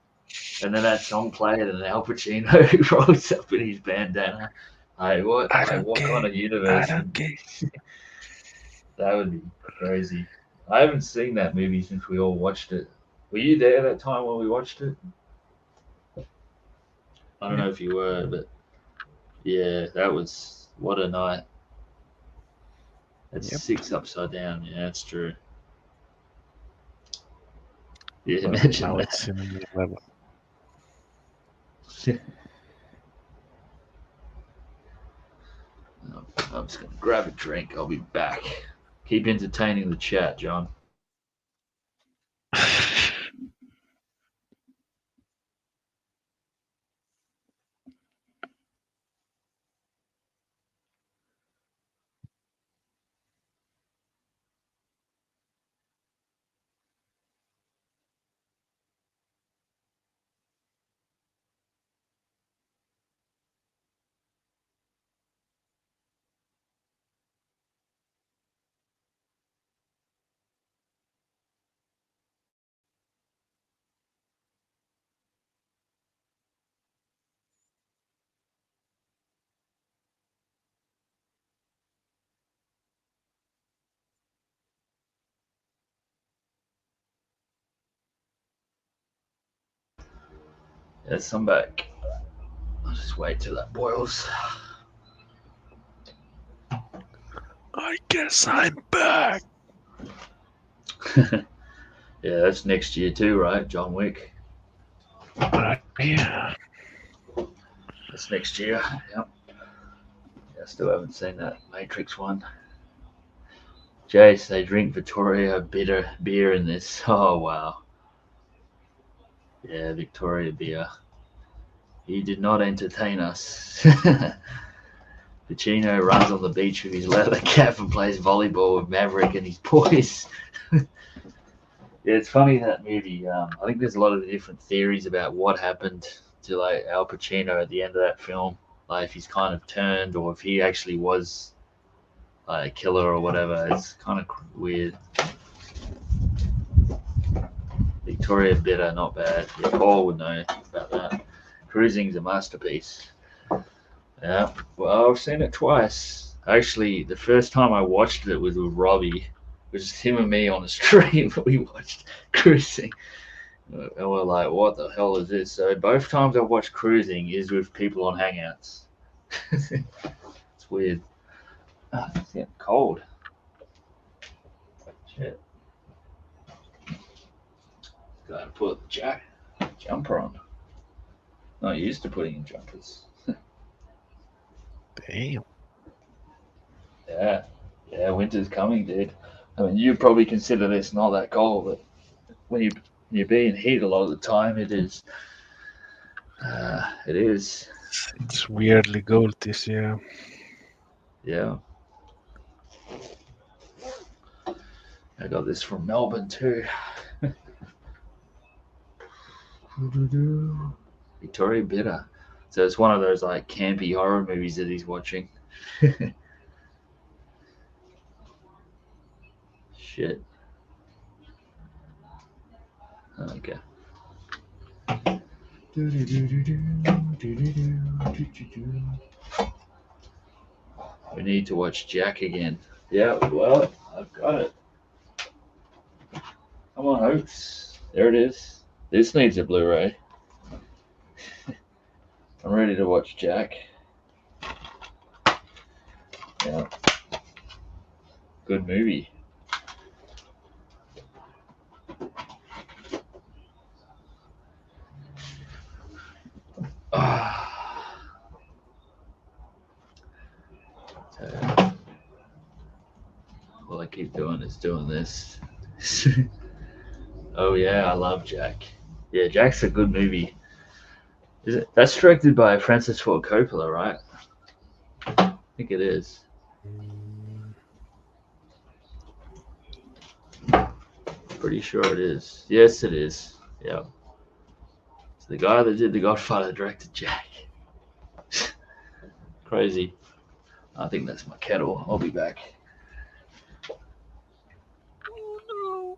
and then that song played, and Al Pacino rolls up in his bandana. Like, what? I Like, don't what kind care. of I universe don't would care. that would be crazy? I haven't seen that movie since we all watched it. Were you there that time when we watched it? I don't Yep. know if you were, but yeah, that was what a night. That's Yep. 6 upside down. Yeah, that's true. Yeah, but imagine now that. it's in a new level. I'm just gonna grab a drink. I'll be back. Keep entertaining the chat, John. Yes, I'm back. I'll just wait till that boils. I guess I'm back. Yeah, that's next year too, right? John Wick. Yeah. That's next year. Yep. I still haven't seen that Matrix one. Jace, they drink Victoria bitter beer in this. Oh wow. Yeah, Victoria beer. He did not entertain us. Pacino runs on the beach with his leather cap and plays volleyball with Maverick and his boys. Yeah, it's funny that movie. I think there's a lot of different theories about what happened to like Al Pacino at the end of that film. Like if he's kind of turned, or if he actually was like a killer or whatever. It's kind of weird. Victoria Bitter, not bad. Yeah, Paul would know about that. Cruising's a masterpiece. Yeah, well, I've seen it twice. Actually, the first time I watched it was with Robbie. It was just him and me on the stream. We watched Cruising. And we're like, what the hell is this? So both times I've watched Cruising is with people on Hangouts. It's weird. It's getting cold. Shit. Gotta put the jumper on. Not used to putting in jumpers. Damn. Yeah. Yeah, winter's coming, dude. I mean, you probably consider this not that cold, but when you be in heat a lot of the time, it is. It is. It's weirdly cold this year. Yeah. I got this from Melbourne too. Victoria Bitter. So it's one of those like campy horror movies that he's watching. Shit. Okay. We need to watch Jack again. Yeah, well, I've got it. Come on, Oaks. There it is. This needs a Blu-ray. I'm ready to watch Jack. Yeah. Good movie. So, all I keep doing is doing this. Oh yeah, I love Jack. Yeah, Jack's a good movie. Is it? That's directed by Francis Ford Coppola, right? I think it is. Pretty sure it is. Yes, it is. Yeah. It's the guy that did The Godfather directed Jack. Crazy. I think that's my kettle. I'll be back. Oh no.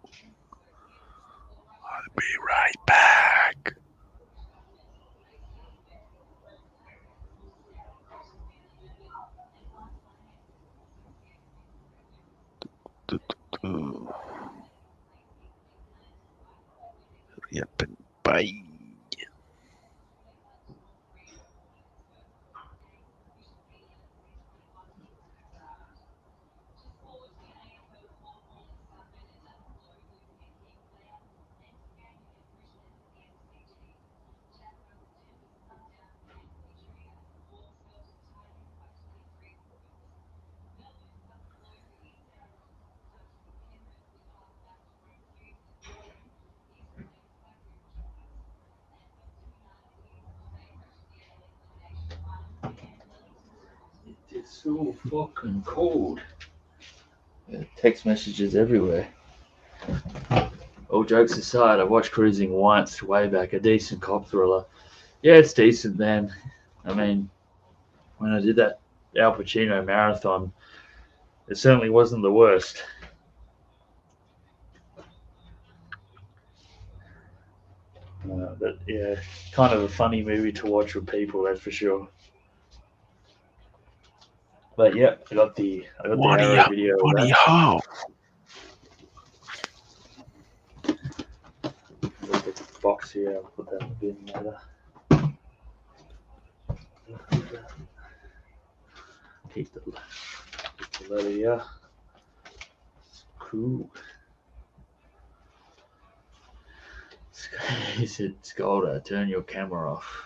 I'll be right back. Yep, bye. It's so fucking cold. Yeah, text messages everywhere. All jokes aside, I watched Cruising once, way back, a decent cop thriller. Yeah, it's decent, man. I mean, when I did that Al Pacino marathon, it certainly wasn't the worst. But yeah, kind of a funny movie to watch with people, that's for sure. But yeah, I got the Arrow video of Funny that. how? Look at the box here. I'll put that in the bin later. Keep the letter here. Cool. He said, Scolder, turn your camera off.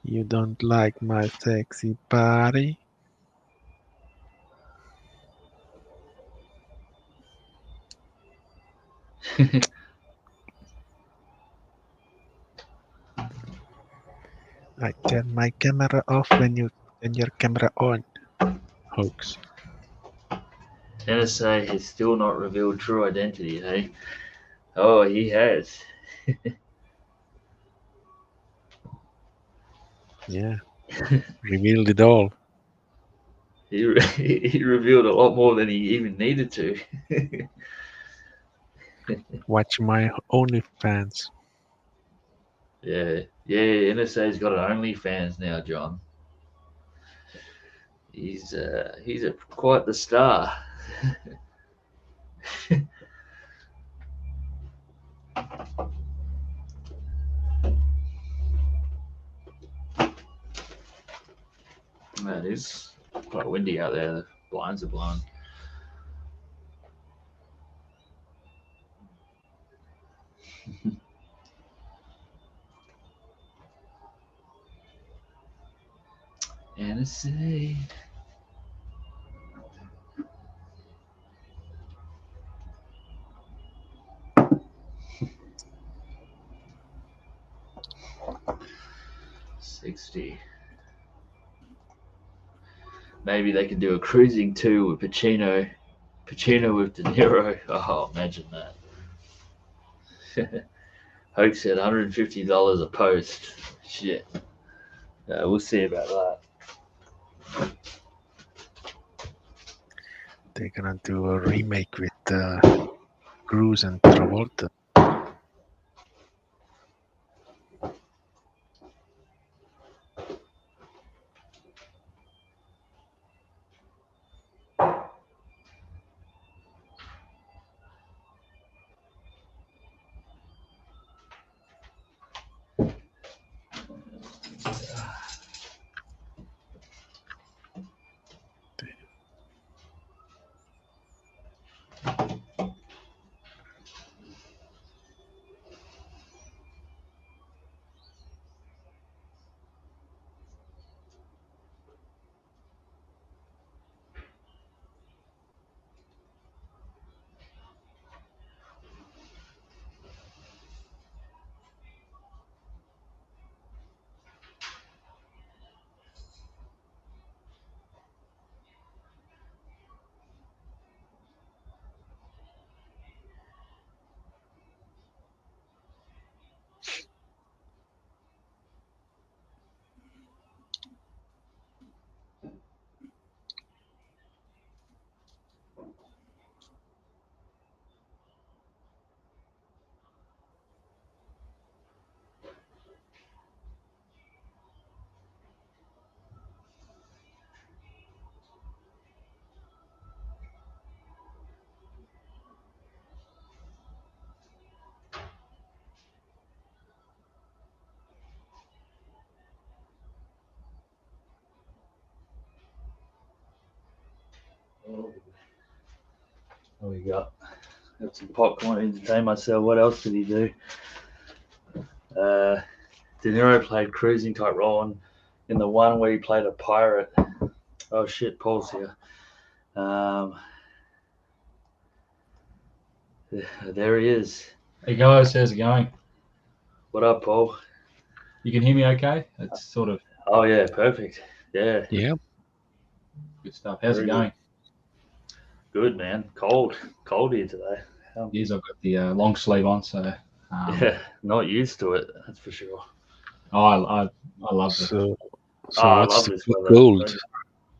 You don't like my sexy body? I turn my camera off when you turn your camera on. Hoax. NSA has still not revealed true identity, hey? Oh, he has. Yeah. Revealed it all. He revealed a lot more than he even needed to. Watch my OnlyFans. Yeah, NSA's got an OnlyFans now, John. He's quite the star. It is quite windy out there. The blinds are blown. NSA. $60. Maybe they could do a cruising too with Pacino. Pacino with De Niro. Oh, imagine that. Hoax said $150 a post. Shit. We'll see about that. They're gonna do a remake with Cruise and Travolta. What we got? Got some popcorn to entertain myself. What else did he do? De Niro played cruising type role in the one where he played a pirate. Oh shit, Paul's here. There he is. Hey guys, how's it going? What up, Paul? You can hear me okay? It's sort of Oh yeah, perfect. Yeah, Yeah. Good stuff. How's it Very going? good, man. Cold here today. Yes, I've got the long sleeve on, so Yeah, not used to it. That's for sure. I love the So Oh, so I what's love the this peak weather. cold?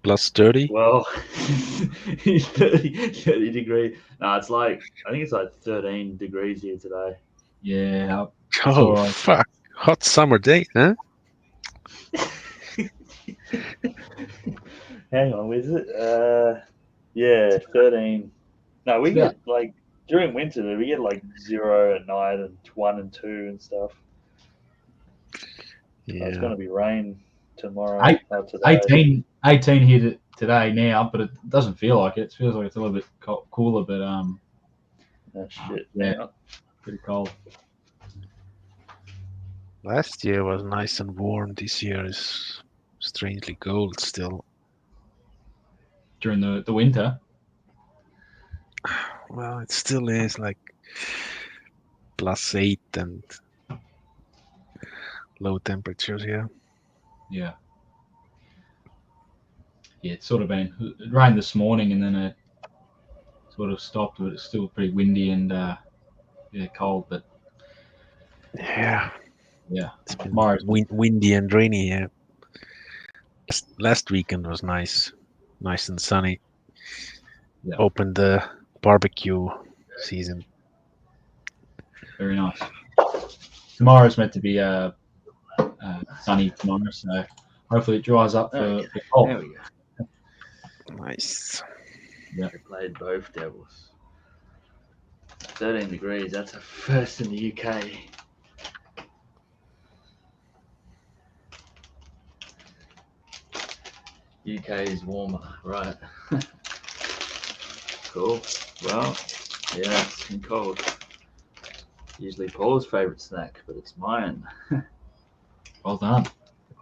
Plus 30? Well, 30 degree. No, it's like I think it's like 13 degrees here today. yeah. I Oh saw fuck. Hot summer day, huh? Hang on, is it? Yeah, 13. No, we it's about get like during winter we get like 0 at night and 1 and 2 and stuff. It's Yeah. gonna be rain tomorrow eight, or today. 18 here today now, but it doesn't feel like it. It feels like it's a little bit cooler, but Oh shit. yeah, Hang on. pretty cold. Last year was nice and warm. This year is strangely cold still. During the winter. Well, it still is like +8 and low temperatures, yeah. Yeah. Yeah, it's sort of been it rained this morning and then it sort of stopped, but it's still pretty windy and yeah, cold. But Yeah, yeah, it's been tomorrow's windy and rainy, yeah. Last weekend was nice and sunny. Yeah. Opened the barbecue season. very nice. Tomorrow's meant to be sunny tomorrow, so hopefully it dries up Okay, for cold. there we go. Nice. They played both Devils. 13 degrees. That's a first in the UK. UK is warmer, right? Cool. Well, yeah, it's been cold. Usually Paul's favourite snack, but it's mine. Well done.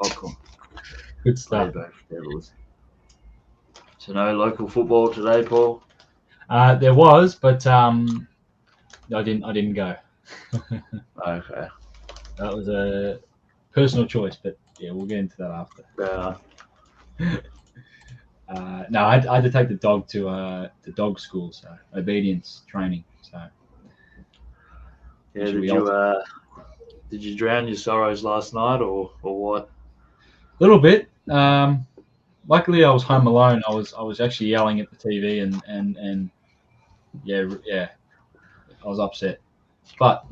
Popcorn. Good Played stuff. both Devils. So no local football today, Paul? There was, but I didn't go. Okay. That was a personal choice, but yeah, we'll get into that after. No, I had to take the dog to dog school, so obedience training. So Yeah, should be did you drown your sorrows last night or what? a little bit. Luckily, I was home alone. I was actually yelling at the TV and yeah, I was upset. But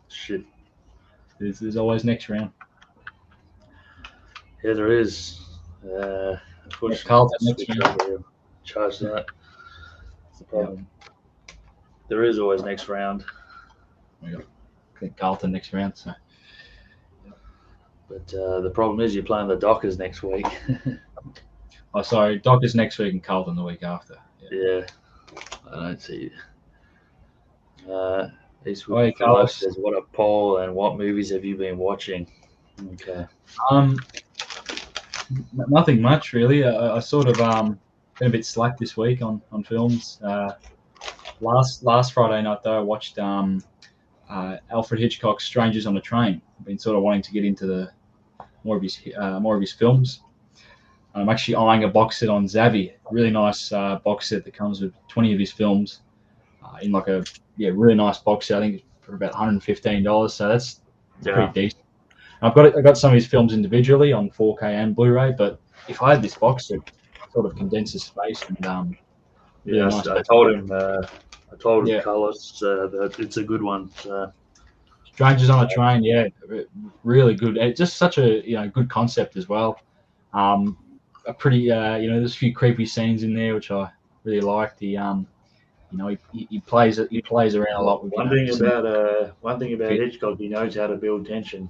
Shit. there's always next round. Yeah, there is. Unfortunately, Carlton next switch round. over here. Charge that. That's the problem. There is always next round. I think Carlton next round. So But the problem is you're playing the Dockers next week. oh, sorry, Dockers next week and Carlton the week after. Yeah, I don't see you. Eastwood Oi, for Life Carlos. says, "What up, Paul? And what movies have you been watching?" Okay. Nothing much really. I sort of been a bit slack this week on films. Last Friday night though, I watched Alfred Hitchcock's Strangers on a Train. I've been sort of wanting to get into more of his films. I'm actually eyeing a box set on Zavvi. Really nice box set that comes with 20 of his films in like a really nice box set. I think for about $115. So that's pretty decent. I've got some of his films individually on 4K and Blu-ray, but if I had this box set, it sort of condenses space and really Yeah, nice. I told him. Yeah. Carlos that it's a good one. So. Strangers on a Train, yeah, really good. It's just such a good concept as well. A pretty there's a few creepy scenes in there which I really liked. He plays around a lot with One thing about Hitchcock, he knows how to build tension.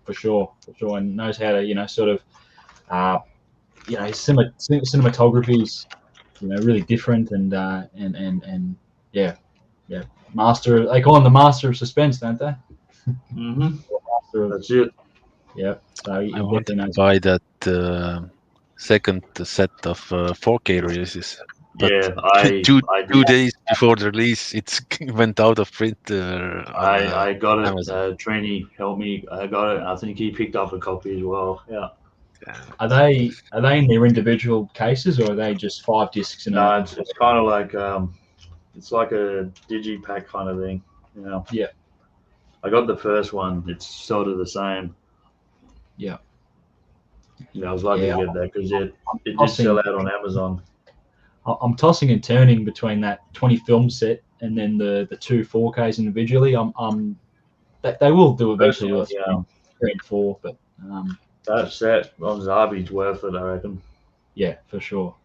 For sure, and knows how to sort of his cinematography is really different and yeah, master. They call him the master of suspense, don't they? That's it. Yeah. So he I wanted definitely to knows. buy that second set of 4K releases. But Yeah, two did. days before the release, it went out of print. I got it. Amazon. Trini helped me. I got it. I think he picked up a copy as well. Yeah. Are they in their individual cases, or are they just 5 discs in No, a? it's kind of like it's like a digipack kind of thing. You know. Yeah. I got the first one. It's sort of the same. Yeah. I was lucky to get that because it did tossing- sell out on Amazon. I'm tossing and turning between that 20 film set and then the 2 4Ks individually. They will do eventually do a Yeah. 3 and 4, but That set on Zavvi's worth it, I reckon. yeah, for sure.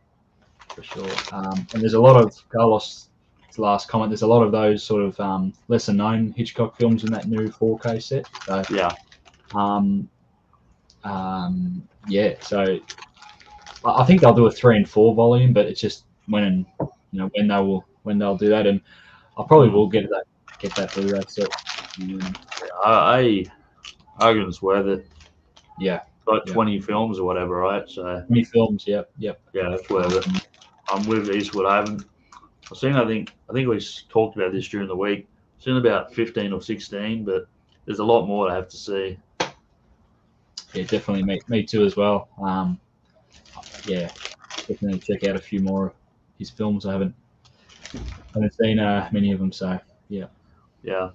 And there's a lot of Carlos' last comment. There's a lot of those sort of lesser known Hitchcock films in that new 4K set. So Yeah. yeah. So I think they'll do a 3 and 4 volume, but it's just when they'll do that, and I probably will get that Blu-ray set. I reckon it's worth it. Yeah. Like 20 films or whatever, right? So 20 films. Yep. yeah, that's worth it. I'm with Eastwood. I've seen. I think we talked about this during the week. I've seen about 15 or 16, but there's a lot more I have to see. Yeah, definitely. Me too as well. Yeah, definitely check out a few more of his films. I haven't seen many of them, so yeah. Yeah.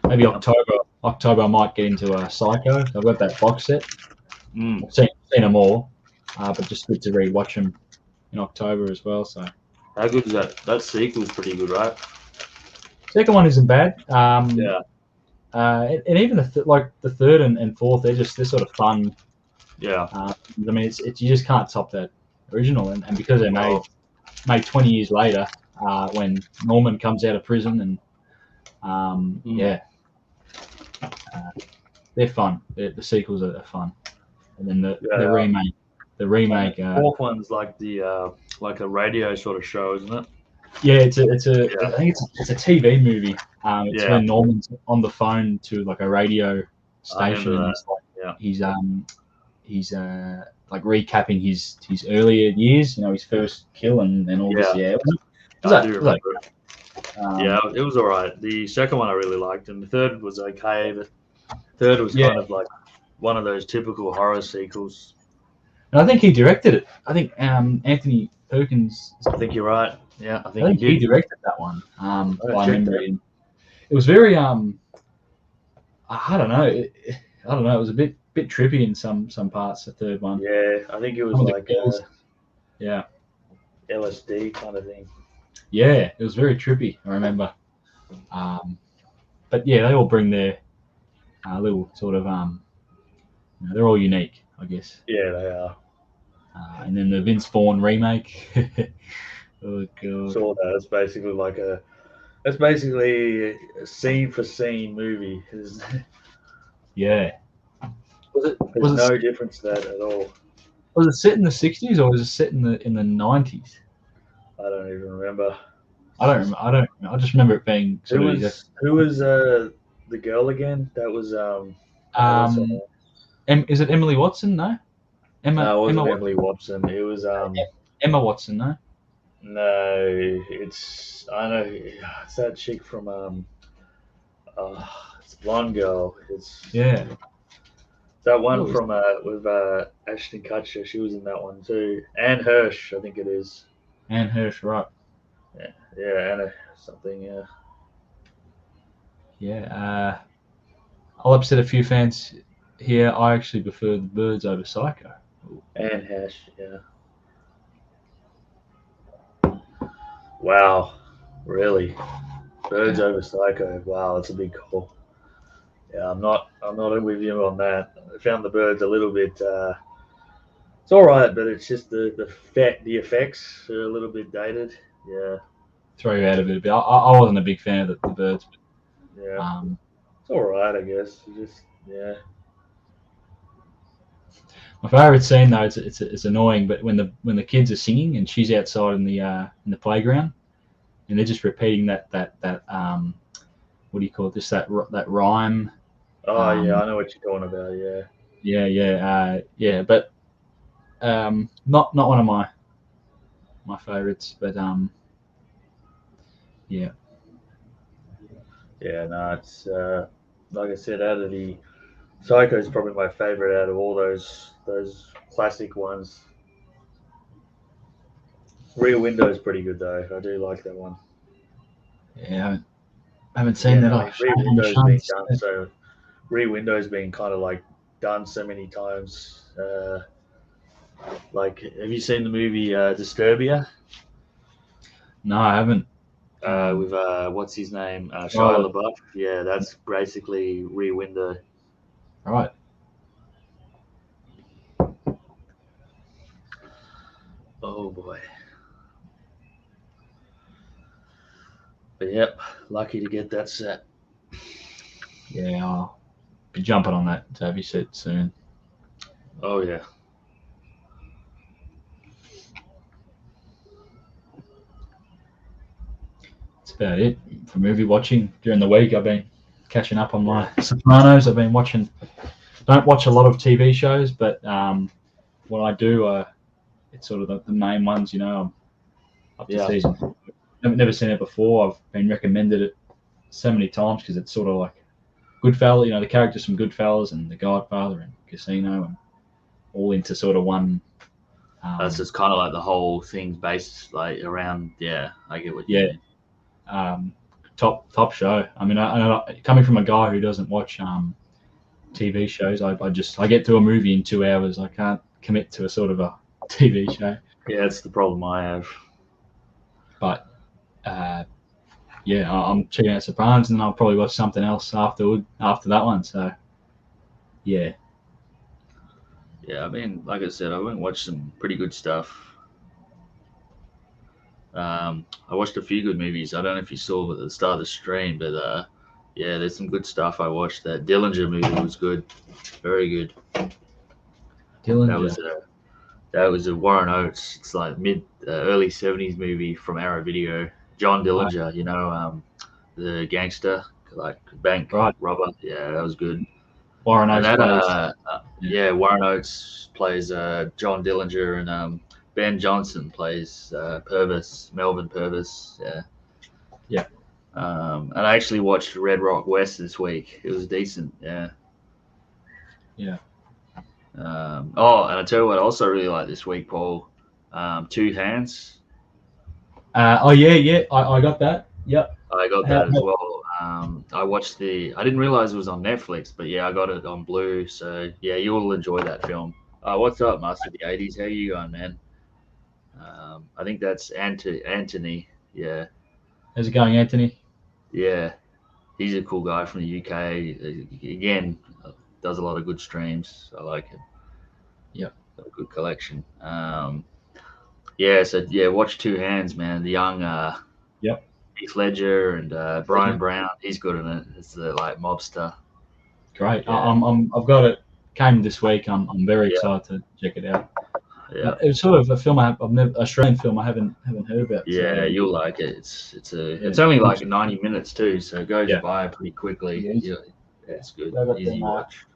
Maybe October I might get into Psycho. I've got that box set. I've seen them all, but just good to rewatch them in October as well. So how good is that? That sequel's pretty good, right? Second one isn't bad. Yeah. And even the third and fourth, they're sort of fun. Yeah. I mean, it's you just can't top that original, and because they're made 20 years later, when Norman comes out of prison, and yeah, they're fun. The sequels are fun, and then the remake. The remake. The fourth one's like like a radio sort of show, isn't it? Yeah, I think it's a TV movie. It's when Norman's on the phone to like a radio station, and he's like recapping his earlier years. His first kill and all this. Yeah, I do remember it. Yeah, it was all right. The second one I really liked, and the third was okay. But third was kind of like one of those typical horror sequels. And I think he directed it. I think Anthony Perkins. I think you're right. Yeah, I think he directed that one. By memory, it was very I don't know. It was a bit trippy in some parts. The third one. Yeah, I think it was like LSD kind of thing. Yeah, it was very trippy. I remember. But yeah, they all bring their little sort of they're all unique, I guess. Yeah, they are. And then the Vince Vaughn remake. Oh god. Saw that. It's basically a scene for scene movie. Yeah. There's no difference to that at all. Was it set in the 60s or was it set in the 90s? I don't even remember. I don't. I just remember it being. Who was the girl again? That was Is it Emily Watson? No. No, it wasn't Emily Watson. It was Emma Watson. No. No, it's that chick from it's a blonde girl. It's that one from with Ashton Kutcher. She was in that one too. Anne Hirsch, I think it is. Anne Hirsch, right? Yeah, Anna something. Yeah. Yeah. I'll upset a few fans here. I actually prefer The Birds over Psycho. Anne Hirsch, yeah. Wow, really? Birds over Psycho. Wow, that's a big call. Yeah, I'm not with you on that. I found The Birds a little bit. It's all right, but it's just the effects are a little bit dated. Yeah. Throw you out of it a bit. I wasn't a big fan of the Birds. But, yeah. It's all right, I guess. My favorite scene though, it's annoying, but when the kids are singing and she's outside in the playground, and they're just repeating that what do you call it? Just that rhyme. Oh yeah, I know what you're talking about. Yeah. Yeah. But not one of my favorites, but yeah. Yeah, no, it's like I said, out of the Psycho is probably my favorite out of all those classic ones. Rear Window is pretty good though. I do like that one. Yeah, I haven't seen Again, that. I mean, Rear I'm Window's ashamed been to say done it. so. Rear Window's been kind of like done so many times. Like, have you seen the movie Disturbia? No, I haven't. With what's his name? Shia Right, LaBeouf. Yeah, that's basically Rear Window. right. Oh boy. But yep, lucky to get that set. Yeah, I'll be jumping on that Zavvi set soon. Oh yeah. That's about it for movie watching during the week. I've been catching up on my Sopranos. I've been watching. Don't watch a lot of TV shows, but when I do, it's sort of the main ones. You know, I'm up to Yeah. season 4. I've never seen it before. I've been recommended it so many times because it's sort of like Goodfellas. You know, the characters from Goodfellas and The Godfather and Casino, and all into sort of one. That's just kind of like the whole thing's based like around. Yeah, I get what you Yeah. mean. Top show. I mean, coming from a guy who doesn't watch TV shows, I get through a movie in 2 hours. I can't commit to a sort of a TV show. Yeah, that's the problem I have. But yeah, I'm checking out Sopranos, and I'll probably watch something else after that one. So yeah, Yeah, I mean, like I said, I went and watched some pretty good stuff. I watched a few good movies. I don't know if you saw at the start of the stream, but yeah, there's some good stuff I watched. That Dillinger movie was good, very good. Dillinger. That was a Warren Oates. It's like early '70s movie from Arrow Video. John Dillinger, you know, the gangster, like bank Right. robber. Yeah, that was good. Warren And Oates that, plays. yeah, Warren Oates plays John Dillinger, and Ben Johnson plays Purvis, Melvin Purvis. Yeah. Yeah. And I actually watched Red Rock West this week. It was decent. Yeah. Yeah. Oh, and I tell you what, I also really like this week, Paul. Two Hands. Oh yeah. I got that. Yep. I got that as well. I watched I didn't realize it was on Netflix, but yeah, I got it on Blue. So yeah, you'll enjoy that film. What's up, Master of the '80s? How you going, man? I think that's Anthony. Yeah, How's it going, Anthony? yeah, he's a cool guy from the UK. Again, does a lot of good streams. I like him. Yep. Got a good collection. Yeah, so yeah, watch Two Hands, man. The young Yep. Heath Ledger and Brian Brown. He's good in it. It's the like mobster. Great. Yeah. I've got it. Came this week. I'm very excited to check it out. Yeah. It's sort of a film I've never Australian film I haven't heard about. Yeah, so. you'll like it. It's only like 90 minutes too, so it goes Yeah. by pretty quickly. Yeah. It's good. I got Easy them, watch.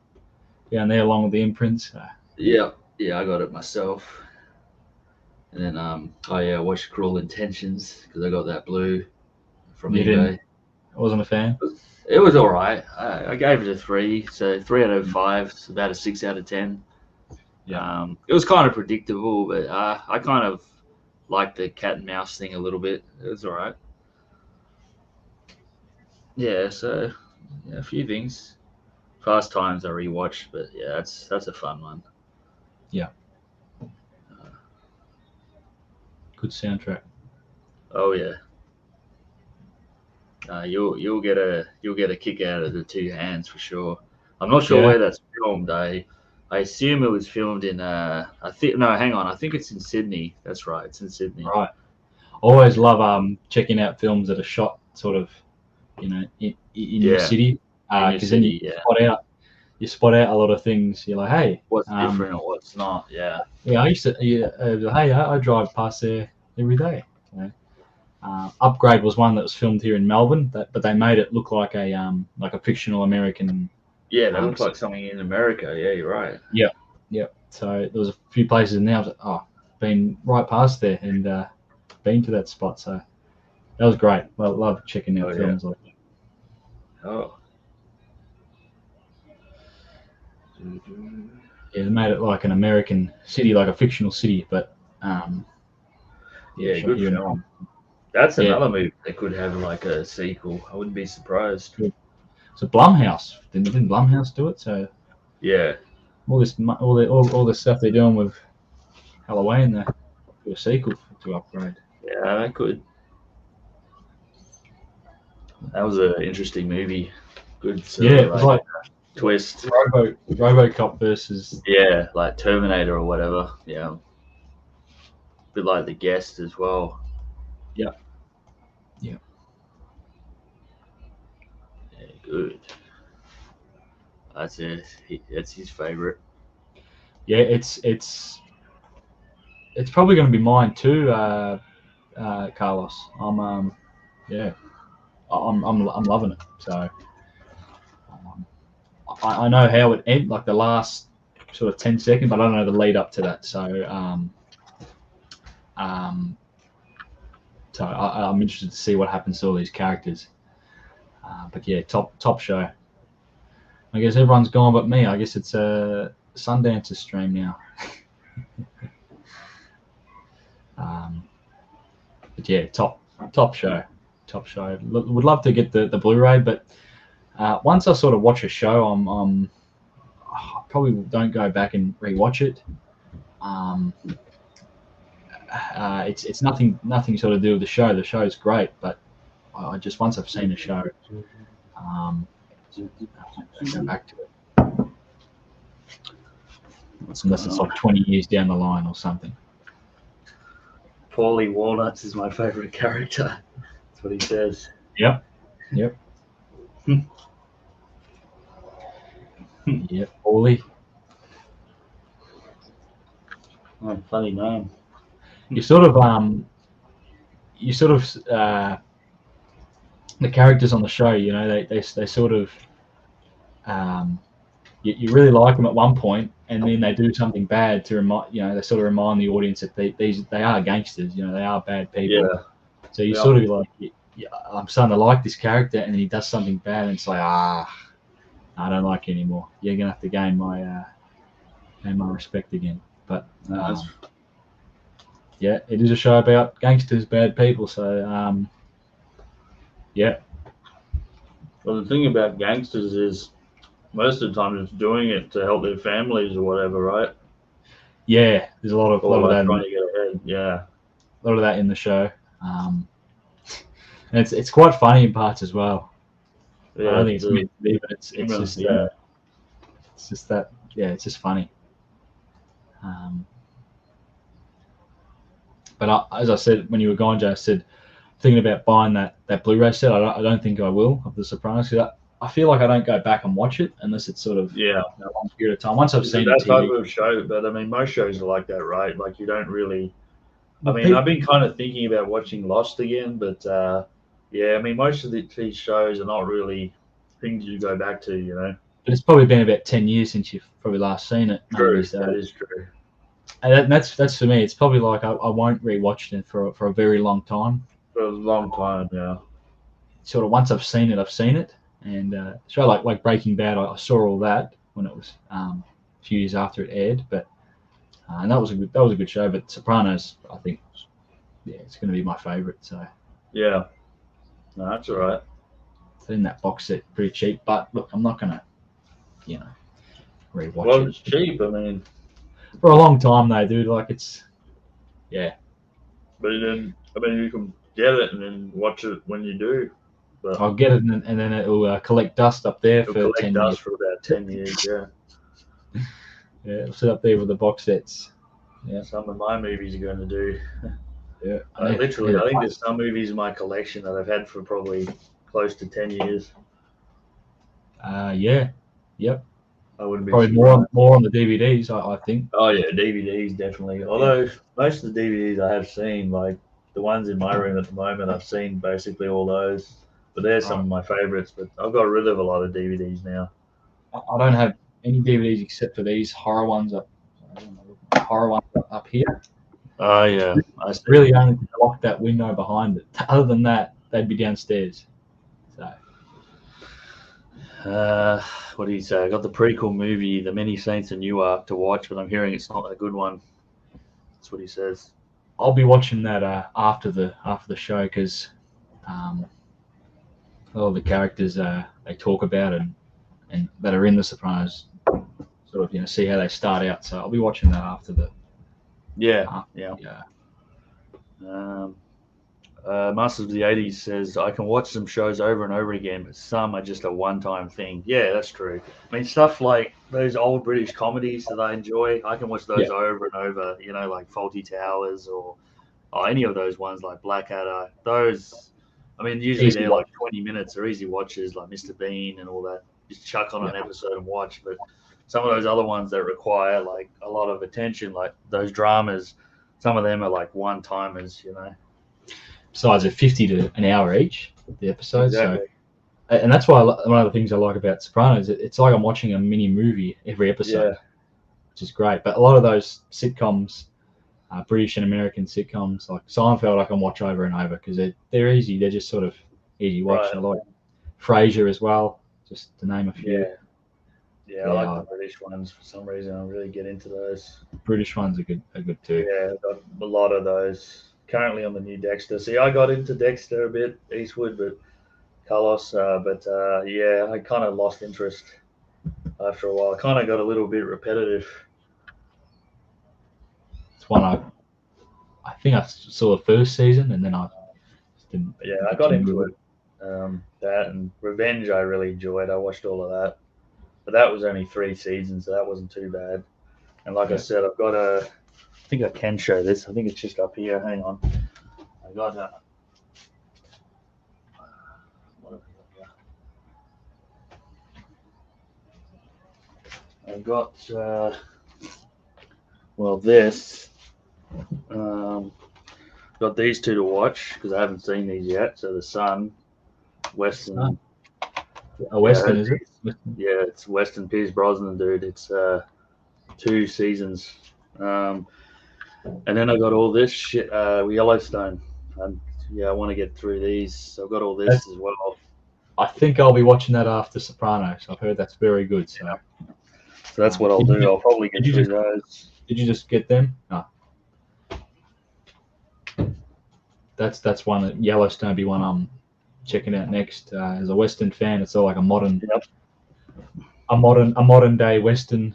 down there along with the imprints. Yeah, I got it myself. And then I watched Cruel Intentions because I got that blue from You eBay. didn't? I wasn't a fan. It was all right. I gave it a 3, so 3 out of 5. It's about a 6 out of 10. Yeah. It was kind of predictable, but I kind of liked the cat and mouse thing a little bit. It was all right. Yeah, so yeah, a few things. Fast Times I rewatched, but yeah, that's a fun one. Yeah. Good soundtrack. Oh yeah. You'll get a kick out of the Two Hands for sure. I'm not sure where that's filmed. I assume it was filmed in I think it's in Sydney. That's right, it's in Sydney. Right. Always love checking out films that are shot sort of, in your city. Because then you spot out a lot of things. You're like, hey, what's different or what's not? Yeah. Yeah, I used to. Hey, I drive past there every day. Upgrade was one that was filmed here in Melbourne, but they made it look like a fictional American. Yeah, that looks like something in America. Yeah, you're right. Yeah. So there was a few places in there. I was like, been right past there and been to that spot. So that was great. Love checking out films like that. Oh. Yeah, they made it like an American city, like a fictional city, but Yeah, shot good here in film. That's Yeah. another movie that could have like a sequel. I wouldn't be surprised. So Blumhouse didn't Blumhouse do it? So Yeah, all the stuff they're doing with Halloween, they do a sequel to upgrade. yeah, that could. That was an interesting movie. Good sort Yeah, of it was like twist. RoboCop versus. Yeah, like Terminator or whatever. Yeah, bit like The Guest as well. Yeah. Yeah, good. That's it. That's his favorite. Yeah, it's probably going to be mine too, Carlos. Yeah, I'm loving it. So I know how it ended, like the last sort of 10 seconds, but I don't know the lead up to that. So I'm interested to see what happens to all these characters. But yeah, top show. I guess everyone's gone but me. I guess it's a Sundance's stream now. But yeah, top show. Would love to get the Blu-ray, but once I sort of watch a show, I probably don't go back and rewatch it. It's nothing sort of to do with the show. The show is great, but I just once I've seen a show, I don't go back to it. Unless it's like 20 years down the line or something. Paulie Walnuts is my favorite character. That's what he says. Yep. Yep, Paulie. Oh, funny name. You sort of the characters on the show, you know, they sort of you really like them at one point, and then they do something bad to remind, you know, they sort of remind the audience that they are gangsters, you know, they are bad people. Yeah. So you sort of like, I'm starting to like this character, and then he does something bad, and it's like, I don't like you anymore. You're gonna have to gain my respect again. But yeah, it is a show about gangsters, bad people. So yeah. Well, the thing about gangsters is most of the time it's doing it to help their families or whatever, right? Yeah, there's a lot of that. Trying to get ahead. Yeah. A lot of that in the show. And it's quite funny in parts as well. Yeah, I don't think it's meant to be, but it's just that, it's just funny. But as I said when you were gone, Joe, I said thinking about buying that Blu-ray set. I don't think I will of The Sopranos. I feel like I don't go back and watch it unless it's sort of a long period of time. Once I've seen that TV, type of show, but I mean most shows are like that, right? Like you don't really. I mean, I've been kind of thinking about watching Lost again, but yeah, I mean most of these shows are not really things you go back to, you know. But it's probably been about 10 years since you've probably last seen it. True, maybe, so. that is true. And that's for me. It's probably like I won't rewatch it for a very long time. For a long time, yeah. Sort of once I've seen it, and show like Breaking Bad, I saw all that when it was a few years after it aired, but and that was a good show. But Sopranos, I think, it's going to be my favorite. So yeah, no, that's all right. It's in that box set pretty cheap, but look, I'm not going to, rewatch it. Well, it's cheap. I mean, for a long time though, dude. Like it's, But then, I mean, you can get it and then watch it when you do. But I'll get it and then it'll collect dust up there for 10 years. For about 10 years, yeah. Yeah, it'll sit up there with the box sets. Yeah. Some of my movies are going to do. Yeah. I think there's some movies in my collection that I've had for probably close to 10 years. Yeah. Yep. I wouldn't be probably more on the DVDs, I think. Oh yeah, DVDs definitely. Although most of the DVDs I have seen, like the ones in my room at the moment, I've seen basically all those. But they're some of my favorites. But I've got rid of a lot of DVDs now. I don't have any DVDs except for these horror ones up here. Oh yeah, I really only lock that window behind it. Other than that, they'd be downstairs. So What do you say? I got the prequel movie, The Many Saints of Newark, to watch, but I'm hearing it's not a good one. That's what he says. I'll be watching that after the show because all of the characters they talk about and that are in The Sopranos, sort of see how they start out. So I'll be watching that after the Yeah. yeah. Masters of the 80s says, I can watch some shows over and over again, but some are just a one-time thing. Yeah, that's true. I mean, stuff like those old British comedies that I enjoy, I can watch those over and over, like Fawlty Towers or any of those ones like Blackadder. Those, I mean, usually Easy they're watch. like 20 minutes. They're easy watches, like Mr. Bean and all that. Just chuck on an episode and watch. But some of those other ones that require like a lot of attention, like those dramas, some of them are like one-timers, Besides, they're 50 to an hour each, the episodes. Exactly. So, and that's why one of the things I like about Sopranos, it's like I'm watching a mini movie every episode, which is great. But a lot of those sitcoms, British and American sitcoms, like Seinfeld, I can watch over and over because they're easy. They're just sort of easy watching. I like Frasier as well, just to name a few. Yeah, I like the British ones for some reason. I really get into those. British ones are good too. Yeah, I've got a lot of those. Currently on the new Dexter. See, I got into Dexter a bit, Eastwood, but Carlos, I kind of lost interest after a while. I kind of got a little bit repetitive. It's one I think I saw the first season and then I just didn't. Yeah, I got into it. That and Revenge I really enjoyed. I watched all of that. But that was only 3 seasons, so that wasn't too bad. And like I said, I've got I think I can show this. I think it's just up here. Hang on. I got what have I got here? I've got this. Got these 2 to watch because I haven't seen these yet. So The Sun, Western. Western, is it? Yeah, it's Western Pierce Brosnan, dude. It's 2 seasons. And then I got all this shit, Yellowstone. I want to get through these. So I've got all this as well. I think I'll be watching that after Sopranos. I've heard that's very good. So that's what I'll do. I'll probably get through those. Did you just get them? No. That's one that Yellowstone be one I'm checking out next. As a Western fan, it's all like a modern day Western.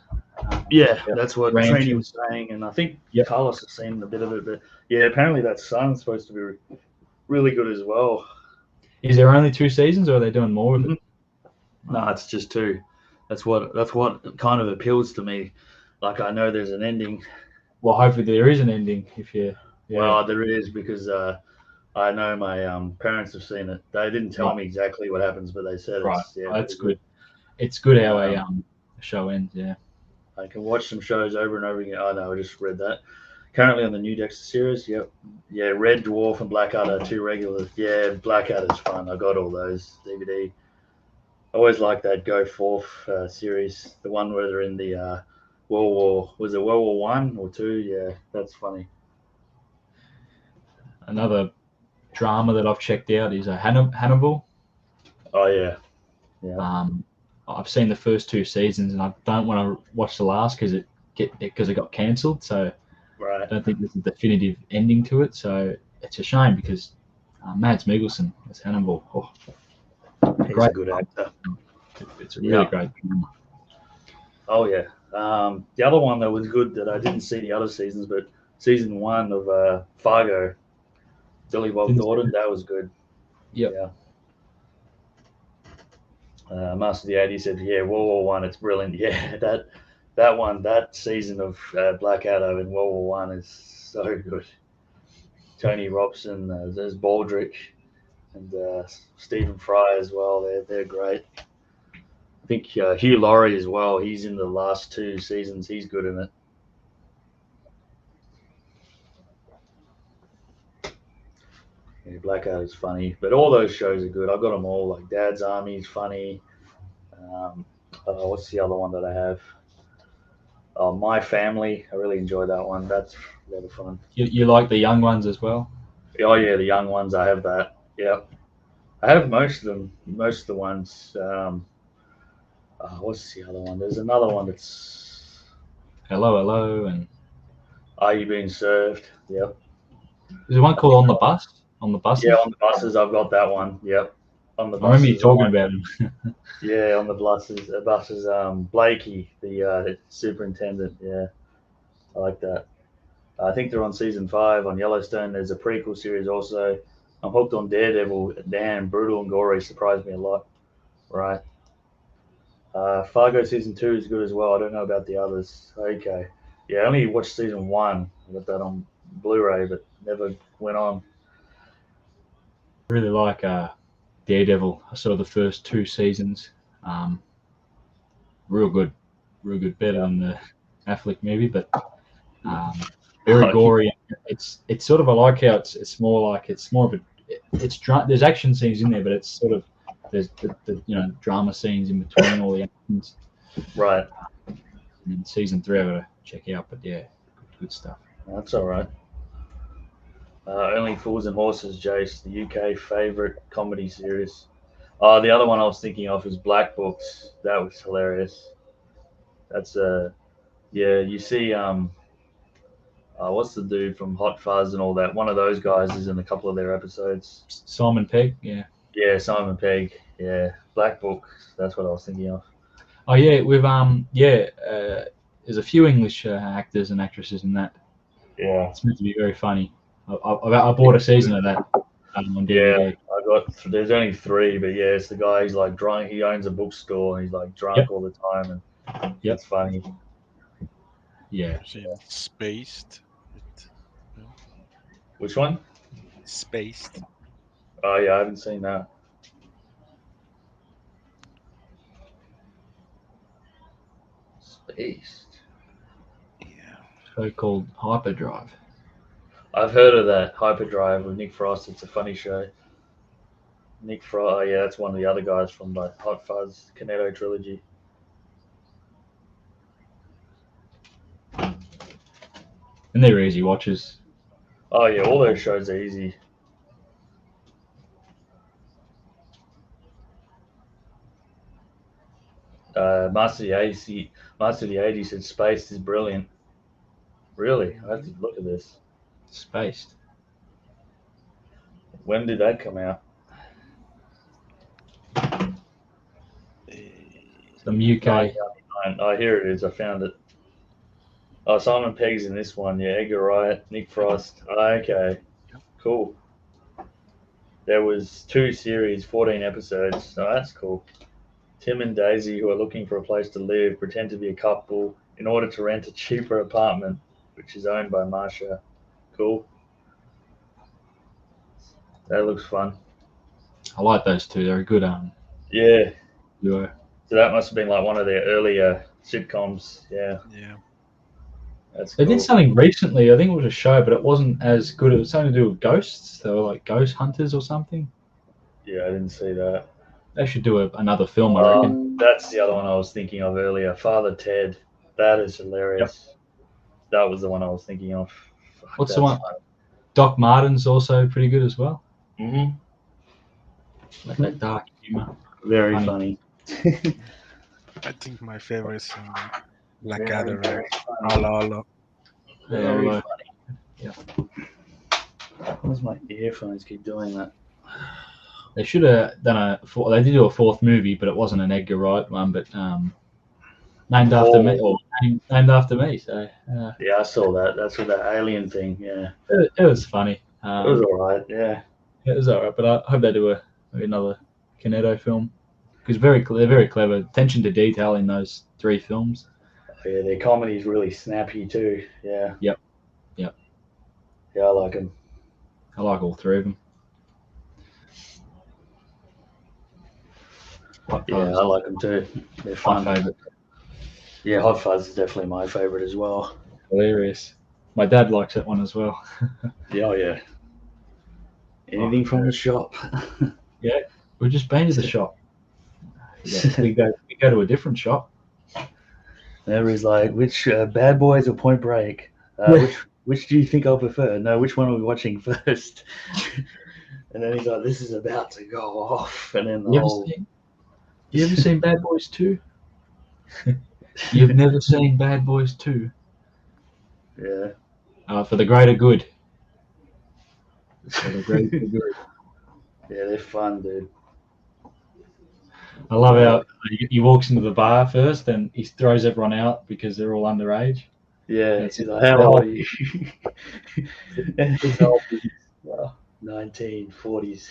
That's what Trini was saying, and I think Carlos has seen a bit of it. But apparently that Sun's supposed to be really good as well. Is there only 2 seasons, or are they doing more of it? No, it's just 2. That's what kind of appeals to me. Like I know there's an ending. Well, hopefully there is an ending. Well, there is because I know my parents have seen it. They didn't tell me exactly what happens, but they said that's good. It's good how a show ends. Yeah. I can watch some shows over and over again. Oh no, I just read that. Currently on the new Dexter series. Yep. Yeah, Red Dwarf and Blackadder, 2 regulars. Yeah, Blackadder's fun. I got all those DVD. I always like that Go Forth series. The one where they're in the World War 1 or 2? Yeah, that's funny. Another drama that I've checked out is Hannibal. Oh yeah. Yeah. I've seen the first 2 seasons, and I don't want to watch the last because it got cancelled. So I don't think there's a definitive ending to it. So it's a shame because Mads Mikkelsen as Hannibal. He's a good actor. It's a really great drama. Oh yeah. The other one that was good that I didn't see the other seasons, but season 1 of Fargo, Billy Bob Thornton, that was good. Yep. Yeah. Master of the 80s said, World War 1, it's brilliant. Yeah, that season of Blackadder in World War 1 is so good. Tony Robson, there's Baldrick, and Stephen Fry as well. They're great. I think Hugh Laurie as well. He's in the last 2 seasons. He's good in it. Yeah, Blackadder's funny, but all those shows are good. I've got them all. Like Dad's Army's funny. What's the other one that I have? My Family. I really enjoy that one. That's a lot of fun. You like the young ones as well? Oh yeah, the young ones. I have that. Yeah, I have most of them. Most of the ones. What's the other one? There's another one that's Hello, hello, and Are You Being Served? Yep. there's one called On the Bus. On the buses. Yeah, on the buses, I've got that one. Yep. On the I remember you buses, talking about him. yeah, on the buses. Blakey, the superintendent. Yeah, I like that. I think they're on season 5 on Yellowstone. There's a prequel series also. I'm hooked on Daredevil. Damn, brutal and gory surprised me a lot. Right. Fargo season 2 is good as well. I don't know about the others. Okay. Yeah, I only watched season 1. I got that on Blu-ray, but never went on. I really like Daredevil. I saw the first 2 seasons. Real good, better than the Affleck movie, but very gory. It's sort of, I like how it's more of a there's action scenes in there, but it's sort of there's the drama scenes in between all the actions. Right. And season 3 I gotta check out, but yeah, good stuff. That's all right. Only Fools and Horses, Jace, the UK favourite comedy series. Oh, the other one I was thinking of is Black Books. That was hilarious. That's yeah. You see, what's the dude from Hot Fuzz and all that? One of those guys is in a couple of their episodes. Simon Pegg, yeah. Yeah, Simon Pegg. Yeah, Black Book. That's what I was thinking of. Oh yeah, with there's a few English actors and actresses in that. Yeah. It's meant to be very funny. I bought a season of that on DVD. Yeah, there's only 3, but yeah, it's the guy who's like drunk. He owns a bookstore and he's like drunk all the time, and it's funny. Yeah. Spaced. Which one? Spaced. Oh yeah, I haven't seen that. Spaced. Yeah. Show called Hyperdrive. I've heard of that, Hyperdrive with Nick Frost. It's a funny show. Nick Frost, oh yeah, that's one of the other guys from the Hot Fuzz Cornetto trilogy. And they're easy watches. Oh yeah, all those shows are easy. Master of the 80s said Spaced is brilliant. Really? I have to look at this. Spaced. When did that come out? Some UK. 1999. Oh, here it is. I found it. Oh, Simon Pegg's in this one. Yeah, Edgar Wright, Nick Frost. Oh, okay. Cool. There was 2 series, 14 episodes. Oh, that's cool. Tim and Daisy, who are looking for a place to live, pretend to be a couple in order to rent a cheaper apartment, which is owned by Marsha. Cool. That looks fun. I like those 2. They're a good Yeah. duo. So that must have been like one of their earlier sitcoms. Yeah. Yeah. That's They cool. did something recently. I think it was a show, but it wasn't as good. It was something to do with ghosts. They were like ghost hunters or something. Yeah, I didn't see that. They should do another film, I reckon. That's the other one I was thinking of earlier. Father Ted. That is hilarious. Yep. That was the one I was thinking of. Fuck, what's the one? Funny. Doc Martin's also pretty good as well. Mm-hmm. Like that dark humor. Very funny. I think my favorite is Blackadder and Alo. Very funny. Yeah. Where's my earphones keep doing that? They should have done they did do a 4th movie, but it wasn't an Edgar Wright one, but named after me, or named after me. So yeah, I saw that. That's with that alien thing. Yeah, it was funny. It was all right. Yeah, it was all right. But I hope they do another Cornetto film, because they're very clever. Attention to detail in those 3 films. Oh, yeah, their comedy is really snappy too. Yeah. Yep. Yeah, I like them. I like all 3 of them. Yeah, I like them too. They're fun. My favorite. Yeah, Hot Fuzz is definitely my favorite as well. Hilarious. My dad likes that one as well. Yeah, yeah. Anything from the shop. Yeah, we've just been to the shop. We go to a different shop. Everybody's like, which Bad Boys or Point Break? Which do you think I'll prefer? No, which one are we watching first? And then he's like, this is about to go off. And then You ever seen Bad Boys 2? You've never seen Bad Boys 2. Yeah. For the greater good. For the greater good. Yeah, they're fun, dude. I love how he walks into the bar first and he throws everyone out because they're all underage. Yeah, That's he's like, how old are you? It's all business. Well, 1940s,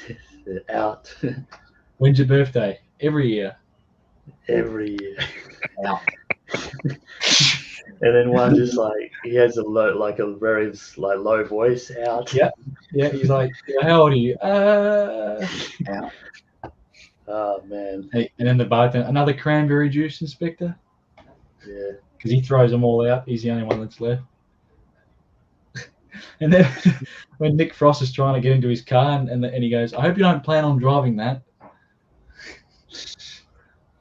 out When's your birthday? Every year. every year. Out. And then one just like he has a very like low voice out. Yeah. Yeah, he's like, how old are you? Out. Oh man. And then the bartender, another cranberry juice, Inspector? Yeah. Because he throws them all out. He's the only one that's left. And then when Nick Frost is trying to get into his car and he goes, I hope you don't plan on driving that.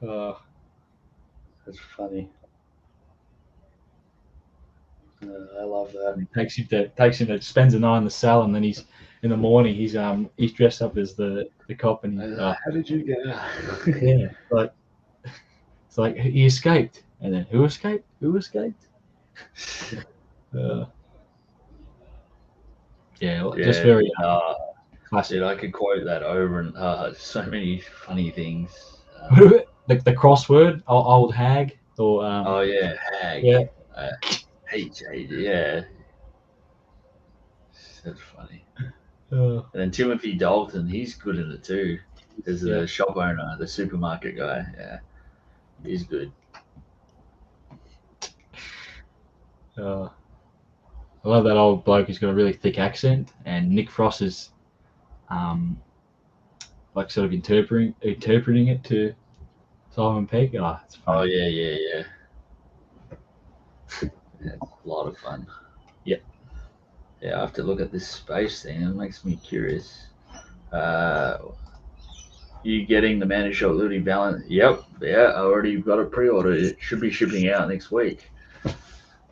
That's funny. I love that. Takes him to spends the night in the cell, and then he's in the morning he's dressed up as the cop, and he's How did you get out? yeah, like it's like he escaped, and then who escaped? Who escaped? Just very classic. Dude, I could quote that over and so many funny things. The crossword, old hag, or oh yeah, hag. Yeah. HA, yeah. That's funny. And then Timothy Dalton, he's good in it too. As the shop owner, the supermarket guy. Yeah, he's good. I love that old bloke who's got a really thick accent, and Nick Frost is like sort of interpreting it to Simon Pegg. It's funny. Oh yeah. Yeah, a lot of fun. Yep. Yeah, I have to look at this space thing. It makes me curious. You getting the Man Who Shot Liberty Balance? Yep. Yeah, I already got it pre-ordered. It should be shipping out next week.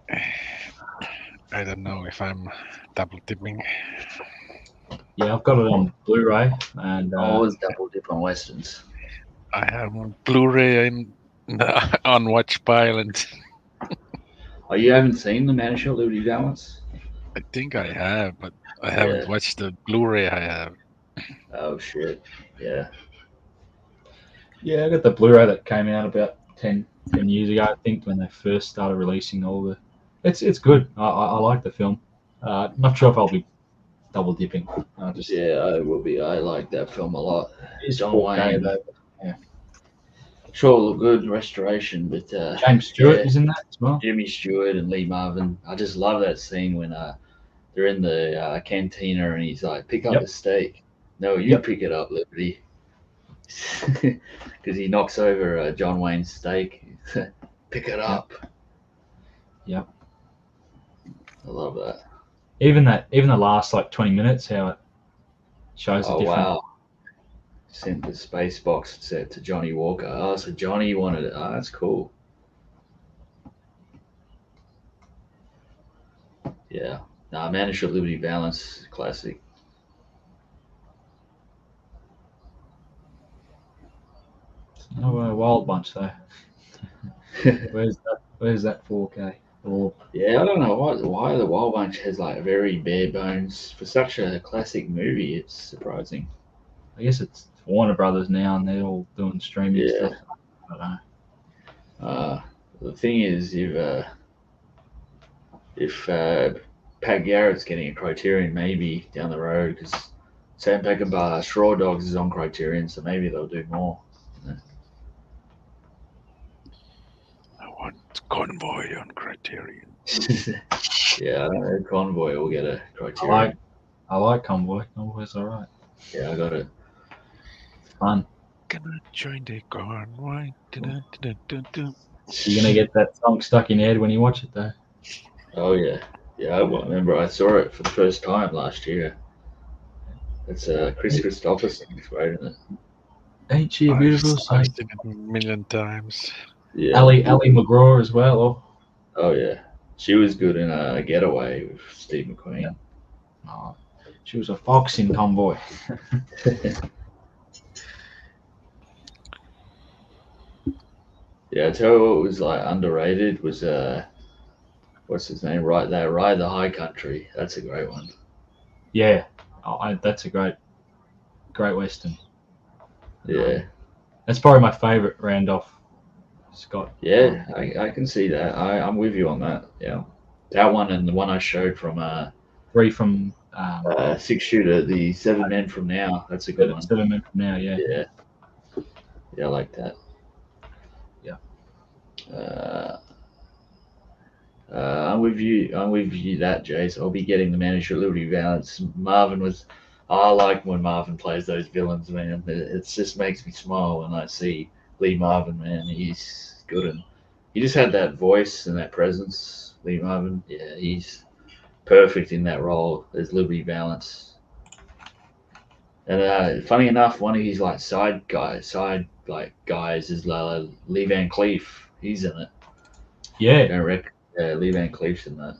I don't know if I'm double dipping. Yeah, I've got it on Blu-ray, and I always double dip on westerns. I have Blu-ray in the unwatched pile, and Oh, you haven't seen the Man Who Shot Liberty Balance? I think I have, but I haven't watched the Blu-ray I have. Oh shit! Yeah. Yeah, I got the Blu-ray that came out about 10 years ago, I think, when they first started releasing all the. It's good. I like the film. Not sure if I'll be double dipping. Yeah, I will be. I like that film a lot. It's John 4K, Wayne. though. Yeah. Sure, look good restoration, but James Stewart is in that as well. Jimmy Stewart and Lee Marvin. I just love that scene when they're in the cantina and he's like, "Pick up the steak." No, you pick it up, Liberty. Because he knocks over John Wayne's steak. Pick it up. Yep. I love that. Even the last like 20 minutes, how it shows the different. Wow. Sent the space box set to Johnny Walker. Oh, so Johnny wanted it. Oh, that's cool. Yeah. Nah, Man Who Shot Liberty Balance, classic. Oh, Wild Bunch though. Where's that 4K? Yeah, I don't know why the Wild Bunch has like very bare bones for such a classic movie. It's surprising. I guess it's Warner Brothers now, and they're all doing streaming stuff. I don't know. The thing is, if Pat Garrett's getting a Criterion, maybe down the road, because Sam Peckinpah, Straw Dogs is on Criterion, so maybe they'll do more. I want Convoy on Criterion. Yeah, I don't know. Convoy will get a Criterion. I like Convoy. Convoy's all right. Yeah, I got it. It's fun. Gonna join the convoy. You're gonna get that song stuck in your head when you watch it, though. Oh yeah, I remember I saw it for the first time last year. It's Chris Christopherson. It's great, isn't it? Ain't she a beautiful I've seen it a million times. Yeah. Ali McGraw as well. Oh yeah, she was good in Getaway with Steve McQueen. Yeah. Oh, she was a fox in Convoy. Yeah, I tell you what was like underrated was what's his name? Right there, Ride the High Country. That's a great one. Yeah, that's a great western. Yeah, That's probably my favourite Randolph Scott. yeah, I can see that. I'm with you on that. Yeah, that one and the one I showed from Three from Six Shooter, the Seven Men from Now. That's a good one. 7 Men from Now. Yeah, Yeah, yeah, I like that. yeah. Uh, I'm with you. I'm with you that, Jace. I'll be getting the manager at Liberty Valance. Marvin was. I like when Marvin plays those villains, man. It just makes me smile when I see Lee Marvin, man. He's good, and he just had that voice and that presence. Lee Marvin, yeah, he's perfect in that role as Liberty Valance. And funny enough, one of his like side guys is Lee Van Cleef. He's in it. Yeah, Don't reckon? Yeah, Lee Van Cleef's in that.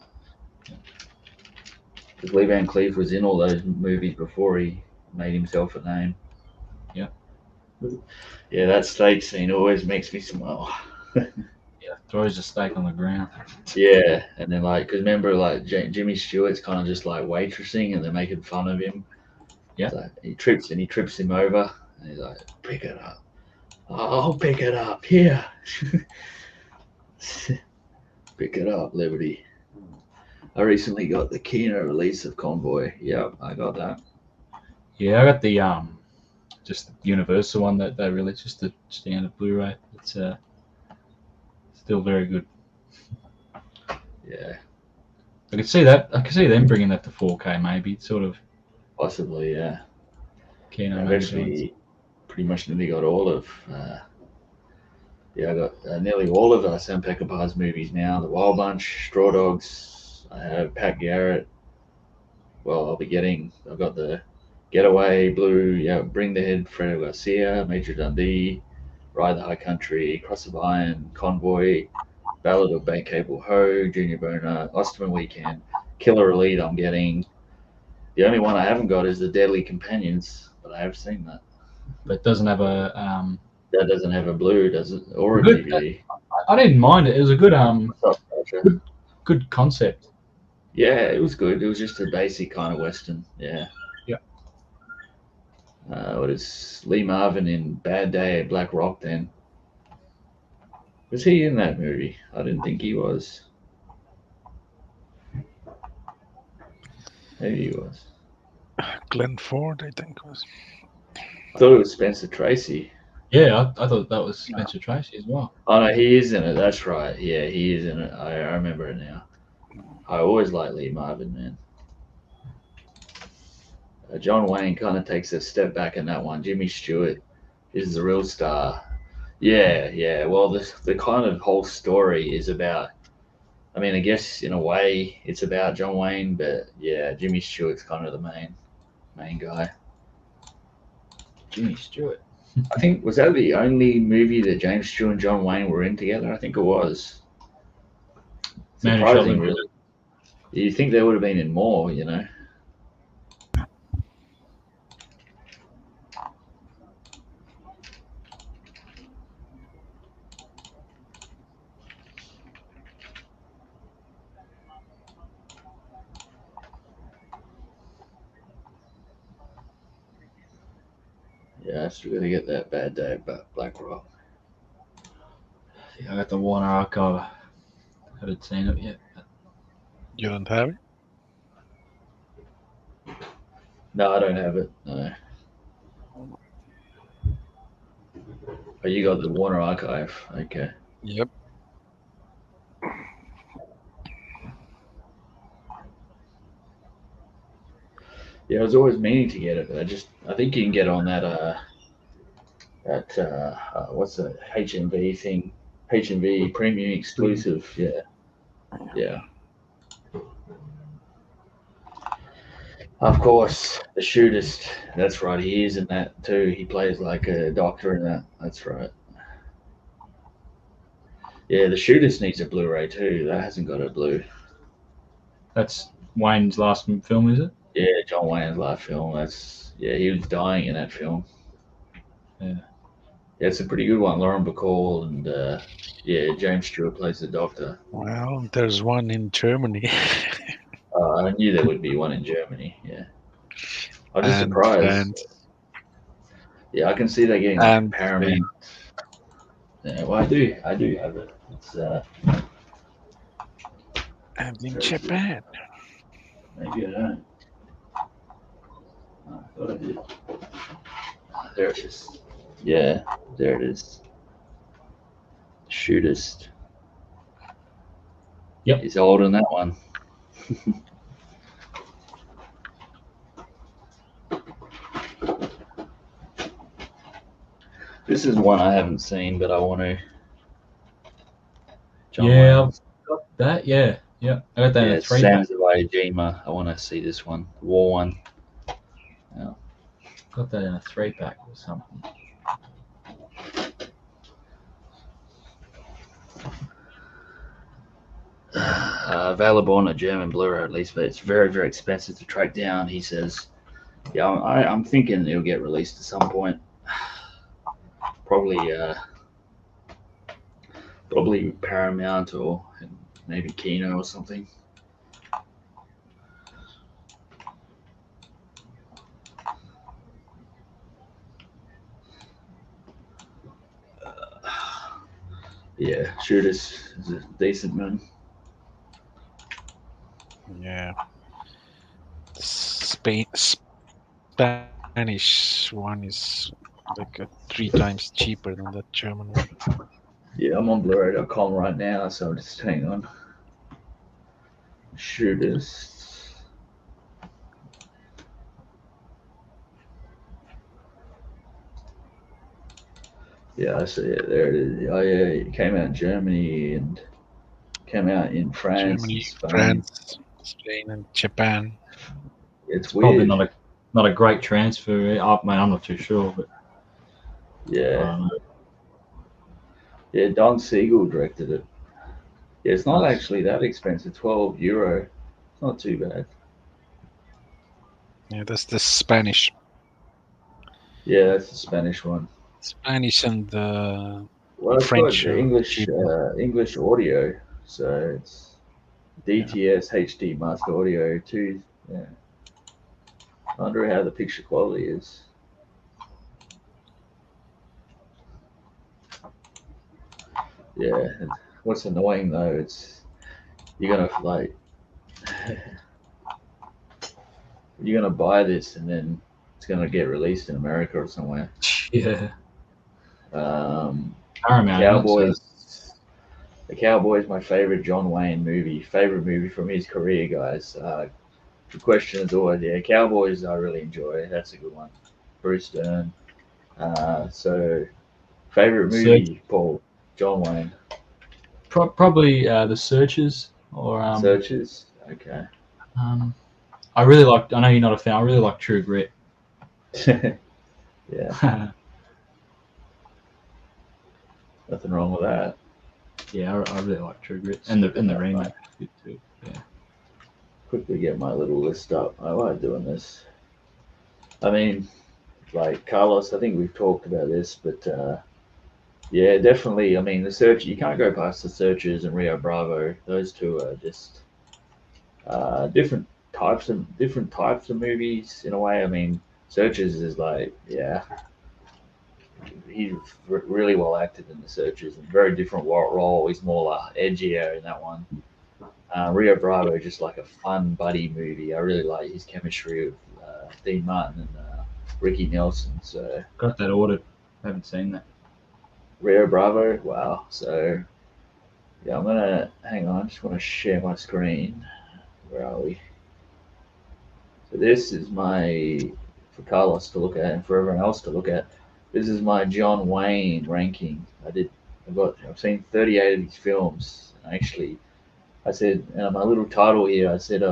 Because Lee Van Cleef was in all those movies before he made himself a name. Yeah. Yeah, that steak scene always makes me smile. yeah. Throws a steak on the ground. Yeah, and then like, cause remember like Jimmy Stewart's kind of just like waitressing, and they're making fun of him. Yeah. So he trips him over, and he's like, "Pick it up. I'll pick it up. Here, pick it up, Liberty." I recently got the Kino release of Convoy. Yep, I got that. Yeah, I got the just the Universal one that they released, just the standard Blu-ray. It's still very good. Yeah, I could see that. I could see them bringing that to 4K, maybe. Sort of possibly. Yeah, Kino. I've Maybe actually pretty much nearly got all of. Yeah, I got nearly all of Sam Peckinpah's movies now. The Wild Bunch, Straw Dogs. I have Pat Garrett. Well, I'll be getting. I've got the Getaway, Blue. Yeah, Bring the Head, Fredo Garcia, Major Dundee, Ride the High Country, Cross of Iron, Convoy, Ballad of Bankable Ho, Junior Boner, Osterman Weekend, Killer Elite. I'm getting. The only one I haven't got is the Deadly Companions, but I have seen that. but it doesn't have a. That doesn't have a blue, does it? Or a Good. DVD. I didn't mind it. It was a good Gotcha. good concept. Yeah, it was good. It was just a basic kind of western. Yeah. Yeah. What is Lee Marvin in Bad Day at Black Rock? Then was he in that movie? I didn't think he was. Maybe he was. Glenn Ford, I think it was. I thought it was Spencer Tracy. Yeah, I thought that was Spencer Tracy as well. Oh no, he is in it. That's right. Yeah, he is in it. I remember it now. I always liked Lee Marvin, man. John Wayne kind of takes a step back in that one. Jimmy Stewart is the real star. Yeah, yeah. Well, the kind of whole story is about. I mean, I guess in a way it's about John Wayne, but yeah, Jimmy Stewart's kind of the main guy. Jimmy Stewart. I think was that the only movie that James Stewart and John Wayne were in together? I think it was. Man Who Shot Surprising, Liberty. really. You think they would have been in more, you know? Yeah, I still gotta get that Bad Day at Black Rock. Yeah, I got the Warner Archive. I haven't seen it yet. You don't have it? No, I don't have it. No. Oh, you got the Warner Archive. Okay. Yep. Yeah, I was always meaning to get it, but I think you can get on that what's the HMV thing? HMV Premium Exclusive. Yeah, yeah. Of course, the shootist. That's right. He is in that too. He plays like a doctor in that. That's right. Yeah, the shootist needs a Blu-ray too. That hasn't got a blue. That's Wayne's last film, is it? Yeah, John Wayne's last film. He was dying in that film. Yeah. Yeah, it's a pretty good one. Lauren Bacall and yeah, James Stewart plays the Doctor. Well, there's one in Germany. I knew there would be one in Germany. Yeah, I was just and surprised. Yeah, I can see they're getting like and Paramount. Yeah, well, I do have it. It's and in very good. Japan. Maybe I don't. I thought I did. There it is. Yeah, there it is. Shootist. Yep. He's older than that one. This is one I haven't seen, but I want to. John Yeah, Wayne. I've got that. Yeah, yeah. I got that in Yeah, a it's 3-pack. Zavvi Jima. I want to see this one. The war one. Yeah. Got that in a 3-pack or something. Available on a German Blu-ray at least, but it's very, very expensive to track down. He says. Yeah, I'm thinking it'll get released at some point. Probably Paramount or maybe Kino or something. Yeah, Shooters is a decent one. Yeah. Spanish one is like 3 times cheaper than that German one. Yeah, I'm on Blu-ray.com right now, so just hang on. Shooters. Yeah, I see it. There it is. Oh yeah, it came out in Germany and came out in France Germany, and Spain. France, Spain, and Japan. It's Probably weird. not a great transfer. I'm not too sure, but Yeah. Yeah, Don Siegel directed it. Yeah, it's not Nice. actually that expensive. €12. It's not too bad. Yeah, that's the Spanish. Yeah, that's the Spanish one. Spanish and Well, it's French. got the English audio, so it's DTS HD master audio too. Yeah. I wonder how the picture quality is. Yeah. What's annoying though, it's you're gonna like you're gonna buy this and then it's gonna get released in America or somewhere. yeah. Paramount. Cowboys. The Cowboys, my favorite John Wayne movie. Favorite movie from his career, guys. The question is always, yeah, Cowboys I really enjoy. That's a good one. Bruce Dern. So, favorite movie, Paul? John Wayne. Probably The Searchers or Searchers. Okay. I really like. I know you're not a fan. I really like True Grit. Yeah. Nothing wrong with that. Yeah, I really like True Grit and the remake good too. Yeah. Quickly get my little list up. I like doing this. I mean, like Carlos, I think we've talked about this, but yeah, definitely. I mean, the Search. You can't go past the Searchers and Rio Bravo. Those two are just different types of movies in a way. I mean, Searchers is like, yeah, he's really well acted in the Searchers and very different role. He's more edgier in that one. Rio Bravo just like a fun buddy movie. I really like his chemistry with Dean Martin and Ricky Nelson. So got that ordered. Haven't seen that. Rio Bravo, wow. So yeah, I'm gonna hang on. I just want to share my screen. Where are we? So this is for Carlos to look at and for everyone else to look at. This is my John Wayne ranking. I've seen 38 of these films. Actually, I said my little title here. I said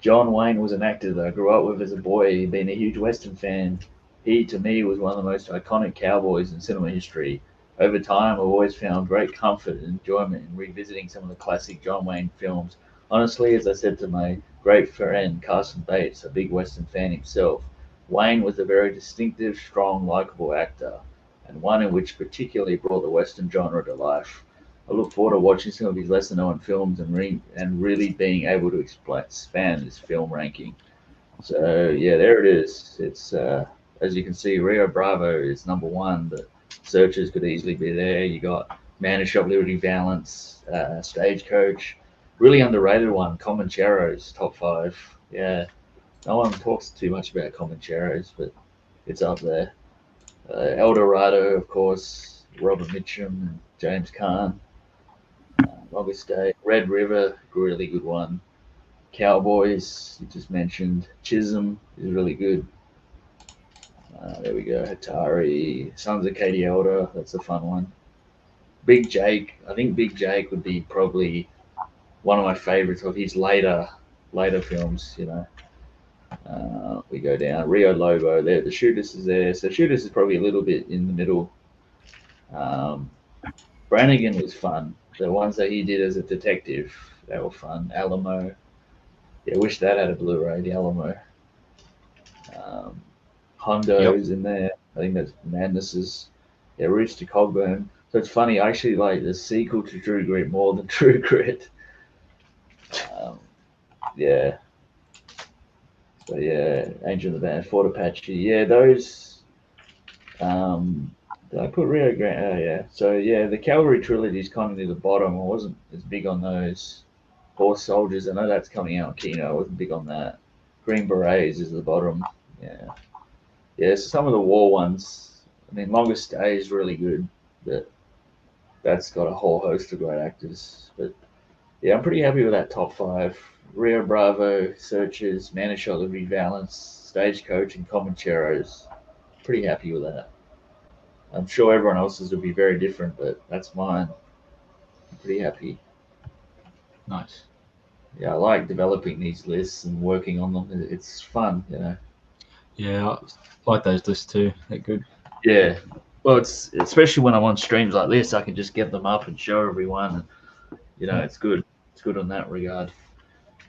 John Wayne was an actor that I grew up with as a boy, being a huge Western fan. He, to me, was one of the most iconic cowboys in cinema history. Over time, I've always found great comfort and enjoyment in revisiting some of the classic John Wayne films. Honestly, as I said to my great friend Carson Bates, a big Western fan himself, Wayne was a very distinctive, strong, likable actor, and one in which particularly brought the Western genre to life. I look forward to watching some of his lesser known films and really being able to expand his film ranking. So, yeah, there it is. It's, as you can see, Rio Bravo is number one, but Searchers could easily be there. You got Man Who Shot Liberty Valance, Stagecoach, really underrated one, Comancheros, top five. Yeah, no one talks too much about Comancheros, but it's up there. El Dorado, of course, Robert Mitchum and James Caan. Longest Day, Red River, really good one. Cowboys, you just mentioned. Chisholm is really good. There we go. Hatari, Sons of Katie Elder, that's a fun one. Big Jake, I think Big Jake would be probably one of my favorites of his later films. We go down. Rio Lobo, there. The Shooters is there. So Shooters is probably a little bit in the middle. Brannigan was fun. The ones that he did as a detective, they were fun. Alamo, yeah, wish that had a Blu-ray. The Alamo. Hondo's in there. I think that's Madnesses. Yeah, Rooster Cogburn. So it's funny. I actually like the sequel to True Grit more than True Grit. Yeah. So yeah, Angel in the Band, Fort Apache. Yeah, those. Did I put Rio Grande? Oh yeah. So yeah, the Cavalry trilogy is kind of near the bottom. I wasn't as big on those. Horse Soldiers. I know that's coming out on Kino. I wasn't big on that. Green Berets is the bottom. Yeah. Yeah. So some of the war ones. I mean, Longest Day is really good, but that's got a whole host of great actors. But yeah, I'm pretty happy with that top five. Rio Bravo, Searchers, Man Who Shot Liberty Valance, Stagecoach, and Comancheros. Pretty happy with that. I'm sure everyone else's will be very different, but that's mine. I'm pretty happy. Nice. Yeah, I like developing these lists and working on them. It's fun. Yeah, I like those lists too. They're good. Yeah. Well, it's especially when I'm on streams like this, I can just get them up and show everyone. And, it's good. It's good on that regard.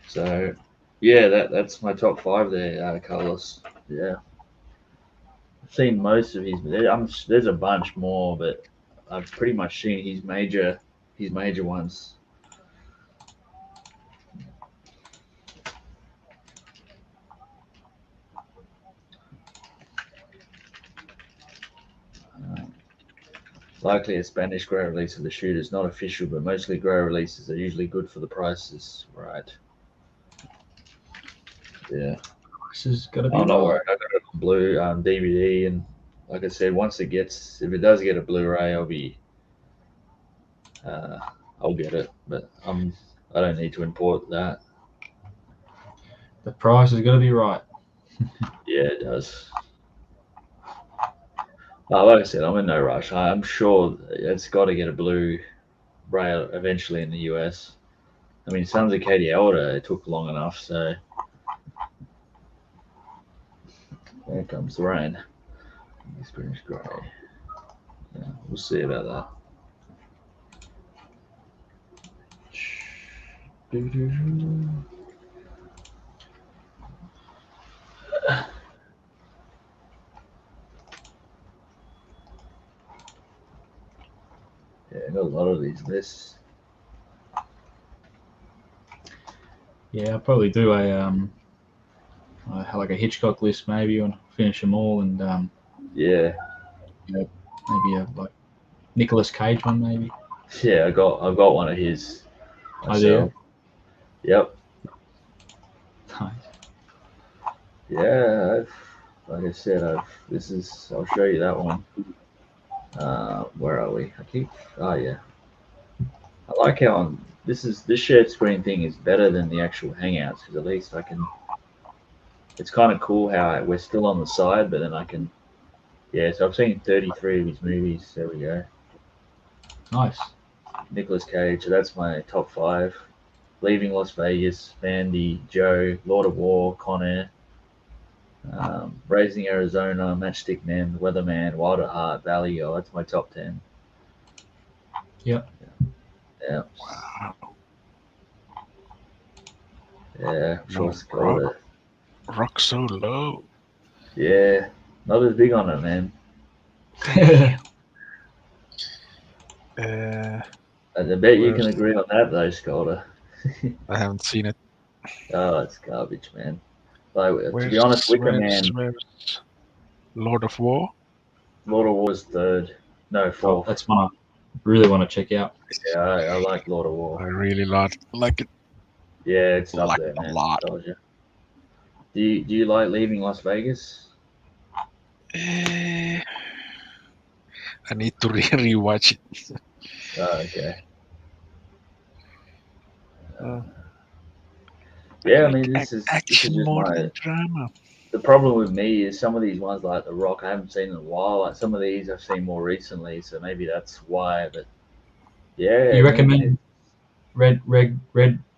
So, yeah, that's my top five there, Carlos. Yeah. I've seen most of his. There's a bunch more, but I've pretty much seen his major ones. Likely a Spanish grey release of the Shooters, not official, but mostly grey releases are usually good for the prices. Right. Yeah. This has got to be I'm not right. worried. I got it on blue DVD, and like I said, if it does get a Blu-ray, I'll get it. But I don't need to import that. The price has got to be right. Yeah, it does. Like I said, I'm in no rush. I'm sure it's got to get a Blu-ray eventually in the US. I mean, Sons of Katie Elder, it took long enough, so there comes the rain. Experience Grey. Yeah, we'll see about that. Yeah, I got a lot of these lists. Yeah, I'll probably do like a Hitchcock list maybe and finish them all, and Yeah, maybe a like Nicolas Cage one maybe. yeah, I've got one of his myself. Yep. Nice. Yeah, like I said, I'll show you that one. Where are we? Yeah. I like how this shared screen thing is better than the actual Hangouts because at least I can. It's kind of cool how we're still on the side, but then I can. Yeah, so I've seen 33 of his movies. There we go. Nice. Nicolas Cage. So that's my top five. Leaving Las Vegas, Vandy, Joe, Lord of War, Con Air, Raising Arizona, Matchstick Men, Weatherman, Wild at Heart, Valley. Oh, that's my top 10. Yep. Yeah. Wow. Yeah, I'm sure it's Rock got it. so low. Yeah, not as big on it, man. Uh, I bet you can where's agree on that though, Scolder. I haven't seen it. Oh, it's garbage, man. Like to be Where's honest, Wicker where's Man, where's Lord of War? Lord of War's third, no Oh, fourth. that's one I really want to check out. Yeah, I like Lord of I War. really like it, Yeah, it's up like there, it a man. lot. Told you. Do you like leaving Las Vegas? Eh, I need to rewatch it. Oh, okay. Uh, I Yeah, I like mean this is action just more my than drama. the problem with me is some of these ones like The Rock I haven't seen in a while. Like some of these I've seen more recently, so maybe that's why. But yeah, You man. recommend Red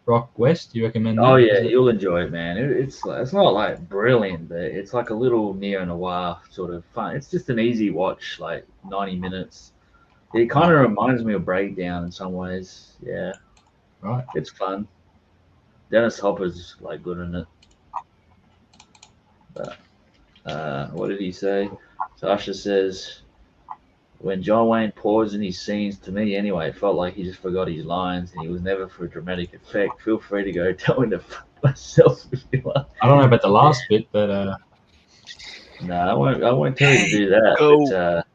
Rock West? Do you recommend Oh that? yeah, Is it? you'll enjoy it, man. It's not like brilliant, but it's like a little neo noir sort of fun. It's just an easy watch, like 90 minutes. It kind of reminds me of Breakdown in some ways. Yeah, Right. it's fun. Dennis Hopper's like good in it. But what did he say? Sasha says when John Wayne paused in his scenes, to me anyway, it felt like he just forgot his lines and he was never for dramatic effect. Feel free to go tell me to fuck myself if you want. I don't know about the last bit, but No, I won't tell you to do that. Go. But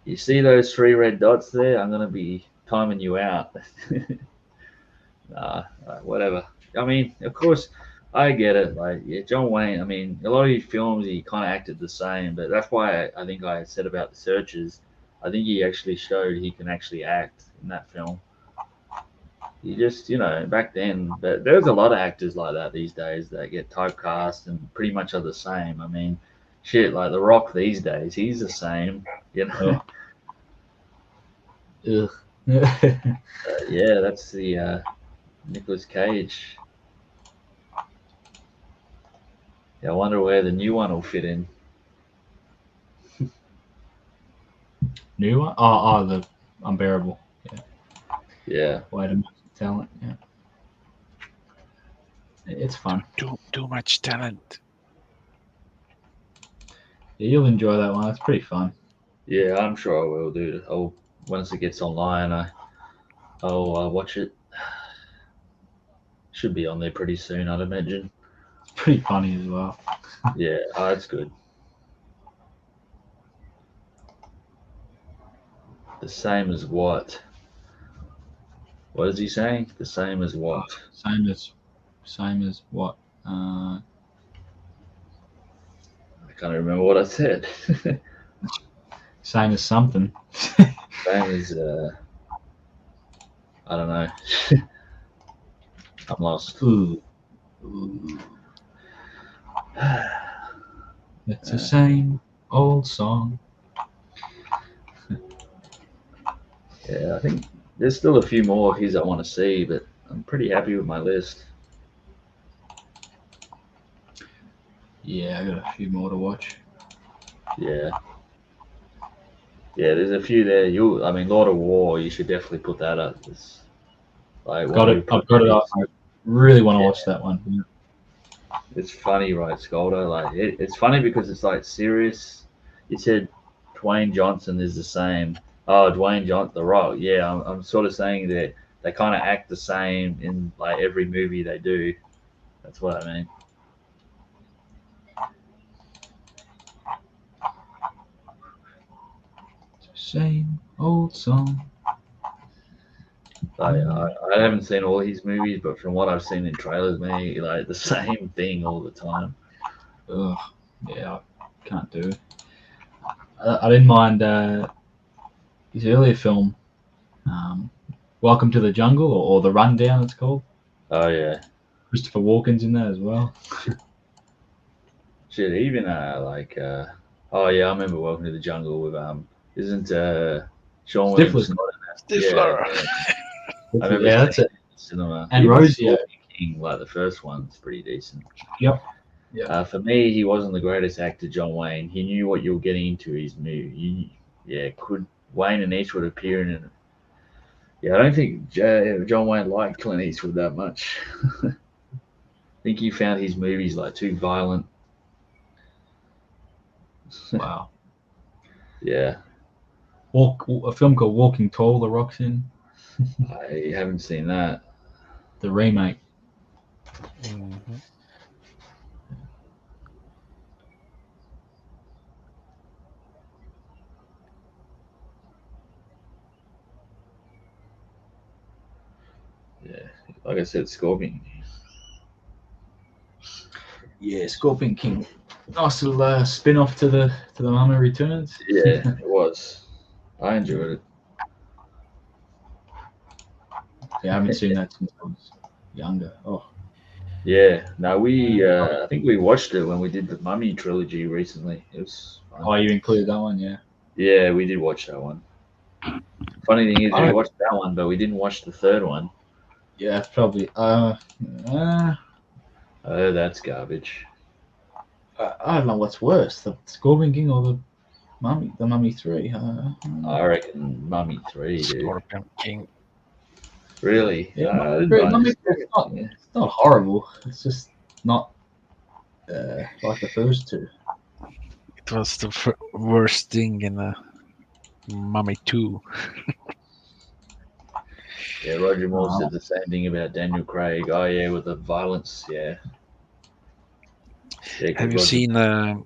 you see those three red dots there? I'm gonna be timing you out. Nah, whatever. I mean, of course, I get it. Like, yeah, John Wayne. I mean, a lot of his films, he kind of acted the same. But that's why I think I said about the Searchers. I think he actually showed he can actually act in that film. He just, back then. But there's a lot of actors like that these days that get typecast and pretty much are the same. I mean, shit, like The Rock these days, he's the same. You know. ugh. Yeah, that's the Nicolas Cage. Yeah, I wonder where the new one will fit in. New one? Oh, the Unbearable. Yeah. Wait a minute, talent. Yeah, it's fun. Too much talent. Yeah, you'll enjoy that one. It's pretty fun. Yeah, I'm sure I will, dude. Once it gets online, I'll watch it. Should be on there pretty soon, I'd imagine. It's pretty funny as well. Yeah, it's good. The same as what? What is he saying? The same as what? Same as what? I can't remember what I said. Same as something. Same as I don't know. I'm lost. Ooh. It's the same old song. Yeah, I think there's still a few more of his I want to see, but I'm pretty happy with my list. Yeah, I got a few more to watch. Yeah. Yeah, there's a few there. I mean, Lord of War, you should definitely put that up. It's like Got it. I've got it. I really want to watch that one. It's funny, right, Scolder? Like it's funny because it's like serious. You said Dwayne Johnson is the same. Oh, Dwayne Johnson, The Rock. Yeah, I'm sort of saying that they kind of act the same in like every movie they do. That's what I mean. Same old song. I haven't seen all his movies, but from what I've seen in trailers, man, like the same thing all the time. Ugh. Yeah, I can't do it. I didn't mind his earlier film, Welcome to the Jungle, or The Rundown, it's called. Oh yeah, Christopher Walken's in that as well. shit. Even oh yeah, I remember Welcome to the Jungle with isn't Sean Williams Stifler. Scott in that? Stifler. I remember Yeah, that's seeing it. it in the cinema. And Even Rosie. Scorpion King, like the first one's pretty decent. Yep. For me, he wasn't the greatest actor, John Wayne. He knew what you were getting into his movie. Could Wayne and Eastwood appear in it? Yeah, I don't think John Wayne liked Clint Eastwood that much. I think he found his movies like too violent. Wow. Yeah, A film called Walking Tall. The Rock's in I haven't seen that. the remake. Mhm. Yeah, like I said, Scorpion. Yeah, Scorpion King. Nice little spin-off to the Mummy Returns. Yeah, it was. I enjoyed it. Yeah, I haven't seen that since I was younger. Oh, Yeah, no, we I think we watched it when we did the Mummy trilogy recently. It was fun. oh, you included that one, yeah. Yeah, we did watch that one. Funny thing is, I we don't. watched that one, but we didn't watch the third one. Yeah, probably. Oh, that's garbage. I don't know what's worse, the Scorpion King or the Mummy 3. I reckon Mummy 3, dude. Scorpion King. Really? Yeah, I didn't mind Mummy this. 3 Yeah. it's not horrible. It's just not like the first two. It was the worst thing in Mummy 2. Yeah, Roger Moore Oh, said the same thing about Daniel Craig. Oh, yeah, with the violence. Yeah. Yeah, Have because you Roger. seen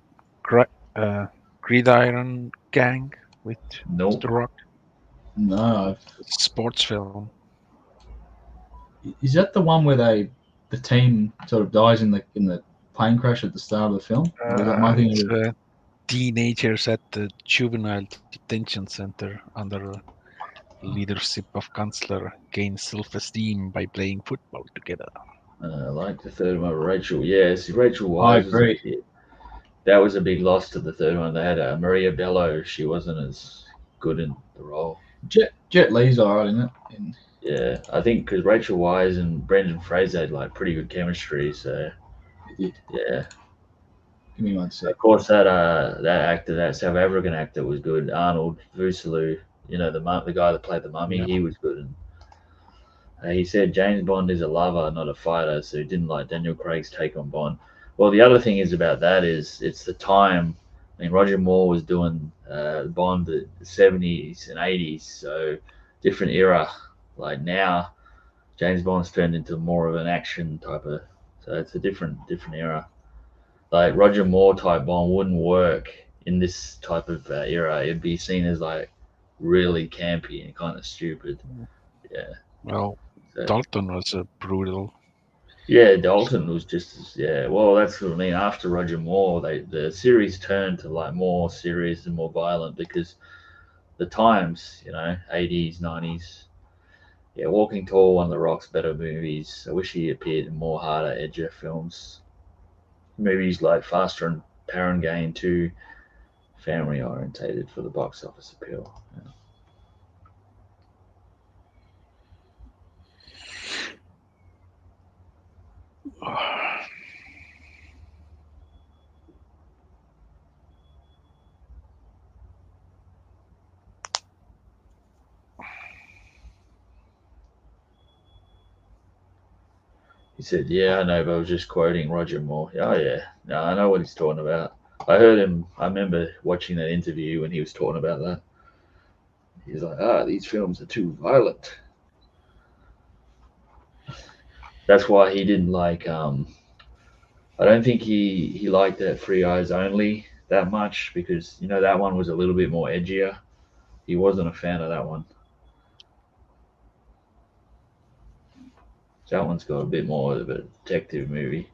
Gridiron Gang with Nope. The Rock? no, Sports film. is that the one where the team sort of dies in the plane crash at the start of the film? Or is that my thing? It's teenagers at the juvenile detention center under leadership of Chancellor gain self-esteem by playing football together. I like the third one, Rachel. Yes, Rachel I Wise was agree. that was a big loss to the third one. They had Maria Bello. She wasn't as good in the role. Jet Li's alright in it. Yeah, I think because Rachel Wise and Brendan Fraser had like pretty good chemistry. So It did. yeah, Give me one sec. of course that actor, that South African actor, was good. Arnold Vosloo, the guy that played the mummy, Yeah. he was good. And he said James Bond is a lover, not a fighter, so he didn't like Daniel Craig's take on Bond. Well, the other thing is about that is it's the time. I mean, Roger Moore was doing Bond the 70s and 80s, so different era. Like now, James Bond's turned into more of an action type of, so it's a different era. Like Roger Moore type Bond wouldn't work in this type of era. It'd be seen as like really campy and kind of stupid. Yeah. Well, So, Dalton was brutal. yeah, Dalton was just yeah. Well, that's what I mean. After Roger Moore, the series turned to like more serious and more violent because the times, 80s, 90s. Yeah, Walking Tall, one of the Rock's better movies. I wish he appeared in more harder, edgier films. Movies like Faster and Paran Gain too family orientated for the box office appeal. Yeah. He said, "Yeah, I know, but I was just quoting Roger Moore." Oh yeah, no, I know what he's talking about. I heard him. I remember watching that interview when he was talking about that. He's like, these films are too violent. That's why he didn't like. I don't think he liked that Free Eyes Only that much because that one was a little bit more edgier. He wasn't a fan of that one. That one's got a bit more of a detective movie.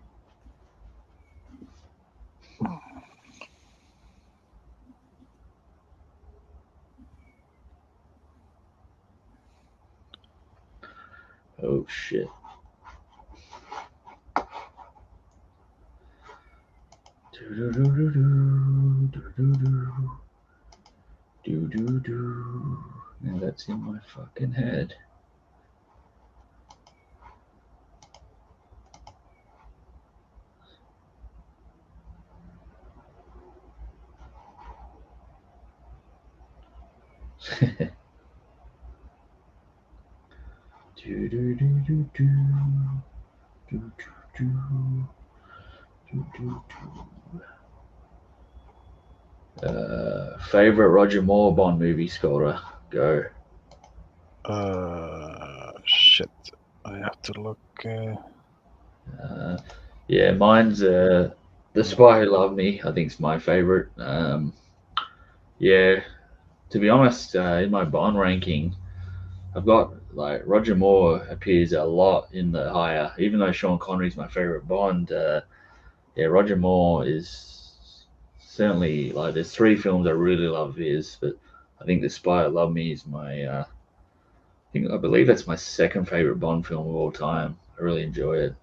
Oh shit. And that's in my fucking head. Favorite Roger Moore Bond movie, Scolder? Go. Shit. I have to look. Yeah, mine's The Spy Who Loved Me. I think it's my favorite. Yeah, to be honest, in my Bond ranking, I've got like Roger Moore appears a lot in the higher, even though Sean Connery's my favorite Bond. Yeah, Roger Moore is certainly like there's three films I really love of his, but I think The Spy Who Loved Me is my I believe that's my second favorite Bond film of all time. I really enjoy it.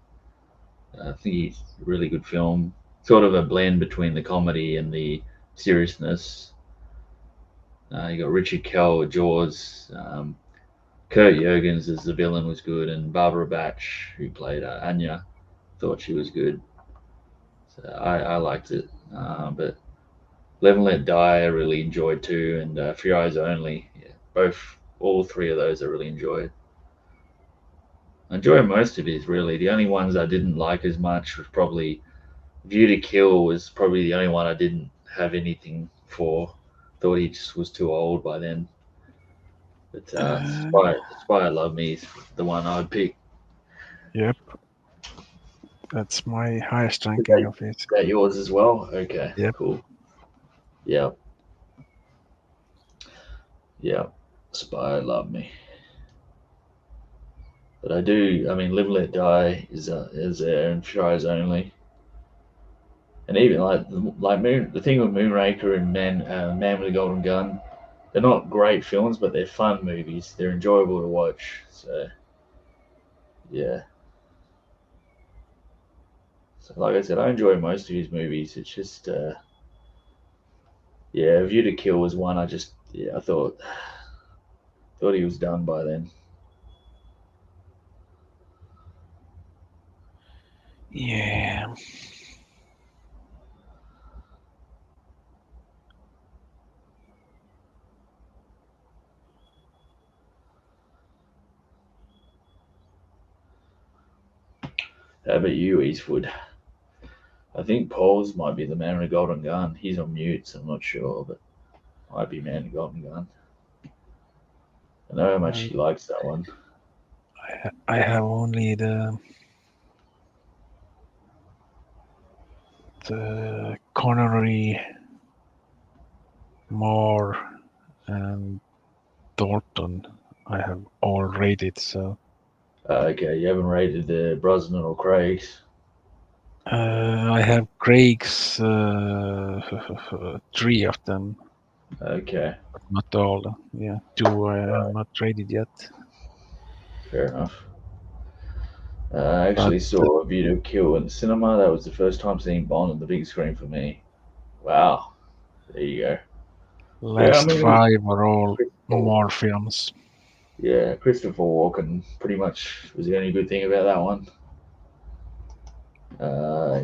I think he's a really good film. Sort of a blend between the comedy and the seriousness. You got Richard Kell, Jaws. Kurt Jurgens as the villain was good, and Barbara Batch, who played Anya, thought she was good. So I liked it. But Live and Let Die, I really enjoyed too, and For Your Eyes Only. Yeah, all three of those I really enjoyed. I enjoy most of his really. The only ones I didn't like as much was probably View to Kill was probably the only one I didn't have anything for. Thought he just was too old by then. But Spy I Love Me is the one I would pick. Yep. That's my highest Is ranking of it. that yours as well? Okay, Yep. cool. Yeah. Yeah. Spy I Love Me. But I mean, Live and Let Die is there and For Your Eyes Only. And even the thing with Moonraker and Man with a Golden Gun, they're not great films, but they're fun movies. They're enjoyable to watch. So, yeah. So, like I said, I enjoy most of his movies. It's just, yeah, View to Kill was one I thought he was done by then. Yeah. How about you, Eastwood? I think Paul's might be the Man with a Golden Gun. He's on mute, so I'm not sure, but might be Man with a Golden Gun. I know how much he likes that one. I have only the Connery, Moore, and Dalton. I have all rated, so. Okay, you haven't rated the Brosnan or Craig's. I have Craig's 3 of them. Okay. But not all. Yeah, 2 I have not rated yet. Fair enough. I actually saw a View to Kill in the cinema. That was the first time seeing Bond on the big screen for me. Wow. There you go. Last 5 are all Moore films. Yeah, Christopher Walken pretty much was the only good thing about that one.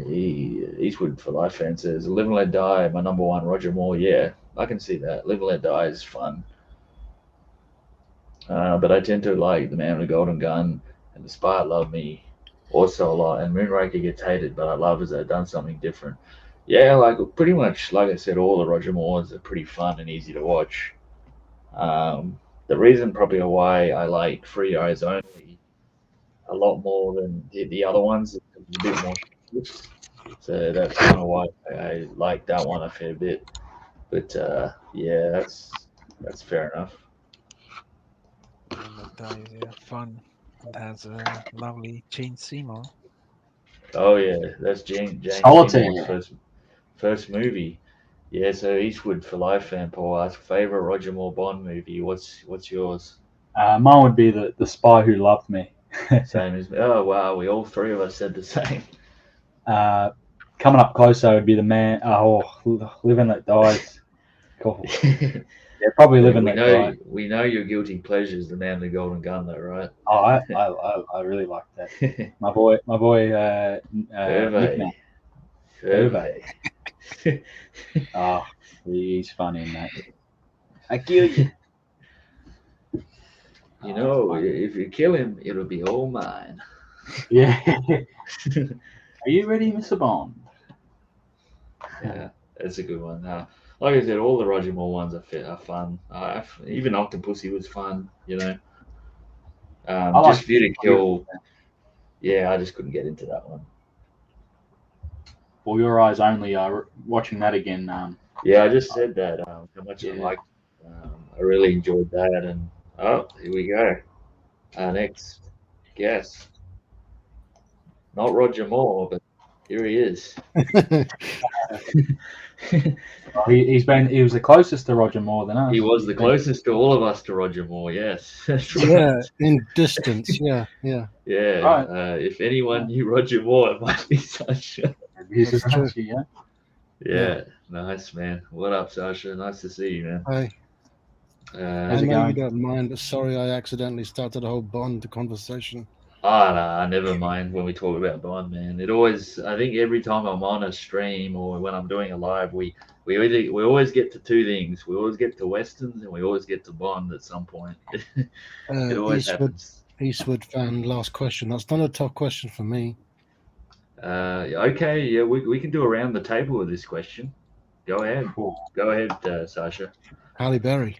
Eastwood for Life fan says, Live and Let Die, my number one, Roger Moore. Yeah, I can see that. Live and Let Die is fun. But I tend to like The Man with the Golden Gun and The Spy Who Loved Me also a lot. And Moonraker gets hated, but I love as they've done something different. Yeah, like pretty much, like I said, all the Roger Moores are pretty fun and easy to watch. The reason probably why I like For Your Eyes Only a lot more than the other ones is a bit more. So that's kind of why I like that one a fair bit. But yeah, that's fair enough. That is fun. It has a lovely Jane Seymour. Oh yeah, that's Jane Solitaire. Seymour's first movie. Yeah, so Eastwood for Life fan Paul asked favorite Roger Moore Bond movie. What's yours? Mine would be the Spy Who Loved Me. Same as me. Oh wow, we all three of us said the same. Coming up closer would be the Man. Live and Let Die. Cool. Yeah, probably Live and Let Die. We know your guilty pleasure is The Man with the Golden Gun, though, right? Oh, I really like that. My boy, Nick. Hervé. Oh, he's funny in that. I kill you. You know, if you kill him, it'll be all mine. Yeah. Are you ready, Mr. Bond? Yeah, that's a good one. like I said, all the Roger Moore ones are fun. Even Octopussy was fun, you know. I Just like View to Kill. Yeah, I just couldn't get into that one. For Your Eyes Only. Watching that again. Yeah, I just said that. How much I Yeah. liked. I really enjoyed that, and here we go. Our next guest, not Roger Moore, but here he is. He was the closest to Roger Moore than us. He was the closest to all of us to Roger Moore. Yes, that's right. Yeah, in distance. Yeah. Yeah. Right. If anyone knew Roger Moore, it might be Sasha. He's That's true. yeah. Yeah, nice, man. What up, Sasha? Nice to see you, man. Hi. Uh, I know going? you don't mind, but sorry I accidentally started a whole Bond conversation. no, I never mind when we talk about Bond, man. I think every time I'm on a stream or when I'm doing a live, we always get to two things. We always get to westerns and we always get to Bond at some point. It always happens. Eastwood fan, last question. That's not a tough question for me. Okay, yeah, we can do around the table with this question. Go ahead. Cool. Go ahead, Sasha. Halle Berry.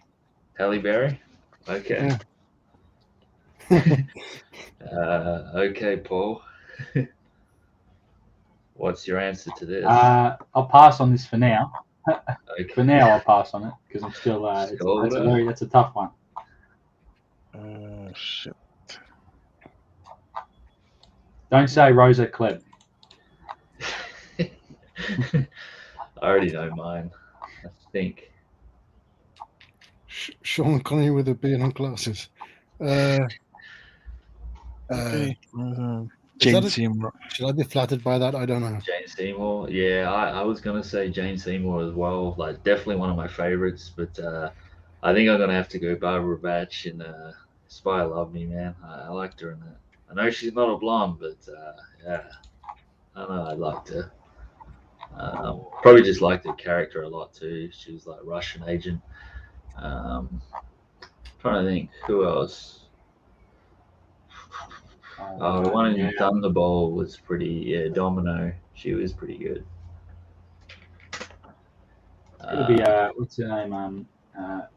Halle Berry? Okay. Yeah. Okay, Paul. What's your answer to this? I'll pass on this for now. Okay. For now, I'll pass on it because I'm still. That's a tough one. Shit. Don't say Rosa Klebb. I already know mine. I think. Sean Connery with a beard and glasses. Okay. Is Jane that Seymour. Should I be flattered by that? I don't know. Jane Seymour. Yeah, I was gonna say Jane Seymour as well. Like definitely one of my favorites, but I think I'm gonna have to go Barbara Batch in Spy Love Me, man. I liked her in that. I know she's not a blonde, but yeah, I don't know. I liked her. Probably just liked her character a lot too. She was like Russian agent. Trying to think who else. The one in Thunderball was pretty. Yeah, Domino. She was pretty good. It'll be what's her name?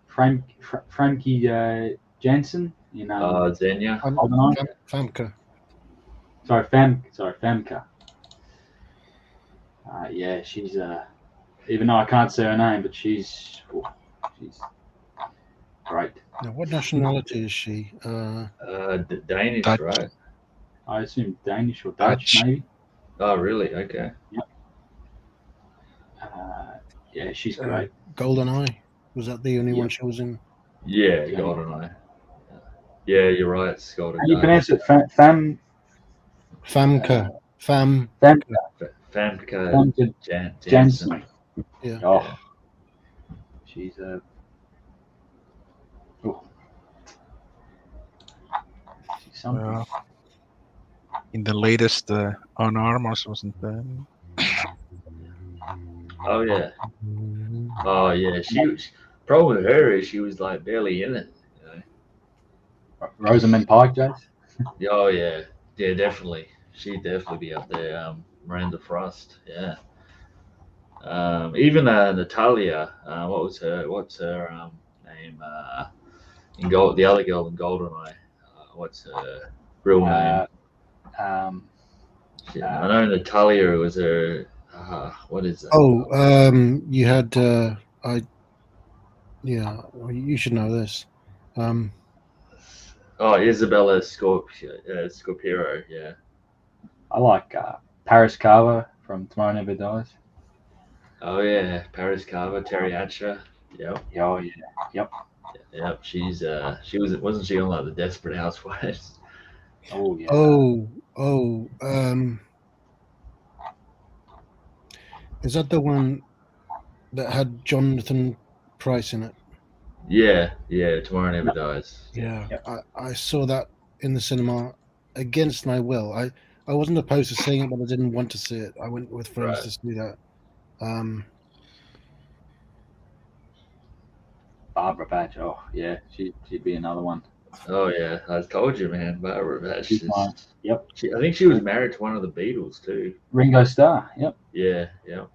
Frankie Jansen in Xenia. Famke. Sorry, Famke. Yeah, she's even though I can't say her name, but she's great. Now, what nationality is she? Danish, Dutch. right? I assume Danish or Dutch, maybe. Oh, really? Okay. Yeah, she's great. GoldenEye. Was that the only one she was in? Yeah, GoldenEye. Yeah, you're right. It's Golden. How do you pronounce it? Famke. Famke Jansen. Yeah. Oh, she's a. She's something. In the latest On Armors, wasn't that? Oh yeah. Oh yeah. She was. Problem with her is she was like barely in it. You know? Rosamund Pike, Jace? Oh yeah. Yeah, definitely. She'd definitely be up there. Miranda Frost. Yeah. Even Natalia. What's her name? The other girl in GoldenEye. What's her real name? I know Natalia was her. What is that? Oh, you had. Yeah, well, you should know this. Isabella Scorpiro. Yeah. I like Paris Carver from Tomorrow Never Dies. Oh yeah, Paris Carver, Terry Hatcher. Yep. Oh yeah. Yep. Yep. Wasn't she on like the Desperate Housewives? Oh yeah. Is that the one that had Jonathan Pryce in it? Yeah. Tomorrow Never Dies. Yeah. Yep. I saw that in the cinema against my will. I wasn't opposed to seeing it, but I didn't want to see it. I went with friends to see that. Barbara Batch. Oh yeah, she'd be another one. Oh yeah, I told you, man. Barbara Batch. Yep. I think she was married to one of the Beatles too. Ringo Starr. Yep. Yeah. Yep.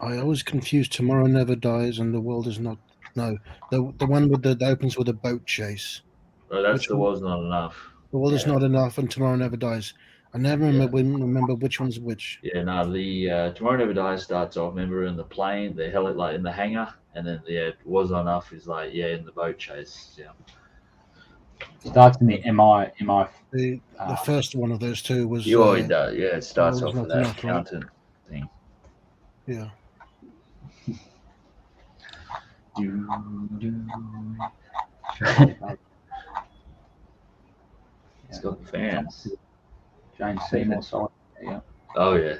I always confuse Tomorrow Never Dies and The World Is Not. No, the one with that opens with a boat chase. Well, that's Which The one? World's Not Enough. The World Is Yeah. Not Enough and Tomorrow Never Dies. I never remember which one's which. Yeah, no, the Tomorrow Never Dies starts off, remember, in the plane, the heli like in the hangar, and then Was Not Enough is like, in the boat chase. Yeah. Starts in the MI. The first one of those two was. You always does. Yeah, it starts World's off with Not that Enough, right? accountant thing. Yeah. It's got the fans. James Seymour. So yeah. Oh yeah.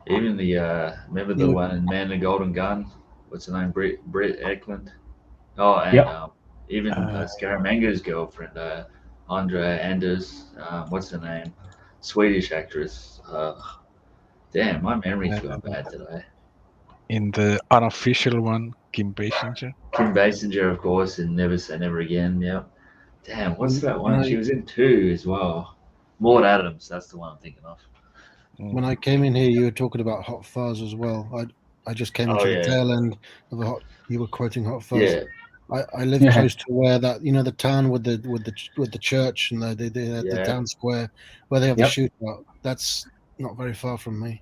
Even the remember the one in Man in the Golden Gun? What's her name? Britt Eklund. Oh, and Yep. even Scaramanga's girlfriend, Andrea Anders. What's her name? Swedish actress. Damn, my memory's going bad today. In the unofficial one, Kim Basinger. Kim Basinger, of course, and Never Say Never Again. Yep. Damn, what's that one? Right. She was in 2 as well. Maud Adams. That's the one I'm thinking of. When I came in here, you were talking about Hot Fuzz as well. I just came into the tail end of a hot. You were quoting Hot Fuzz. Yeah. I live close to where that the town with the church and the town square where they have the shootout. That's not very far from me.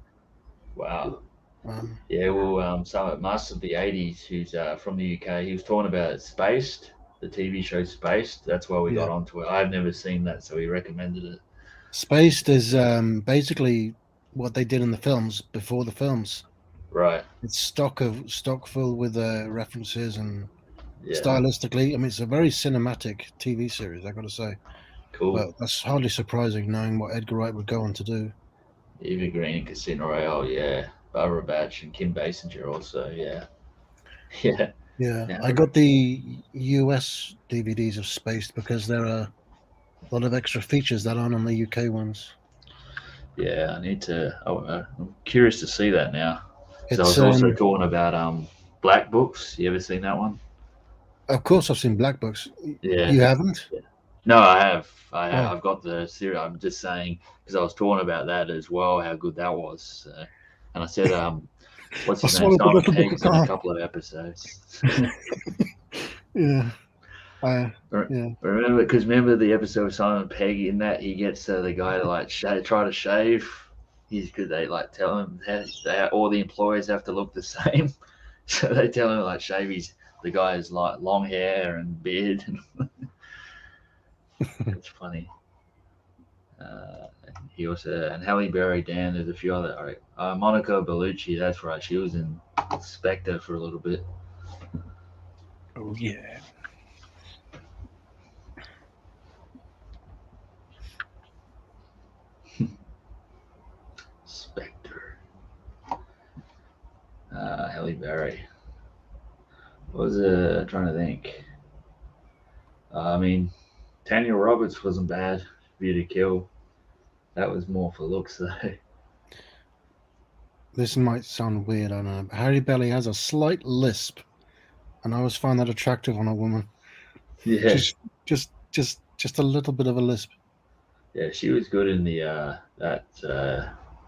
Wow. Well, so Master of the 80s, who's from the UK, he was talking about Spaced, the TV show Spaced. That's why we got onto it. I've never seen that, so he recommended it. Spaced is basically what they did in the films before the films. Right. It's stock full with references and stylistically. I mean, it's a very cinematic TV series, I got to say. Cool. But that's hardly surprising, knowing what Edgar Wright would go on to do. Eva Green and Casino Royale, yeah. Barbara Batch and Kim Basinger also, yeah. Yeah. I got the US DVDs of Spaced because there are a lot of extra features that aren't on the UK ones. Yeah, I need to. I'm curious to see that now. So I was also talking about Black Books. You ever seen that one? Of course, I've seen Black Books. Yeah. You haven't? Yeah. No, I have. I've got the series. I'm just saying because I was talking about that as well, how good that was. And I said, what's his name? Simon Pegg's in a couple of episodes. Yeah. Remember the episode of Simon Pegg in that he gets the guy to try to shave. Because they tell him that all the employees have to look the same, so they tell him shave the guy's long hair and beard. It's funny. He also and Halle Berry, Dan. There's a few other. Monica Bellucci. That's right. She was in Spectre for a little bit. Oh yeah. Spectre. Halle Berry. What was trying to think? I mean, Tanya Roberts wasn't bad. View to Kill. That was more for looks, though. This might sound weird, I don't know. But Halle Berry has a slight lisp, and I always find that attractive on a woman. Yeah. Just a little bit of a lisp. Yeah, she was good in the that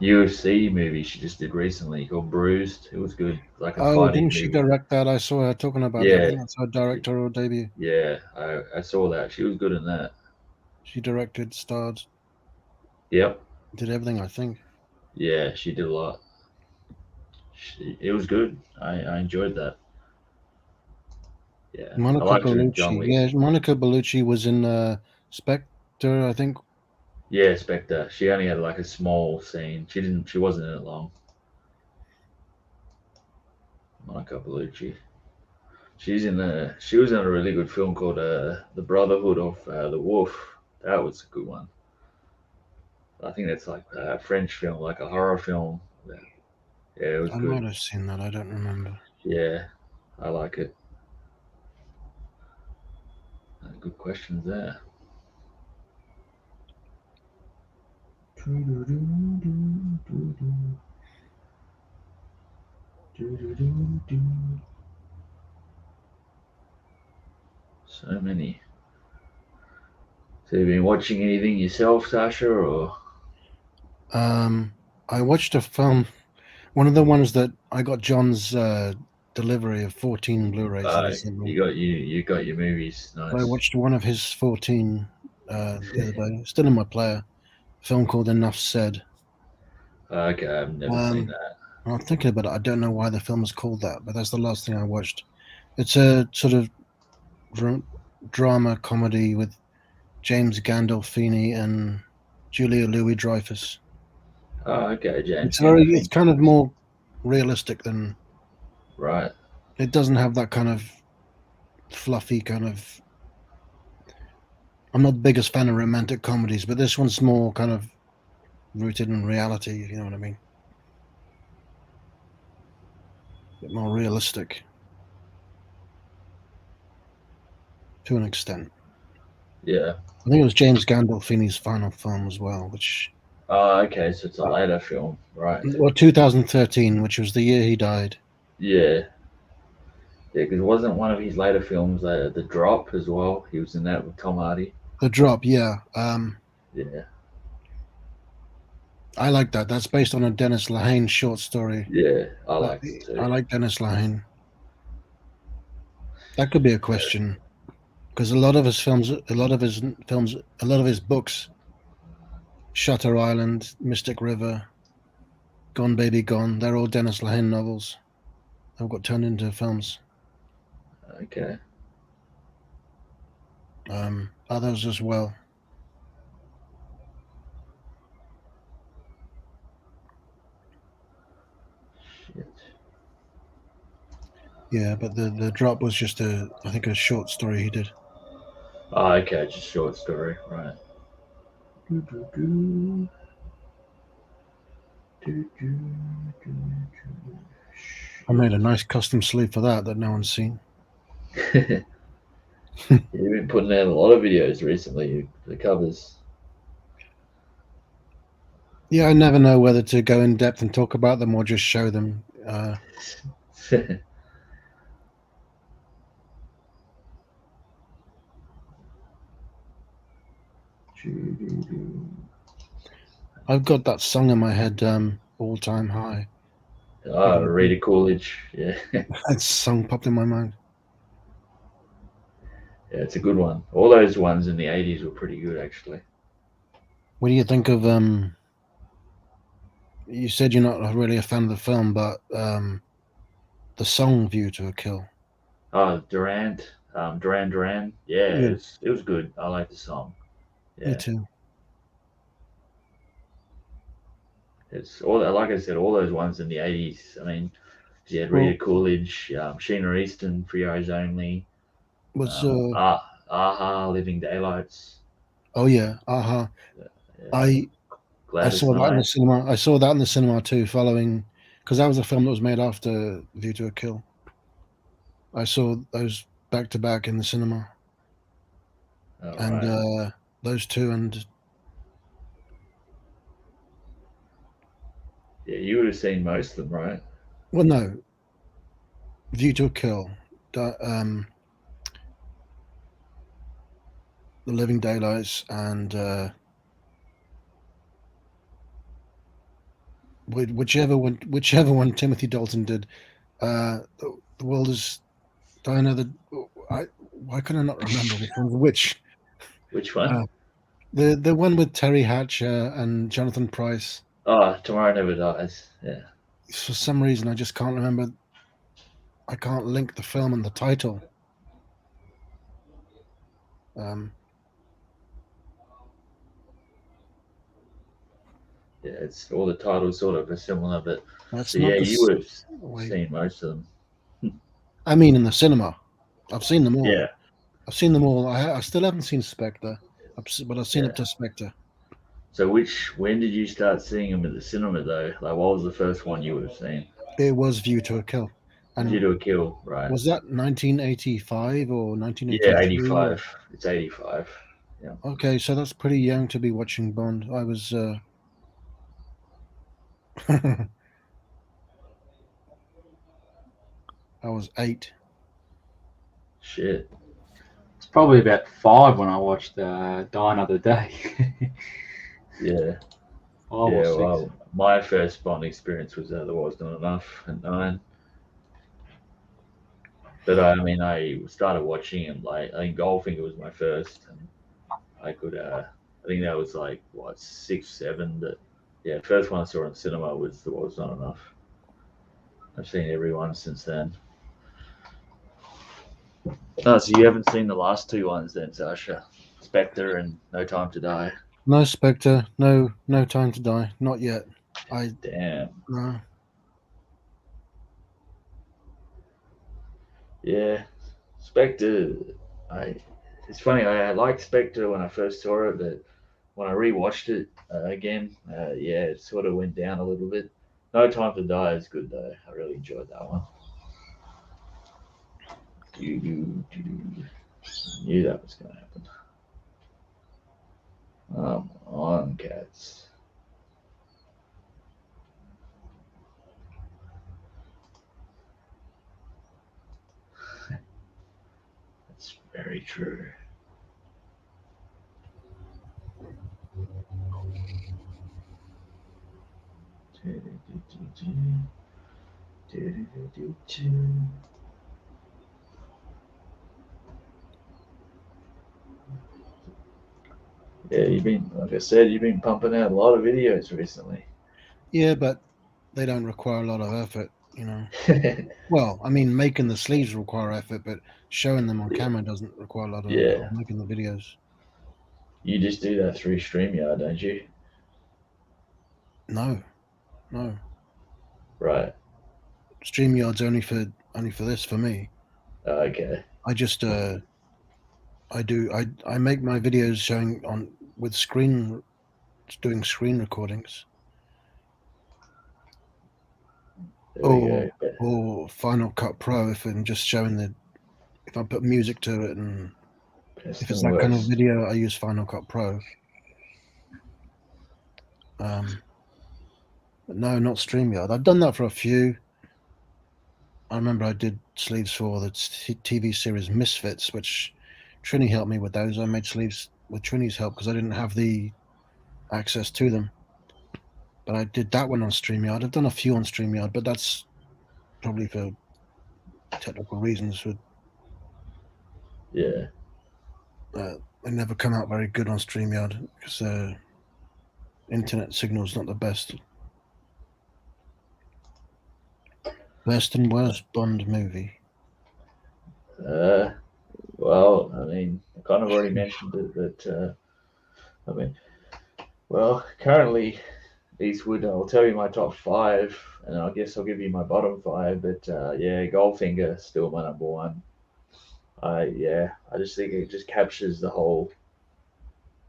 UFC movie she just did recently called Bruised. It was good. Didn't she direct that? I saw her talking about that. I think that's her directorial debut. Yeah, I saw that. She was good in that. She directed, starred. Yep. Did everything, I think. Yeah, she did a lot. It was good. I enjoyed that. Yeah. Monica Bellucci. Yeah, Monica Bellucci was in Spectre, I think. Yeah, Spectre. She only had a small scene. She wasn't in it long. Monica Bellucci. She was in a really good film called The Brotherhood of the Wolf. That was a good one. I think that's a French film, a horror film. Yeah, it was good. I might have seen that. I don't remember. Yeah, I like it. Good questions there. So many. So you've been watching anything yourself, Sasha, or? I watched a film. One of the ones that I got John's delivery of 14 Blu-rays. That he sent me. You got your movies. Nice. So I watched one of his 14 the other day. Still in my player. A film called Enough Said. Okay, I've never seen that. I'm thinking about it. I don't know why the film is called that, but that's the last thing I watched. It's a sort of drama comedy with James Gandolfini and Julia Louis-Dreyfus. Oh, okay, James. It's kind of more realistic than. Right. It doesn't have that kind of fluffy kind of. I'm not the biggest fan of romantic comedies, but this one's more kind of rooted in reality, if you know what I mean. A bit more realistic. To an extent. Yeah. I think it was James Gandolfini's final film as well, which. Oh, okay, so it's a later film, right? Well, 2013, which was the year he died. Yeah. Yeah, because it wasn't one of his later films, The Drop as well. He was in that with Tom Hardy. The Drop, yeah. Yeah. I like that. That's based on a Dennis Lehane short story. Yeah, I like it too. I like Dennis Lehane. That could be a question, because a lot of his books, Shutter Island, Mystic River, Gone Baby Gone, they're all Dennis Lehane novels. They've got turned into films. Okay. Others as well. Shit. Yeah, but the Drop was just I think a short story he did. Oh, okay, just short story, right. I made a nice custom sleeve for that no one's seen. You've been putting out a lot of videos recently, the covers. Yeah, I never know whether to go in depth and talk about them or just show them. I've got that song in my head, All Time High. Oh, Rita Coolidge, yeah. That song popped in my mind. Yeah, it's a good one. All those ones in the 80s were pretty good, actually. What do you think of you said you're not really a fan of the film, but the song View to a Kill? Oh, Duran. Yeah, it was good. I like the song. Yeah. Me too. It's all, like I said, all those ones in the 80s. I mean, you had Rita Coolidge, Sheena Easton, For Your Eyes Only, Aha, Living Daylights. Oh yeah, Aha. I saw that in the cinema. I saw that in the cinema too, following, because that was a film that was made after View to a Kill. I saw those back to back in the cinema. Oh, and right. Those two, and yeah, you would have seen most of them, right? Well, no. View to a Kill, The Living Daylights, and whichever one Timothy Dalton did. The World Is Dying. Why can I not remember which one's which? Which one? The one with Terry Hatcher and Jonathan Pryce. Oh, Tomorrow Never Dies. Yeah. For some reason, I just can't remember. I can't link the film and the title. Yeah, it's all the titles sort of are similar, but that's yeah, you would have seen most of them. I mean, in the cinema, I've seen them all. Yeah, I've seen them all. I still haven't seen Spectre, but I've seen up to Spectre. So when did you start seeing them at the cinema though? Like, what was the first one you would have seen? It was View to a Kill. And View to a Kill, right? Was that 1985 or 1983? Yeah, 85. It's 85. Yeah. Okay, so that's pretty young to be watching Bond. I was. I was 8. Shit. It's probably about 5 when I watched Die Another Day. Yeah. 5 or Yeah, 6. well, my first Bond experience was There Was Not Enough at 9. But I mean, I started watching and like I think Goldfinger was my first, and I could I think that was like what 6, 7. But yeah, first one I saw in cinema was There Was Not Enough. I've seen every one since then. Oh, so you haven't seen the last two ones then, Sasha? Spectre and No Time to Die. No Spectre, no Time to Die, not yet. Damn. No. Yeah, Spectre. It's funny. I liked Spectre when I first saw it, but when I rewatched it again, yeah, it sort of went down a little bit. No Time to Die is good though. I really enjoyed that one. Knew that was going to happen. Come on, cats. That's very true. Yeah, like I said, you've been pumping out a lot of videos recently. Yeah, but they don't require a lot of effort, you know. Well, I mean, making the sleeves require effort, but showing them on camera doesn't require a lot of effort. Yeah. Making the videos. You just do that through StreamYard, don't you? No. Right. StreamYard's only for this for me. Okay. I just I make my videos showing on with doing screen recordings. There we go. Or Final Cut Pro if I'm just showing if I put music to it, and if it's that kind of video, I use Final Cut Pro. But no, not StreamYard. I've done that for a few. I remember I did sleeves for the TV series Misfits, which Trini helped me with those. I made sleeves with Trini's help because I didn't have the access to them. But I did that one on StreamYard. I've done a few on StreamYard, but that's probably for technical reasons. Yeah. They never come out very good on StreamYard because the internet signal's not the best. Best and worst Bond movie. Well, I mean, I kind of already mentioned it, but I mean, well, currently Eastwood. I'll tell you my top 5, and I guess I'll give you my bottom 5. But yeah, Goldfinger still my number 1. I just think it just captures the whole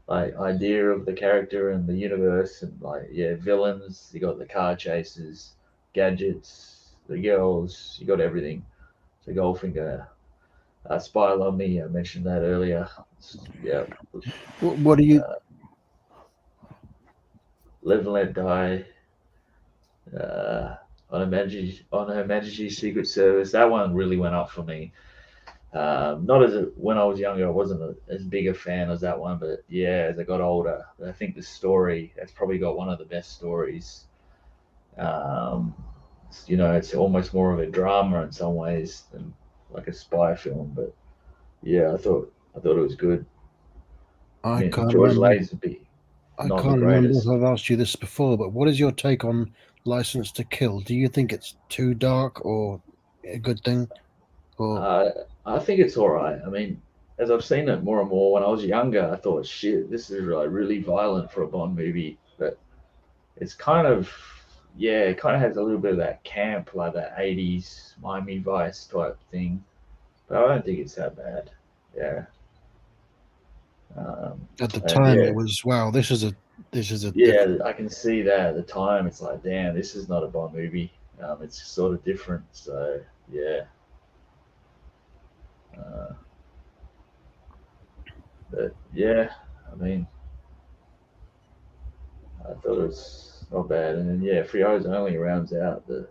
like idea of the character and the universe, and like villains. You got the car chases, gadgets, the girls. You got everything. So Goldfinger. Spy Love Me, I mentioned that earlier. Yeah. What do you? Live and Let Die. On Her Majesty's Secret Service. That one really went up for me. Not when I was younger, I wasn't as big a fan as that one, but yeah, as I got older, I think the story that's probably got one of the best stories. It's almost more of a drama in some ways than like a spy film, but yeah, I thought it was good. I can't George remember. Lazenby. I can't remember if I've asked you this before, but what is your take on License to Kill? Do you think it's too dark or a good thing? Or I think it's all right. I mean, as I've seen it more and more, when I was younger, I thought, shit, this is like really violent for a Bond movie. But it's kind of, it kind of has a little bit of that camp, like that 80s Miami Vice type thing. But I don't think it's that bad. Yeah. At the time, it was, wow, this is a. Yeah, I can see that at the time. It's like, damn, this is not a Bond movie. It's sort of different. So yeah. But yeah, I mean, I thought it was not bad. And then Frio's only rounds out the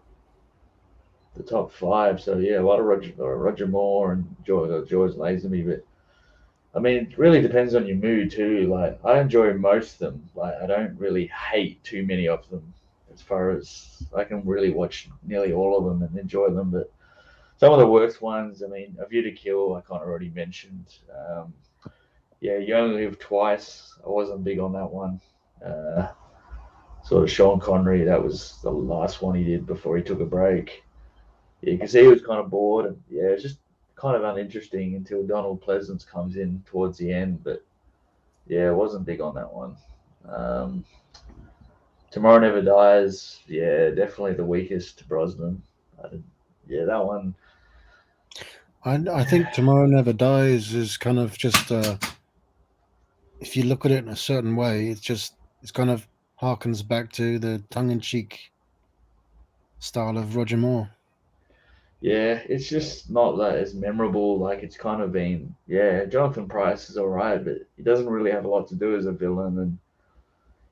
top 5. So yeah, a lot of Roger Moore and George Lazenby. But I mean, it really depends on your mood too. Like, I enjoy most of them. Like, I don't really hate too many of them. As far as I can really watch nearly all of them and enjoy them, but some of the worst ones. I mean, A View to Kill, I kind of already mentioned. Yeah, You Only Live Twice. I wasn't big on that one. Uh, Sort of Sean Connery. That was the last one he did before he took a break. Yeah, because he was kind of bored, and yeah, it's just kind of uninteresting until Donald Pleasance comes in towards the end. But yeah, I wasn't big on that one. Um, Tomorrow Never Dies. Yeah, definitely the weakest Brosnan. I didn't, yeah, that one. I think Tomorrow Never Dies is kind of just if you look at it in a certain way, it's kind of harkens back to the tongue-in-cheek style of Roger Moore. Yeah, it's just not that as memorable. Like it's kind of been. Yeah, Jonathan Pryce is all right, but he doesn't really have a lot to do as a villain, and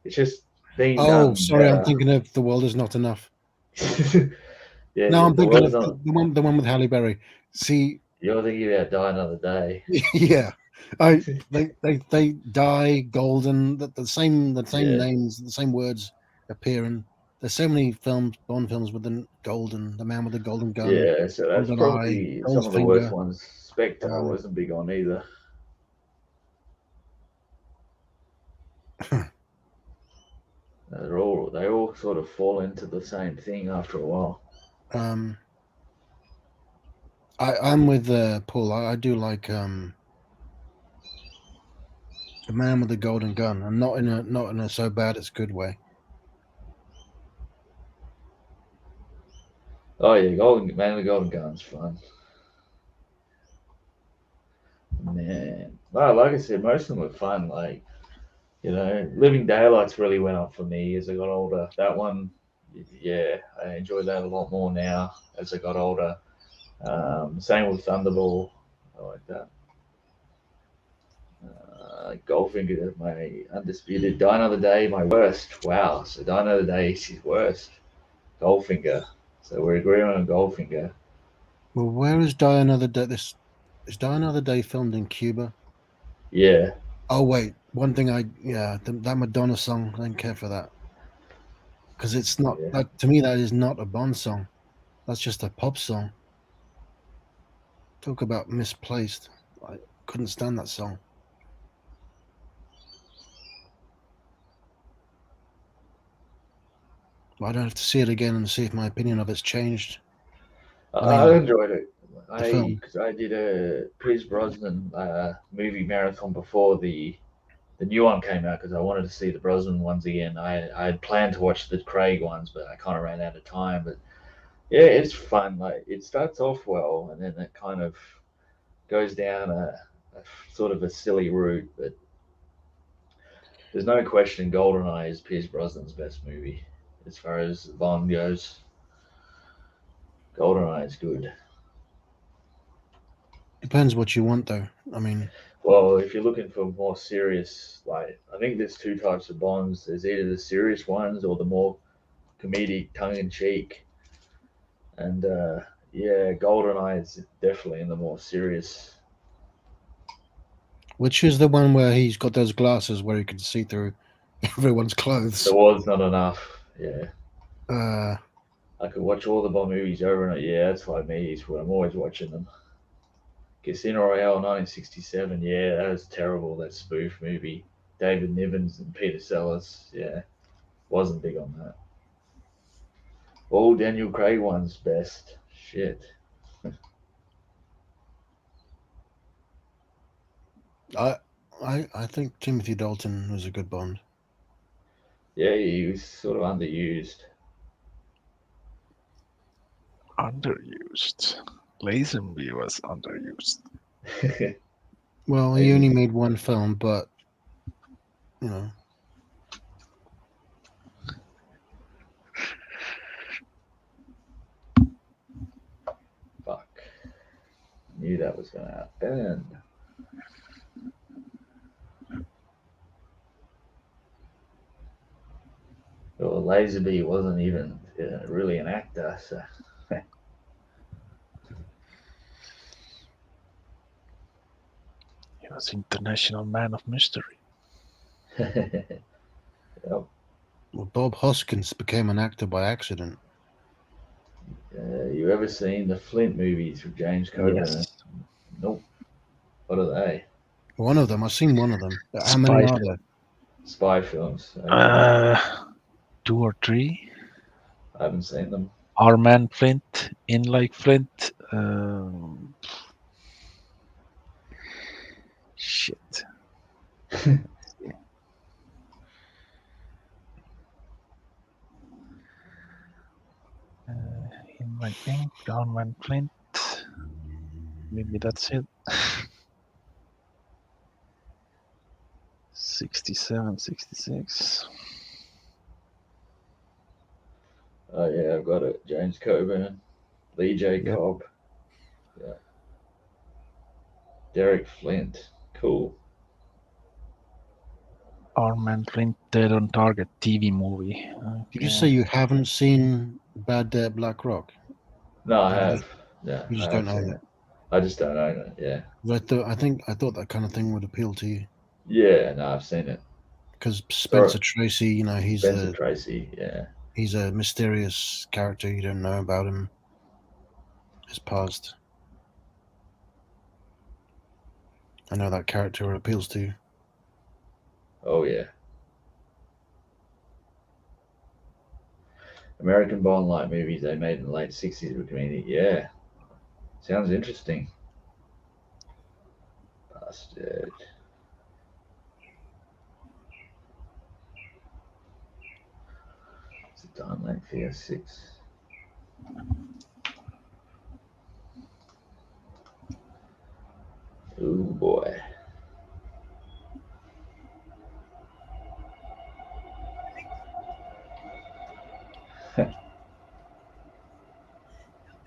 it's just being Oh, done sorry, I'm better. thinking of The World Is Not Enough. No, Yeah, I'm the thinking world's of not. the one with Halle Berry. See, You're thinking about Die Another Day. yeah, they die golden. The same Yeah, names, the same words appear in. There's so many films, Bond films with the golden, the man with the golden gun, yeah. So that's golden eye, probably some of the worst Goldfinger. ones. Spectre, I Um, wasn't big on either. They all sort of fall into the same thing after a while. I'm with Paul. I do like the man with the golden gun, and not in a so bad it's good way. Oh yeah, Golden Man with the Golden Gun's fun. Man, well, like I said, most of them were fun. Like Living Daylights really went up for me as I got older. That one, yeah, I enjoy that a lot more now as I got older. Same with Thunderball. I like that. Goldfinger, my undisputed. Die Another Day, my worst. Wow. So Die Another Day is his worst. Goldfinger. So we're agreeing on Goldfinger. Well, where is Die Another Day? This is Die Another Day filmed in Cuba. Yeah. Oh wait, one thing that Madonna song, I don't care for that because it's not Yeah. that to me. That is not a Bond song. That's just a pop song. Talk about misplaced. I couldn't stand that song. I don't have to see it again and see if my opinion of it's changed. I I mean, enjoyed it. the film. Because I did a Pierce Brosnan movie marathon before the new one came out because I wanted to see the Brosnan ones again. I had planned to watch the Craig ones, but I kind of ran out of time. But yeah, it's fun. Like it starts off well, and then it kind of goes down a sort of a silly route. But there's no question, GoldenEye is Pierce Brosnan's best movie as far as Bond goes. GoldenEye is good. Depends what you want, though. I mean, Well, if you're looking for more serious, like I think there's two types of Bonds. There's either the serious ones or the more comedic, tongue-in-cheek. And yeah, GoldenEye is definitely in the more serious. which is the one where he's got those glasses where he can see through everyone's clothes. The War's Not Enough. Yeah, Uh, I could watch all the Bond movies over and over. Yeah, that's like me. It's what I'm always watching them. Casino Royale 1967. Yeah, that was terrible. That spoof movie. David Nivens and Peter Sellers. Yeah, wasn't big on that. All Daniel Craig ones best. Shit. I think Timothy Dalton was a good Bond. Yeah, he was sort of underused. Underused. Lazenby was underused. Well, he only made one film, but you know. Fuck. Knew that was gonna happen. Well, Lazenby wasn't even really an actor, so. was International Man of Mystery. Yep. Well, Bob Hoskins became an actor by accident. You ever seen the Flint movies with James Coburn? Yes. Nope. What are they? One of them. I've seen one of them. How many Spy are there? Spy films. Okay. 2 or 3. I haven't seen them. Our Man Flint, In Like Flint. Shit. In Like Ink, Our Man Flint. Maybe that's it. 67, 66. Oh yeah, I've got it. James Coburn, Lee J. Yep. Cobb, yeah, Derek Flint. Cool. Our Man Flint, Dead on Target TV movie. Did you Okay. say you haven't seen Bad Day at Black Rock? No, I You have. just- Yeah, You just I don't have know seen it. it. I just don't own it. Yeah. I thought that kind of thing would appeal to you Yeah, no, I've seen it. because Spencer Tracy, Spencer Tracy. Yeah. he's a mysterious character. You don't know about him, his past. I know that character appeals to you. Oh yeah. American Bond like movies they made in the late '60s with Community. Yeah. Sounds interesting. Bastard. It's a time length here, 6. Oh boy.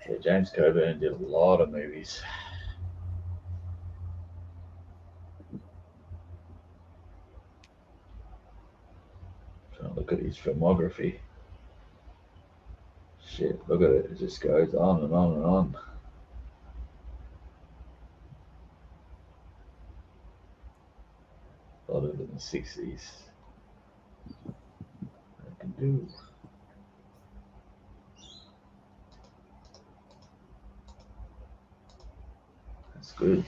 Yeah, James Coburn did a lot of movies. Trying to look at his filmography. Shit, look at it. It just goes on and on and on. A lot of it in the '60s. I can do. That's good.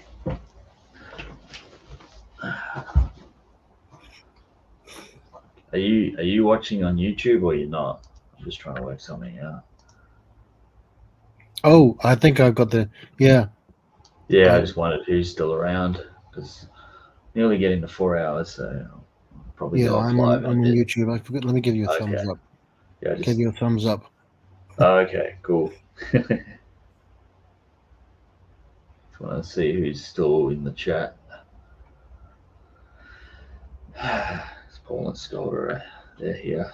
Are you watching on YouTube or you're not? I'm just trying to work something out. Oh, I think I've got the Yeah, I just wondered who's still around because nearly getting to 4 hours, so I'll probably yeah. go I'm live on in a bit. YouTube. I forgot. Let me give you a thumbs Okay. up. Yeah, Give you a thumbs up. Okay, cool. Just want to see who's still in the chat. It's Paul and Scolder. They're here.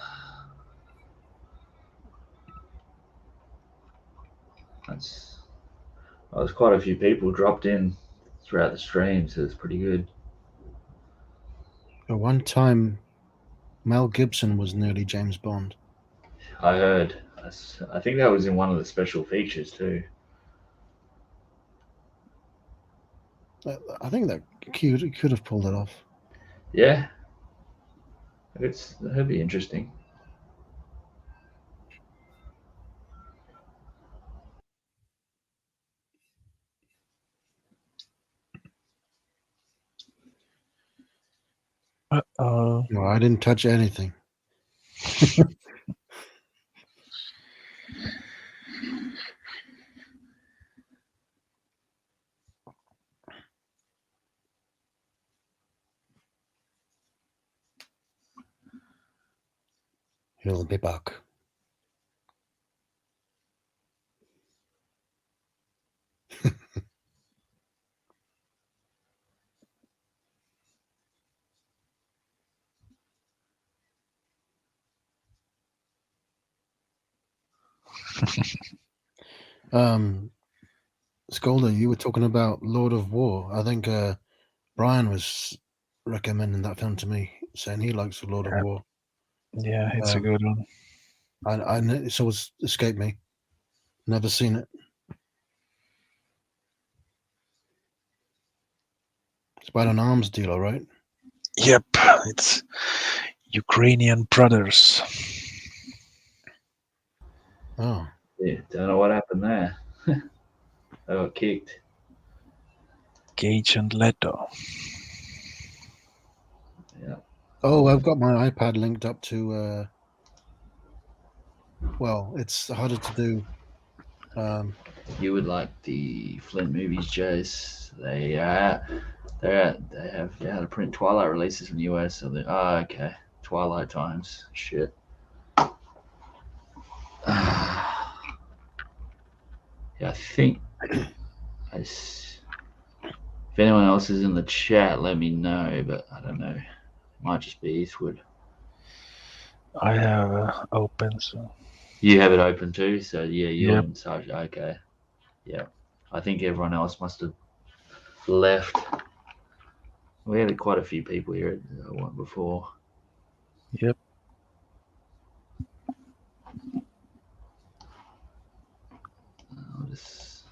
There's quite a few people dropped in throughout the stream, so it's pretty good. At one time, Mel Gibson was nearly James Bond. I heard. I think that was in one of the special features too. I think that could have pulled it off. Yeah, that'd be interesting. Uh-oh. No, I didn't touch anything. He'll be back. Scolder, you were talking about Lord of War. I think Brian was recommending that film to me, saying he likes the Lord of War. Yeah, it's a good one. It's always escaped me. Never seen it. It's about an arms dealer, right? Yep, it's Ukrainian brothers. Oh. Yeah, don't know what happened there. They got kicked. Gage and Leto. Yeah. Oh, I've got my iPad linked up to. Well, it's harder to do. You would like the Flint movies, Jace. They have to print Twilight releases in the US. So okay, Twilight times. Shit. Yeah, I think. If anyone else is in the chat, let me know. But I don't know. It might just be Eastwood. I have open, so You have it open too, so yeah, you're Yep. in charge. Okay, yeah. I think everyone else must have left. We had quite a few people here before. yep. I'll just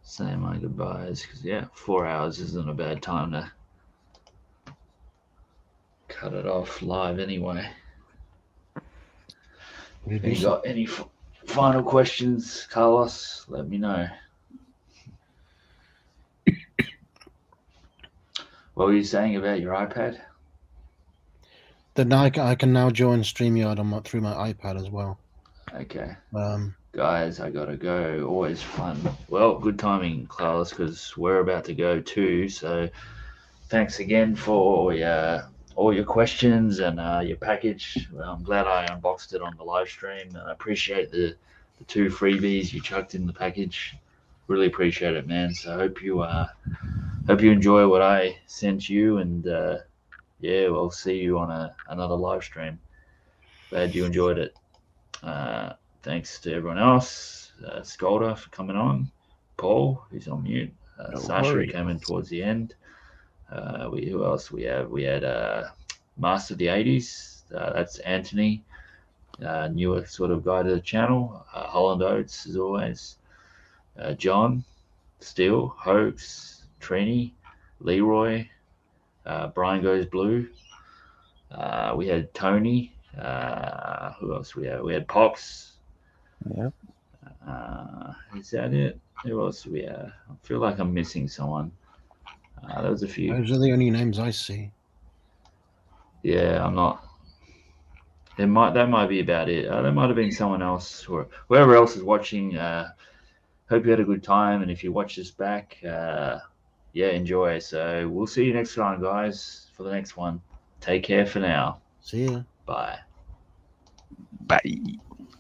say my goodbyes because 4 hours isn't a bad time to cut it off live anyway. If you got any final questions, Carlos, let me know. What were you saying about your iPad? Then I can now join StreamYard through my iPad as well. Okay. Guys, I gotta go. Always fun. Well, good timing, Carlos, because we're about to go too. So, thanks again for all your questions and your package. Well, I'm glad I unboxed it on the live stream. And I appreciate the 2 freebies you chucked in the package. Really appreciate it, man. So hope you enjoy what I sent you, and we'll see you on another live stream. Glad you enjoyed it. Thanks to everyone else. Skolder for coming on. Paul, who's on mute. Sasha, who came in towards the end. Who else we have? We had Master of the 80s. That's Anthony, newer sort of guy to the channel. Holland Oates, as always. John, Steele, Hoax, Trini, Leroy, Brian Goes Blue. We had Tony. Who else we had? We had Pops. Yep. Is that it? Who else we have? I feel like I'm missing someone. There was a few. Those are the only names I see. Yeah, I'm not. That might be about it. There might have been someone else or whoever else is watching. Hope you had a good time, and if you watch this back, enjoy. So we'll see you next time, guys, for the next one. Take care for now. See ya. Bye. Bye.